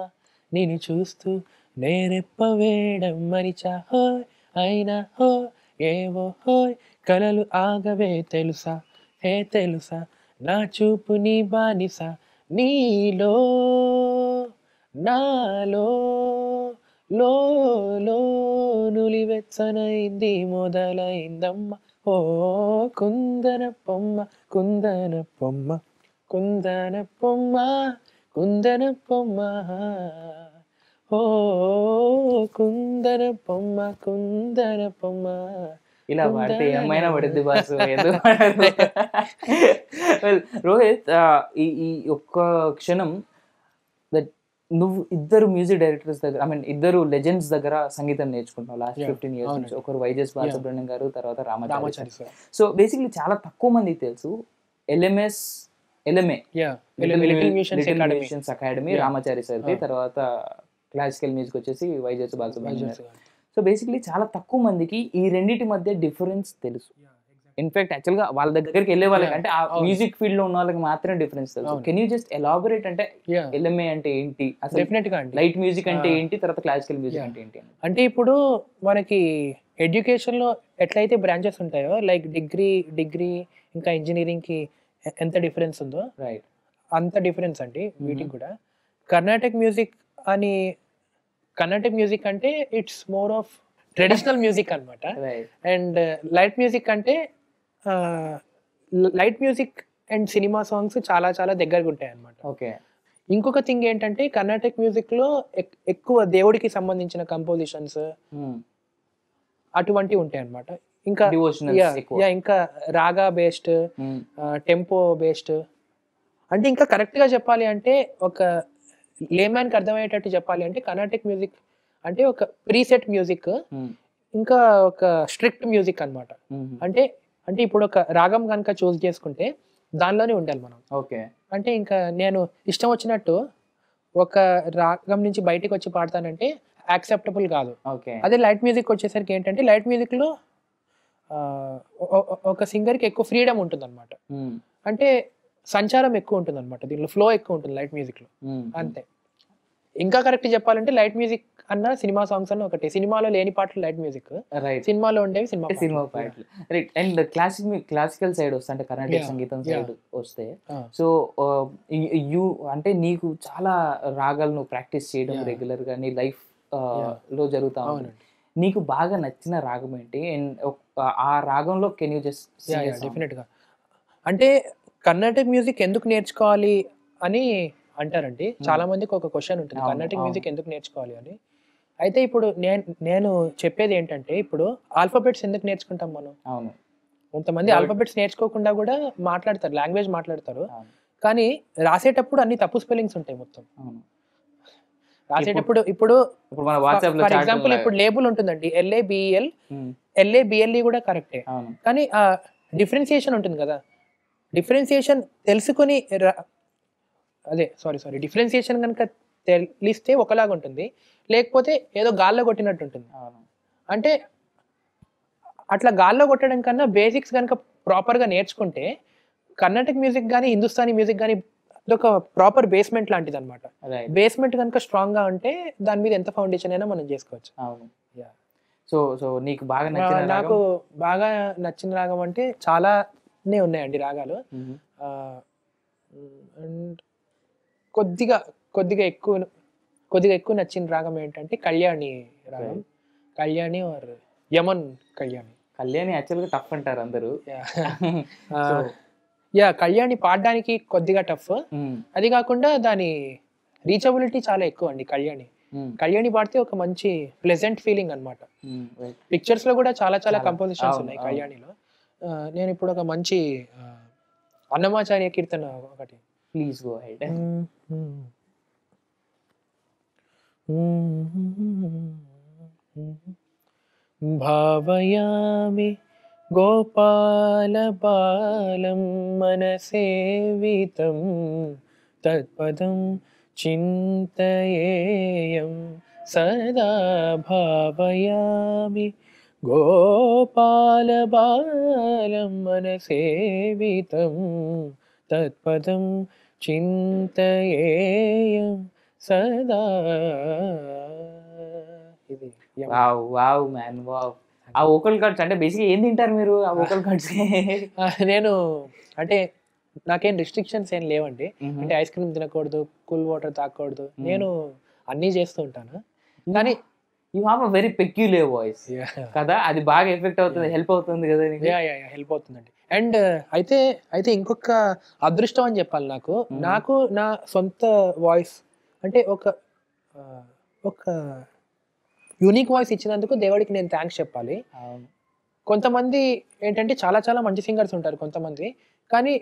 నేను చూస్తూ నేరెప్ప వేయడం మరిచా హోయ్ అయినా హో ఏవో హోయ్ కలలు ఆగవే తెలుసా హే తెలుసా నా చూపు నీ బానిస నీలో నాలో లో లో నులివెచ్చనైంది మొదలైందమ్మ ఓ కుందన పొమ్మ కుందన పొమ్మ కుందన పొమ్మ కుందన పొమ్మ ఓ కుందన పొమ్మ కుందన పొమ్మ. ఇలా పాడితే ఏమైనా పడుద్ది బాసు, ఎందుకు పాడదు? రోహిత్, ఈ ఈ ఒక్క క్షణం నువ్వు ఇద్దరు మ్యూజిక్ డైరెక్టర్స్ దగ్గర, ఐ మీన్ ఇద్దరు లెజెండ్స్ దగ్గర సంగీతం నేర్చుకుంటున్నావు లాస్ట్ 15 years నుంచి. ఒకరు వైజస్ బాలసుబ్రహ్మణ్యం గారు, తర్వాత రామాచారి సార్. సో బేసిక్లీ చాలా తక్కువ మందికి తెలుసు LMA little musicians academy Ramachari సార్ది, తర్వాత క్లాసికల్ మ్యూజిక్ వచ్చేసి వైజస్ బాలసుబ్రహ్మణ్యం గారు. సో బేసిక్లీ చాలా తక్కువ మందికి ఈ రెండింటి మధ్య డిఫరెన్స్ తెలుసు. ఇన్ఫాక్ట్ యాక్చువల్గా వాళ్ళ దగ్గరికి వెళ్ళే వాళ్ళకి, అంటే ఆ మ్యూజిక్ ఫీల్డ్ లో ఉన్న వాళ్ళకి మాత్రమే డిఫరెన్స్ తెలుసు. కెన్ యూ జస్ట్ ఎలాబొరేట్, అంటే LMA అంటే ఏంటి, అసలు డెఫినెట్ గా అండి, లైట్ మ్యూజిక్ అంటే ఏంటి, తర్వాత క్లాసికల్ మ్యూజిక్ అంటే ఏంటి? అంటే ఇప్పుడు మనకి ఎడ్యుకేషన్ లో ఎట్లయితే బ్రాంచెస్ ఉంటాయో, లైక్ డిగ్రీ ఇంకా ఇంజనీరింగ్ కి ఎంత డిఫరెన్స్ ఉందో రైట్, అంత డిఫరెన్స్ అండి వీటికి కూడా. కర్ణాటక మ్యూజిక్ అంటే it's more of traditional music అనమాట. అండ్ లైట్ మ్యూజిక్ అంటే light music and cinema songs చాలా చాలా దగ్గరగా ఉంటాయి అనమాట. ఓకే. ఇంకొక థింగ్ ఏంటంటే కర్ణాటక మ్యూజిక్ లో ఎక్కువ దేవుడికి సంబంధించిన కంపోజిషన్స్ అటువంటివి ఉంటాయి అనమాట. ఇంకా ఇంకా రాగా బేస్డ్, టెంపో బేస్డ్. అంటే ఇంకా కరెక్ట్ గా చెప్పాలి అంటే, ఒక లేమ్యాన్ కి అర్థమయ్యేటట్టు చెప్పాలి అంటే, కర్ణాటక మ్యూజిక్ అంటే ఒక ప్రీసెట్ మ్యూజిక్, ఇంకా ఒక స్ట్రిక్ట్ మ్యూజిక్ అనమాట. అంటే ఇప్పుడు ఒక రాగం కనుక చూస్ చేసుకుంటే దానిలోనే ఉండాలి మనం. ఓకే. అంటే ఇంకా నేను ఇష్టం వచ్చినట్టు ఒక రాగం నుంచి బయటకు వచ్చి పాడతానంటే యాక్సెప్టబుల్ కాదు. అదే లైట్ మ్యూజిక్ వచ్చేసరికి ఏంటంటే, లైట్ మ్యూజిక్ లో ఒక సింగర్ కి ఎక్కువ ఫ్రీడమ్ ఉంటుంది అనమాట. అంటే సంచారం ఎక్కువ ఉంటుంది అనమాట, దీనిలో ఫ్లో ఎక్కువ ఉంటుంది లైట్ మ్యూజిక్ లో. అంతే. ఇంకా కరెక్ట్ చెప్పాలంటే లైట్ మ్యూజిక్ అన్న సినిమా సాంగ్స్ అన్న ఒకటి. సినిమాలో లేని పాటలు లైట్ మ్యూజిక్, సినిమాలో ఉండేవి సినిమా పాటలు. రైట్. అండ్ క్లాసికల్ సైడ్ వస్తే, అంటే కర్ణాటక సంగీతం సైడ్ వస్తే, సో యూ అంటే నీకు చాలా రాగాలు నువ్వు ప్రాక్టీస్ చేయడం రెగ్యులర్ గా నీ లైఫ్ లో జరుగుతా ఉంది. నీకు బాగా నచ్చిన రాగం ఏంటి, అండ్ ఆ రాగంలో కెన్ యూ జస్ట్? డెఫినెట్ గా. అంటే కర్ణాటక మ్యూజిక్ ఎందుకు నేర్చుకోవాలి అని అంటారండి చాలా మందికి. ఒక క్వశ్చన్ ఉంటుంది, కర్ణాటక మ్యూజిక్ ఎందుకు నేర్చుకోవాలి అని. అయితే ఇప్పుడు నేను చెప్పేది ఏంటంటే, ఇప్పుడు ఆల్ఫాబెట్స్ ఎందుకు నేర్చుకుంటాం మనం? కొంతమంది ఆల్ఫాబెట్స్ నేర్చుకోకుండా కూడా మాట్లాడతారు, లాంగ్వేజ్ మాట్లాడతారు, కానీ రాసేటప్పుడు అన్ని తప్పు స్పెల్లింగ్స్ ఉంటాయి మొత్తం. రాసేటప్పుడు ఇప్పుడు ఫర్ ఎగ్జాంపుల్ ఇప్పుడు లేబుల్ ఉంటుందండి, LABEL కూడా కరెక్టే, కానీ డిఫరెన్సియేషన్ ఉంటుంది కదా. డిఫరెన్సియేషన్ తెలుసుకుని డిఫరెన్సియేషన్ కనుక తెలిస్తే ఒకలాగా ఉంటుంది, లేకపోతే ఏదో గాల్లో కొట్టినట్టు ఉంటుంది. అంటే అట్లా గాల్లో కొట్టడం కన్నా బేసిక్స్ కనుక ప్రాపర్గా నేర్చుకుంటే, కర్ణాటక మ్యూజిక్ కానీ హిందుస్థానీ మ్యూజిక్ కానీ అదొక ప్రాపర్ బేస్మెంట్ లాంటిది అనమాట. బేస్మెంట్ కనుక స్ట్రాంగ్ గా ఉంటే దాని మీద ఎంత ఫౌండేషన్ అయినా మనం చేసుకోవచ్చు. సో నీకు బాగా నాకు బాగా నచ్చిన రాగం అంటే చాలానే ఉన్నాయండి రాగాలు. అండ్ కొద్దిగా ఎక్కువ నచ్చిన రాగం ఏంటంటే కళ్యాణి రాగం. కళ్యాణి ఆర్ యమన్ కళ్యాణి యాక్చువల్గా టఫ్ అంటారు అందరూ. కళ్యాణి పాడడానికి కొద్దిగా టఫ్. అది కాకుండా దాని రీచబిలిటీ చాలా ఎక్కువ అండి. కళ్యాణి పాడితే ఒక మంచి ప్లెజెంట్ ఫీలింగ్ అనమాట. పిక్చర్స్ లో కూడా చాలా చాలా కంపోజిషన్స్ ఉన్నాయి కళ్యాణిలో. నేను ఇప్పుడు ఒక మంచి అన్నమాచార్య కీర్తన ఒకటి. Please go ahead. భావయామి గోపాల బాలం మనసేవితం తత్పదం చింతయేయం సదా భావయామి గోపాల బాలం మనసేవితం తత్పదం చింతయేయం సదా. ఇది వావ్ వావ్ మ్యాన్ వావ్. ఆ వోకల్ కార్డ్స్ అంటే బేసిక్గా ఏం తింటారు మీరు ఆ వోకల్ కార్డ్స్? నేను అంటే నాకేం రిస్ట్రిక్షన్స్ ఏం లేవండి. అంటే ఐస్ క్రీమ్ తినకూడదు, కూల్ వాటర్ తాగకూడదు, నేను అన్నీ చేస్తూ ఉంటాను. కానీ you have a very peculiar voice కదా, అది బాగా ఎఫెక్ట్ అవుతుంది, హెల్ప్ అవుతుంది కదా నీకు? హెల్ప్ అవుతుందండి. అండ్ అయితే ఇంకొక అదృష్టం అని చెప్పాలి నాకు. నాకు నా సొంత వాయిస్ అంటే ఒక యూనిక్ వాయిస్ ఇచ్చినందుకు దేవుడికి నేను థ్యాంక్స్ చెప్పాలి. కొంతమంది ఏంటంటే చాలా చాలా మంచి సింగర్స్ ఉంటారు కొంతమంది, కానీ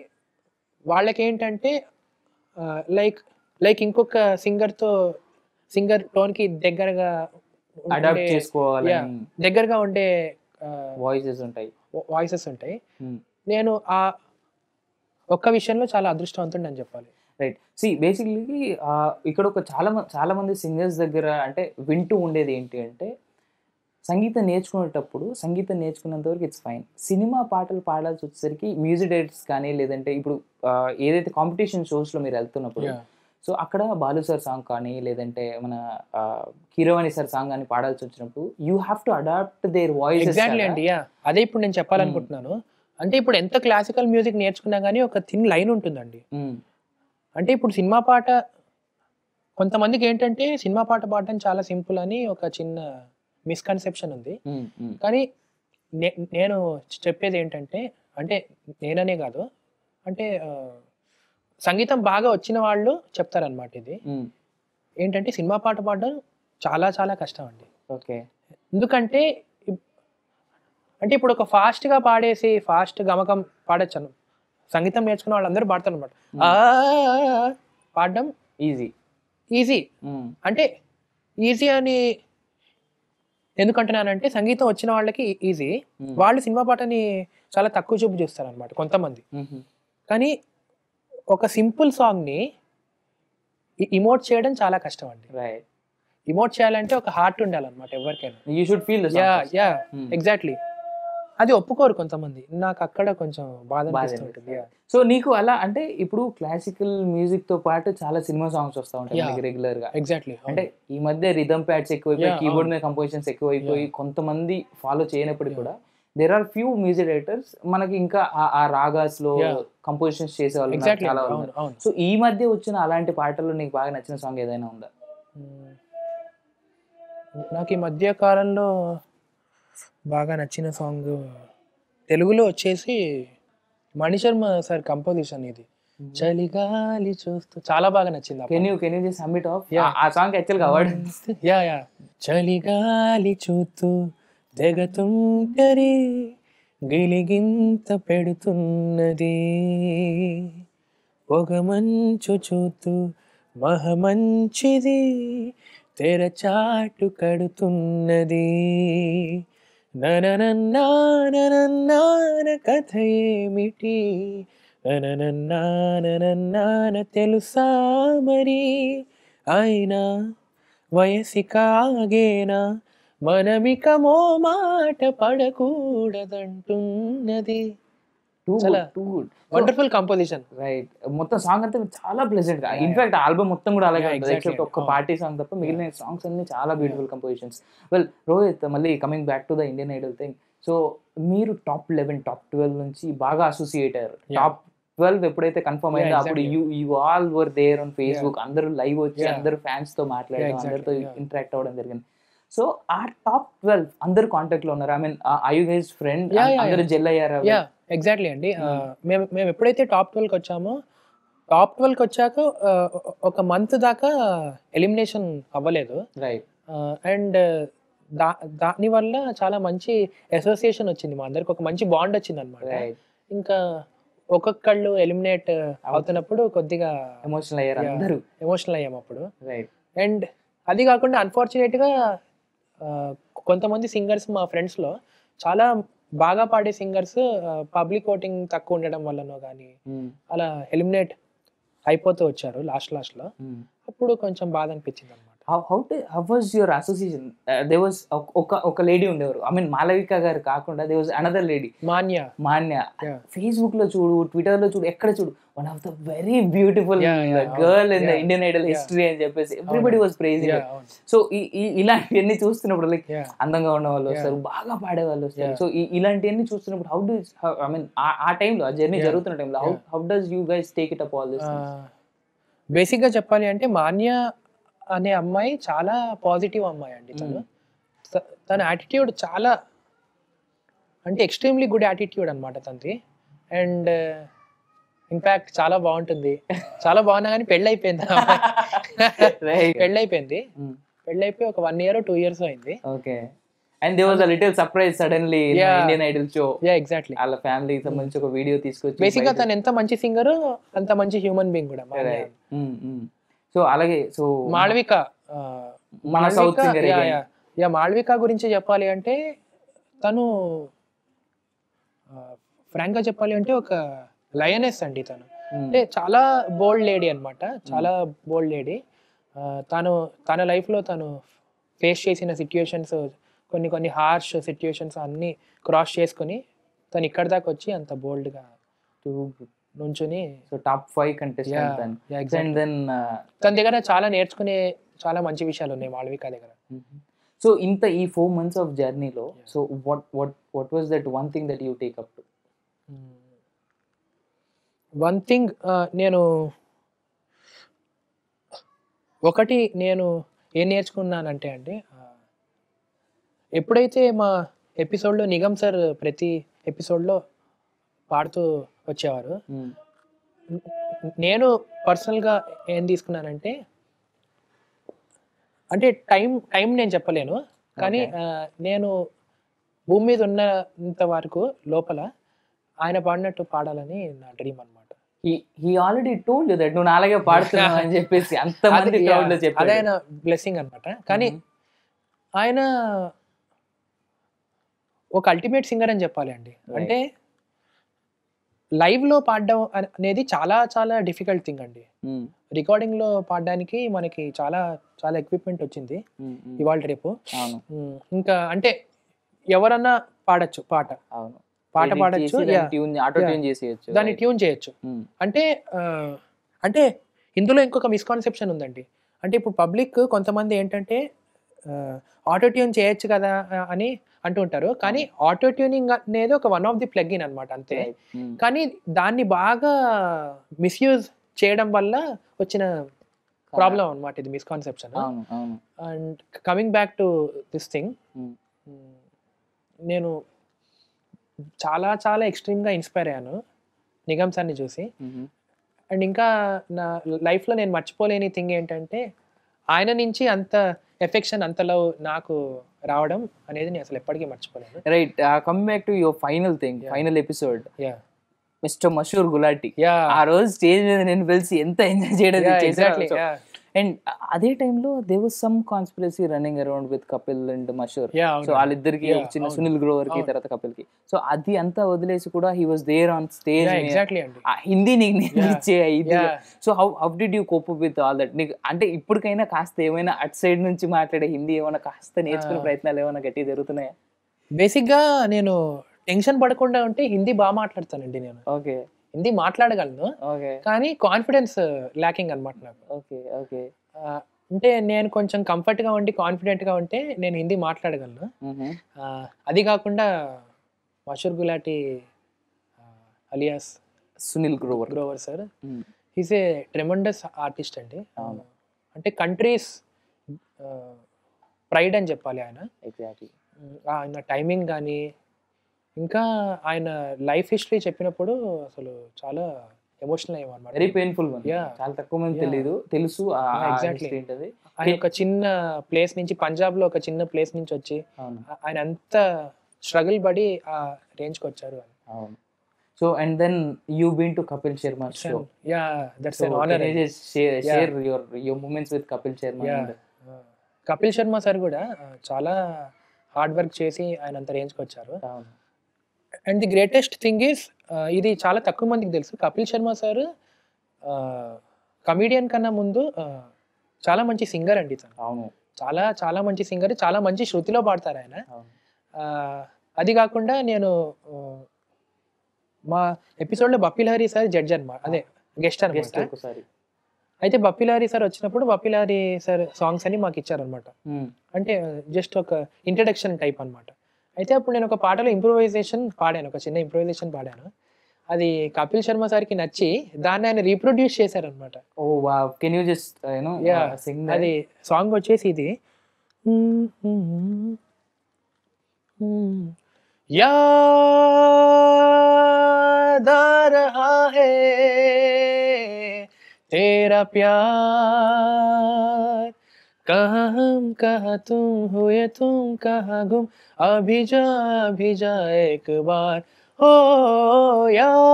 వాళ్ళకి ఏంటంటే లైక్ ఇంకొక సింగర్ టోన్కి దగ్గరగా అడాప్ట్ చేసుకోవాలి, దగ్గరగా ఉండే వాయిసెస్ ఉంటాయి. నేను ఆ ఒక్క విషయంలో చాలా అదృష్టవంతుడు అని చెప్పాలి. రైట్. బేసిక్లీ ఇక్కడ చాలా మంది సింగర్స్ దగ్గర అంటే వింటూ ఉండేది ఏంటి అంటే, సంగీతం నేర్చుకునేంత వరకు ఇట్స్ ఫైన్. సినిమా పాటలు పాడాల్సి వచ్చేసరికి మ్యూజిక్ డైరెక్టర్స్ కానీ, లేదంటే ఇప్పుడు ఏదైతే కాంపిటీషన్ షోస్లో మీరు వెళ్తున్నప్పుడు, సో అక్కడ బాలు సార్ సాంగ్ కానీ, లేదంటే మన కీరవాణి సార్ సాంగ్ కానీ పాడాల్సి వచ్చినప్పుడు you have to adapt their voice. Exactly అండి. అదే ఇప్పుడు నేను చెప్పాలనుకుంటున్నాను. అంటే ఇప్పుడు ఎంత క్లాసికల్ మ్యూజిక్ నేర్చుకున్నా కానీ ఒక థిన్ లైన్ ఉంటుందండి. అంటే ఇప్పుడు సినిమా పాట కొంతమందికి ఏంటంటే సినిమా పాట పాడటం చాలా సింపుల్ అని ఒక చిన్న మిస్కన్సెప్షన్ ఉంది. కానీ నేను చెప్పేది ఏంటంటే, అంటే నేననే కాదు, అంటే సంగీతం బాగా వచ్చిన వాళ్ళు చెప్తారనమాట. ఇది ఏంటంటే సినిమా పాట పాడడం చాలా చాలా కష్టం అండి. ఓకే. ఎందుకంటే అంటే ఇప్పుడు ఒక ఫాస్ట్గా పాడేసి ఫాస్ట్ గమకం పాడొచ్చాను, సంగీతం నేర్చుకున్న వాళ్ళందరూ పాడతారు అనమాట. పాడడం ఈజీ. అంటే ఈజీ అని ఎందుకంటున్నానంటే సంగీతం వచ్చిన వాళ్ళకి ఈజీ, వాళ్ళు సినిమా పాటని చాలా తక్కువ చూపు చూస్తారు అనమాట కొంతమంది. కానీ ఒక సింపుల్ సాంగ్ని ఇమోట్ చేయడం చాలా కష్టం అండి. ఇమోట్ చేయాలంటే ఒక హార్ట్ ఉండాలన్నమాట ఎవరికైనా. You should feel. ఎగ్జాక్ట్లీ. అది ఒప్పుకోరు కొంతమంది. నాకు అక్కడ కొంచెం బాధ అనిపిస్తుంటుంది. సో నీకు అలా అంటే ఇప్పుడు క్లాసికల్ మ్యూజిక్ తో పాటు చాలా సినిమా సాంగ్స్ వస్తూ ఉంటాయి రెగ్యులర్ గా. ఎగ్జాక్ట్లీ. అంటే ఈ మధ్య రిథమ్ ప్యాడ్స్ ఎక్కువైపోయి, కీబోర్డ్ మీద కంపోజిషన్స్ ఎక్కువైపోయి, కొంతమంది ఫాలో చేయనప్పటికీ కూడా there are few music directors మనకి ఇంకా ఆ రాగాస్ లో కంపోజిషన్స్ చేసేవాళ్ళు చాలా ఉన్నారు. సో ఈ మధ్య వచ్చిన అలాంటి పాటల్లో నీకు బాగా నచ్చిన సాంగ్ ఏదైనా ఉందా? నాకు ఈ మధ్య కాలంలో బాగా నచ్చిన సాంగ్ తెలుగులో వచ్చేసి మణిశర్మ సార్ కంపోజిషన్, ఇది చలిగాలి చూస్తూ, చాలా బాగా నచ్చింది. Can you just some it of? ఆ సాంగ్ యాక్చువల్గా అవార్డ్. చలిగాలి చూస్తూ తెగతుంటరి గిలిగింత పెడుతున్నది, పొగ మంచు చూతూ మహమంచిది తెరచాటు కడుతున్నది, నననన్నాన కథ ఏమిటి, నననన్నాన తెలుసా మరి, అయినా వయసి కాగేనా మనమిక మో మాట పడకూడదంటున్నది. Wonderful composition. రైట్. మొత్తం సాంగ్ అంతా చాలా ప్లెజెంట్ గా, ఇన్ఫాక్ట్ ఆల్బమ్ మొత్తం కూడా అలాగే ఉంటుంది, ఎక్సెప్ట్ ఒక్క పార్టీ సాంగ్ తప్ప మిగిలిన సాంగ్స్ అన్ని చాలా బ్యూటిఫుల్ కంపోజిషన్స్. వెల్ రోహిత్, మళ్ళీ coming back to the Indian Idol thing, so మీరు టాప్ 11 టాప్ 12 నుంచి బాగా అసోసియేట్ అయ్యారు. టాప్ 12 ఎప్పుడైతే కన్ఫర్మ్ అయిందో అప్పుడు you all were there on Facebook, అందరూ లైవ్ వచ్చి అందరూ ఫ్యాన్స్ తో మాట్లాడడం, అందరితో ఇంటరాక్ట్ అవ్వడం జరిగింది. సో ఆ టాప్ 12 అందరు కాంటాక్ట్ లో ఉన్నారు? I mean I you guys friend, అందరూ జెల్ అయ్యారా? ఎగ్జాక్ట్లీ అండి. మేము ఎప్పుడైతే టాప్ 12కి వచ్చామో, టాప్ 12కి వచ్చాక ఒక మంత్ దాకా ఎలిమినేషన్ అవ్వలేదు. రైట్. అండ్ దానివల్ల చాలా మంచి అసోసియేషన్ వచ్చింది, మా అందరికి ఒక మంచి బాండ్ వచ్చింది అనమాట. ఇంకా ఒక్కొక్కళ్ళు ఎలిమినేట్ అవుతున్నప్పుడు కొద్దిగా ఎమోషనల్ అయ్యారు, అందరూ ఎమోషనల్ అయ్యాము అప్పుడు. రైట్. అండ్ అది కాకుండా అన్ఫార్చునేట్గా కొంతమంది సింగర్స్ మా ఫ్రెండ్స్లో చాలా బాగా పాడే సింగర్స్ పబ్లిక్ ఓటింగ్ తక్కువ ఉండడం వల్లనో కానీ అలా ఎలిమినేట్ అయిపోతూ వచ్చారు లాస్ట్లో. అప్పుడు కొంచెం బాధ అనిపించింది అనమాట. How was your association? They was ఒక లేడీ ఉండేవారు, ఐ మీన్ మాలవిక గారు కాకుండా they was another lady, Manya. Facebook లో చూడు, ట్విట్టర్ లో చూడు, ఎక్కడ చూడు, one of the very beautiful girl in the Indian Idol history అని చెప్పేసి ఎవ్రీబడి వాజ్ ప్రైజింగ్. సో ఇలాంటివన్నీ చూస్తున్నప్పుడు లైక్ అందంగా ఉన్న వాళ్ళు వస్తారు, బాగా పాడే వాళ్ళు వస్తారు. సో ఇలాంటివన్నీ చూస్తున్నప్పుడు హౌ డు, ఐ మీన్ ఆ టైంలో, ఆ జర్నీ జరుగుతున్న టైంలో how does you guys take it up all this? బేసిక్గా చెప్పాలి అంటే మాన్య అనే అమ్మాయి చాలా పాజిటివ్ అమ్మాయి అండి. తన యాటిట్యూడ్ చాలా అంటే ఎక్స్ట్రీమ్లీ గుడ్ యాటిట్యూడ్ అనమాట తనది. అండ్ ఇన్ఫ్యాక్ట్ చాలా బాగుంటుంది, చాలా బాగున్నా కానీ పెళ్ళైపోయింది. పెళ్ళైపోయి ఒక 1 year or 2 years అయింది. Okay. And there was a little surprise suddenly in the Indian Idol show. Yeah, exactly. వాళ్ళ ఫ్యామిలీకి సంబంధించి ఒక వీడియో తీసుకొచ్చి, బేసిక్గా తను ఎంత మంచి సింగర్ అంత మంచి హ్యూమన్ బీయింగ్ కూడా. సో అలాగే సో మాళవిక, మన సౌత్ సింగర్. మాళవిక గురించి చెప్పాలి అంటే తను ఫ్రాంక్ గా చెప్పాలి అంటే ఒక లయనెస్ అండి తను. అంటే చాలా బోల్డ్ లేడీ అనమాట, చాలా బోల్డ్ లేడీ. తన లైఫ్లో తను ఫేస్ చేసిన సిచ్యుయేషన్స్, కొన్ని హార్ష్ సిచ్యుయేషన్స్ అన్నీ క్రాస్ చేసుకుని తను ఇక్కడ దాకా వచ్చి అంత బోల్డ్గా నుంచుని. So top 5 contestant. And then తన దగ్గర చాలా నేర్చుకునే చాలా మంచి విషయాలు ఉన్నాయి మాళవిక దగ్గర. సో ఇంత ఈ 4 months ఆఫ్ జర్నీలో, so what was that one thing that you take up to? One thing నేను ఏం నేర్చుకున్నానంటే అండి, ఎప్పుడైతే మా ఎపిసోడ్లో నిగమ్ సార్ ప్రతి ఎపిసోడ్లో పాడుతూ వచ్చేవారు, నేను పర్సనల్గా ఏం తీసుకున్నానంటే, అంటే టైం నేను చెప్పలేను కానీ నేను భూమి మీద ఉన్నంత వరకు లోపల ఆయన పాడినట్టు పాడాలని నా డ్రీమ్ అనమాట. He already told you that నువ్వు నాలాగే పాడుతున్నావు అని చెప్పేసి అంతమంది క్రౌడ్లో చెప్పారు. అదే ఆయన బ్లెస్సింగ్ అనమాట. కానీ ఆయన ఒక అల్టిమేట్ సింగర్ అని చెప్పాలి అండి. అంటే లైవ్లో పాడడం అనేది చాలా చాలా డిఫికల్ట్ థింగ్ అండి. రికార్డింగ్లో పాడడానికి మనకి చాలా చాలా ఎక్విప్మెంట్ వచ్చింది ఇవాళ రేపు. ఇంకా అంటే ఎవరన్నా పాడచ్చు, పాట పాడచ్చు, దాన్ని ట్యూన్ చేయొచ్చు. అంటే ఇందులో ఇంకొక మిస్కాన్సెప్షన్ ఉందండి. అంటే ఇప్పుడు పబ్లిక్ కొంతమంది ఏంటంటే ఆటో ట్యూన్ చేయొచ్చు కదా అని అంటుంటారు, కానీ ఆటో ట్యూనింగ్ అనేది ఒక వన్ ఆఫ్ ది ప్లగ్ఇన్ అనమాట అంతే. కానీ దాన్ని బాగా మిస్యూజ్ చేయడం వల్ల వచ్చిన ప్రాబ్లం అనమాట ఇది, misconception. And coming back to this thing, నేను చాలా చాలా ఎక్స్ట్రీమ్గా ఇన్స్పైర్ అయ్యాను నిగమ్ సార్ని చూసి. అండ్ ఇంకా నా లైఫ్లో నేను మర్చిపోలేని థింగ్ ఏంటంటే, ఆయన నుంచి అంత ఎఫెక్షన్, అంత లవ్ నాకు రావడం అనేది నేను అసలు ఎప్పటికీ మర్చిపోలేను. Right. Coming back to your final episode, mister Mashoor Gulati. ఆ రోజు స్టేజ్ మీద నేను పిలిచి ఎంత ఎంజాయ్ చేయడం. అండ్ అదే టైంలో there was some conspiracy running around with Kapil and Mashoor. So వాళ్ళిద్దరికి చిన్న సునీల్ గ్రోవర్ కి తర్వాత కపిల్ కి. సో అది అంతా వదిలేసి కూడా he was there on stage. Hindi నీకు నేర్పించే ఇది. So how did you cope up with all that? నీకు అంటే ఇప్పటికైనా కాస్త ఏమైనా అట్ సైడ్ నుంచి మాట్లాడే హిందీ ఏమైనా కాస్త నేర్చుకునే ప్రయత్నాలు ఏమైనా గట్టిగా జరుగుతున్నాయా? బేసిక్గా నేను టెన్షన్ పడకుండా ఉంటే హిందీ బాగా మాట్లాడతానండి నేను. ఓకే, హిందీ మాట్లాడగలను, కానీ కాన్ఫిడెన్స్ ల్యాకింగ్ అనమాట నాకు. ఓకే. అంటే నేను కొంచెం కంఫర్ట్గా ఉండి కాన్ఫిడెంట్గా ఉంటే నేను హిందీ మాట్లాడగలను. అది కాకుండా Mashoor Gulati alias Sunil Grover sir, he's a tremendous artist అండి. అంటే కంట్రీస్ ప్రైడ్ అని చెప్పాలి ఆయన. ఎగ్జాక్ట్లీ. ఆయన టైమింగ్ కానీ, ఇంకా ఆయన లైఫ్ హిస్టరీ చెప్పినప్పుడు అసలు చాలా ఎమోషనల్ అయ్యామన్నమాట. Very painful. చాలా తక్కువ మంది తెలుసు. ఎగ్జాక్ట్లీ. ఆయన ఒక చిన్న ప్లేస్ నుంచి, పంజాబ్ లో ఒక చిన్న ప్లేస్ నుంచి వచ్చి ఆయన అంత స్ట్రగుల్ పడి ఆ రేంజ్కి వచ్చారు. So and then you been to Kapil Sharma show. That's an honor. Share your moments with Kapil Sharma. Kapil Sharma sir కూడా చాలా హార్డ్ వర్క్ చేసి ఆయన అంత రేంజ్కి వచ్చారు. అవును. And the greatest thing is ఇది చాలా తక్కువ మందికి తెలుసు, కపిల్ శర్మ సార్ కమీడియన్ కన్నా ముందు చాలా మంచి సింగర్ అండి తను. అవును. చాలా చాలా మంచి సింగర్, చాలా మంచి శృతిలో పాడతారు ఆయన. అవును. అది కాకుండా నేను మా ఎపిసోడ్లో బప్పిలహరి సార్ జడ్జ్ అనమాట, అదే గెస్ట్ Guest అనమాట. ఒకసారి. అయితే బప్పిలహరి సార్ వచ్చినప్పుడు బప్పిలహరి సార్ సాంగ్స్ అని మాకు ఇచ్చారనమాట. అంటే జస్ట్ ఒక ఇంట్రడక్షన్ టైప్ అనమాట. అయితే అప్పుడు నేను ఒక పాటలో ఇంప్రూవైజేషన్ పాడాను, ఒక చిన్న ఇంప్రూవైజేషన్ పాడాను. అది కపిల్ శర్మ సార్కి నచ్చి దాన్ని ఆయన రీప్రొడ్యూస్ చేశారనమాట. Oh wow, can you just sing? అది సాంగ్ వచ్చేసి ఇది, याद आ रहा है तेरा प्यार, कहाँ हम कहाँ तुम हुए तुम कहाँ गुम, अभी जा एक बार, ओ याद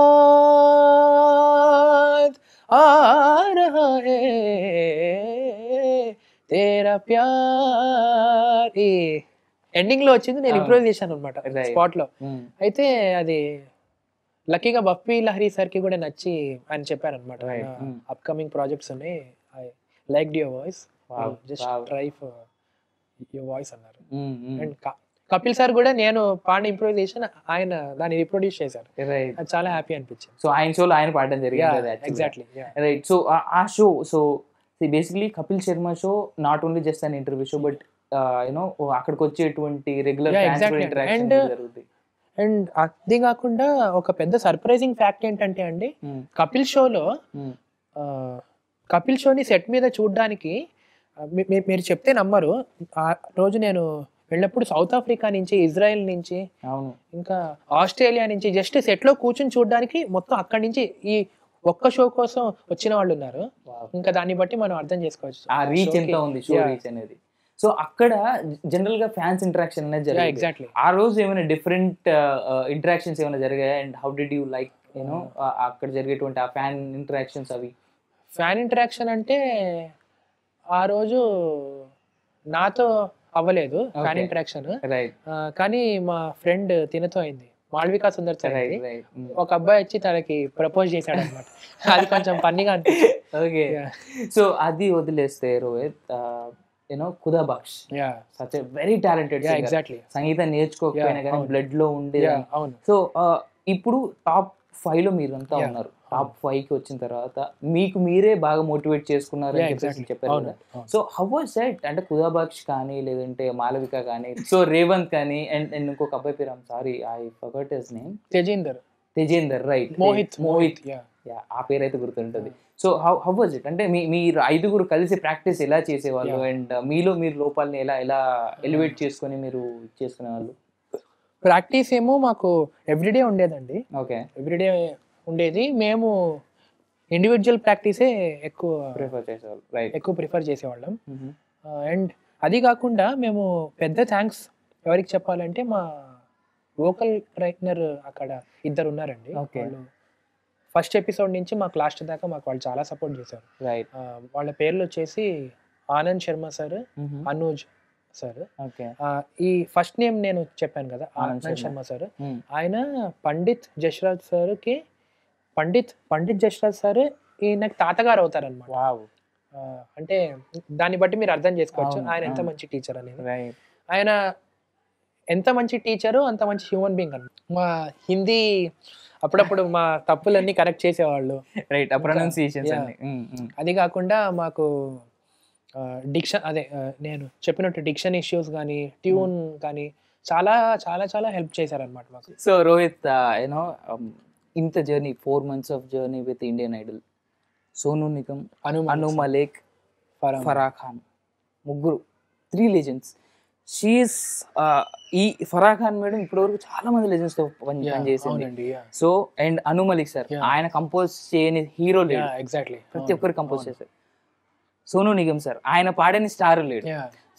आ रहा है तेरा प्यार. ఈ ఎండింగ్ లో వచ్చింది, నేను ఇంప్రూవ్ చేశాను అనమాట స్పాట్ లో. అయితే అది లక్కీగా బప్పీ లహరి సార్ కి కూడా నచ్చి ఆయన చెప్పారనమాట, అప్కమింగ్ ప్రాజెక్ట్స్ ఉన్నాయి, I like your voice, just try for your voice అన్నారు. అండ్ కపిల్ సార్ కూడా నేను పాడిన ఇంప్రూవైజేషన్ ఆయన దాన్ని రిప్రొడ్యూస్ చేశారు. అది చాలా హ్యాపీ అనిపించింది. సో ఆయన షోలో ఆయన పాడడం జరిగింది. Exactly right. సో ఆ show, so basically Kapil Sharma show not only just an interview show, but అక్కడికి వచ్చేటువంటి రెగ్యులర్ ఇంటరాక్షన్ జరుగుతుంది. అండ్ అది కాకుండా ఒక పెద్ద సర్ప్రైజింగ్ ఫ్యాక్ట్ ఏంటంటే అండి, కపిల్ షోని సెట్ మీద చూడడానికి మీరు చెప్తే నమ్మరు, ఆ రోజు నేను వెళ్ళినప్పుడు సౌత్ ఆఫ్రికా నుంచి, ఇజ్రాయెల్ నుంచి, ఇంకా ఆస్ట్రేలియా నుంచి జస్ట్ సెట్ లో కూర్చొని చూడడానికి మొత్తం అక్కడి నుంచి ఈ ఒక్క షో కోసం వచ్చిన వాళ్ళు ఉన్నారు. ఇంకా దాన్ని బట్టి మనం అర్థం చేసుకోవచ్చు ఆ రీచ్ ఎంత ఉంది, షో రీచ్ అనేది. సో అక్కడ జనరల్ గా ఫ్యాన్స్ ఇంటరాక్షన్ అనేది జరిగింది. ఎగ్జాక్ట్లీ. ఆ రోజు ఏమైనా డిఫరెంట్ ఇంటరాక్షన్స్ ఏమైనా జరిగాయా? And how did you like అక్కడ జరిగేటువంటి ఆ ఫ్యాన్ ఇంటరాక్షన్స్? అవి ఫ్యాన్ ఇంటరాక్షన్ అంటే ఆ రోజు నాతో అవ్వలేదు ఫ్యాన్ ఇంటరాక్షన్, కానీ మా ఫ్రెండ్ తినతో అయింది, మాళవికా సుందర్ సార్. ఒక అబ్బాయి వచ్చి తనకి ప్రపోజ్ చేశాడు అనమాట. అది కొంచెం ఫన్నీగా అనిపించింది. ఓకే. సో అది వదిలేస్తే Rohit, Khuda Baksh such a very talented singer. Exactly. సంగీతం నేర్చుకోకపోయినా కానీ బ్లడ్ లో ఉండే. అవును. సో ఇప్పుడు టాప్ 5 లో మీరంతా ఉన్నారు. టాప్ 5 కి వచ్చిన తర్వాత మీకు మీరే బాగా మోటివేట్ చేసుకున్నారు అని చెప్పారు కదా. So how was that? అంటే ఖుదా బక్ష్ కానీ, లేదంటే మాలవిక కానీ, సో రేవంత్ కానీ, అండ్ ఇంకొక అబ్బాయి పేరు, sorry I forgot his name, Tejinder right, Mohit ఆ పేరు అయితే గుర్తుంటుంది. So how was it? అంటే మీరు 5గురు కలిసి ప్రాక్టీస్ ఎలా చేసేవాళ్ళు, అండ్ మీలో మీరు లోపాలని ఎలా ఎలివేట్ చేసుకొని మీరు చేసుకునేవాళ్ళు? ప్రాక్టీస్ ఏమో మాకు ఎవ్రీడే ఉండేదండి. ఓకే. ఎవ్రీడే ఉండేది. మేము ఇండివిజువల్ ప్రాక్టీసే ఎక్కువ ప్రిఫర్ చేసేవాళ్ళం. అండ్ అది కాకుండా మేము పెద్ద థ్యాంక్స్ ఎవరికి చెప్పాలంటే మా వోకల్ ట్రైనర్ అక్కడ ఇద్దరు ఉన్నారండి. వాళ్ళు ఫస్ట్ ఎపిసోడ్ నుంచి మాకు లాస్ట్ దాకా మాకు వాళ్ళు చాలా సపోర్ట్ చేశారు. వాళ్ళ పేర్లు వచ్చేసి ఆనంద్ శర్మ సార్, అనూజ్ సార్. ఈ ఫస్ట్ నేమ్ నేను చెప్పాను కదా, ఆనంద్ శర్మ సార్, ఆయన పండిత్ జశ్రాజ్ సార్ ఈయనకి తాతగారు అవుతారనమాట. అంటే దాన్ని బట్టి మీరు అర్థం చేసుకోవచ్చు ఆయన ఎంత మంచి టీచర్ అనేది. ఆయన ఎంత మంచి టీచరు, అంత మంచి హ్యూమన్ బీయింగ్ అన్నమాట. మా హిందీ అప్పుడప్పుడు మా తప్పులన్నీ కరెక్ట్ చేసేవాళ్ళు. అది కాకుండా మాకు డిక్షన్, అదే నేను చెప్పినట్టు డిక్షన్ ఇష్యూస్ కానీ, ట్యూన్ కానీ చాలా చాలా చాలా హెల్ప్ చేశారనమాట మాకు. సో రోహిత్, ఇంత journey, 4 months of journey with Indian Idol, Sonu Nigam, Anu Malik, Farah Khan, ముగ్గురు 3 legends. షీఈస్ ఈ ఫరా ఖాన్ మేడం ఇప్పటివరకు చాలా మంది లెజెండ్స్ తో పనిచేసింది. So and Anu Malik sir, ఆయన కంపోజ్ చేయని హీరో లేడు, ఎగ్జాక్ట్లీ ప్రతి ఒక్కరు కంపోజ్ చేశారు. సోనూ నిగమ్ సార్, ఆయన పాడని స్టార్ లేడు.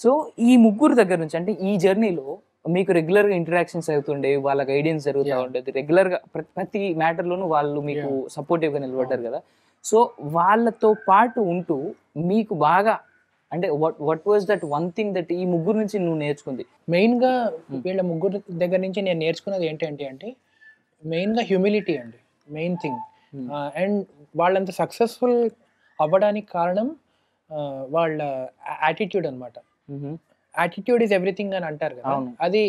సో ఈ ముగ్గురు దగ్గర నుంచి, అంటే ఈ జర్నీలో మీకు రెగ్యులర్ గా ఇంటరాక్షన్స్ అవుతుండేవి, వాళ్ళ గైడెన్స్ జరుగుతూ ఉండేది రెగ్యులర్ గా, ప్రతి మ్యాటర్ లోనూ వాళ్ళు మీకు సపోర్టివ్ గా నిలబడ్డారు కదా. సో వాళ్ళతో పాటు ఉంటూ మీకు బాగా అంటే what was that one thing that ఈ ముగ్గురు నుంచి నువ్వు నేర్చుకుంది? మెయిన్గా వీళ్ళ ముగ్గురు దగ్గర నుంచి నేను నేర్చుకున్నది ఏంటంటే అంటే మెయిన్గా హ్యూమిలిటీ అండి, మెయిన్ థింగ్. అండ్ వాళ్ళంత సక్సెస్ఫుల్ అవ్వడానికి కారణం వాళ్ళ యాటిట్యూడ్ అనమాట. యాటిట్యూడ్ ఈజ్ ఎవ్రీథింగ్ అని అంటారు కదా, అది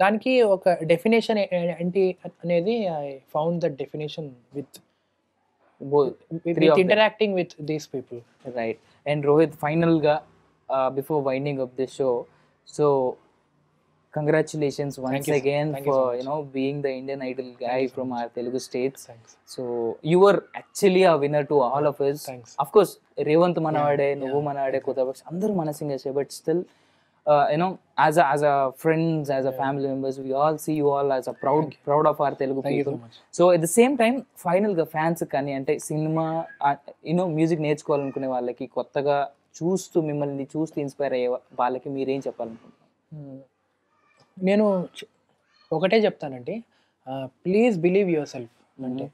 దానికి ఒక డెఫినేషన్ ఏంటి అనేది I found that definition with interacting with these people. Right. And Rohit, ఫైనల్గా before winding up this show, so congratulations once again for being the Indian Idol guy from our Telugu states. So you were actually a winner to all of us. Of course Revanth manavade, nuvu manavade, Kodabax andaru mana singers, but still as a friends, as a family members, we all see you all as a proud of our Telugu people. So at the same time final ga fans kani ante cinema music నేర్చుకోవాలనుకునే వాళ్ళకి, కొత్తగా చూస్తూ మిమ్మల్ని చూస్తూ inspire అయ్యే వాళ్ళకి మీరేం చెప్పాలనుకుంటున్నారు? నేను ఒకటే చెప్తానండి, ప్లీజ్ బిలీవ్ యువర్ సెల్ఫ్ అంటే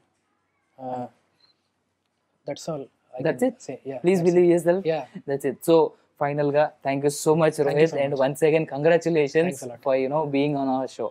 that's all. That's it. Please believe yourself. That's it. So final ga thank you so much Rohit, and once again congratulations for being on our show.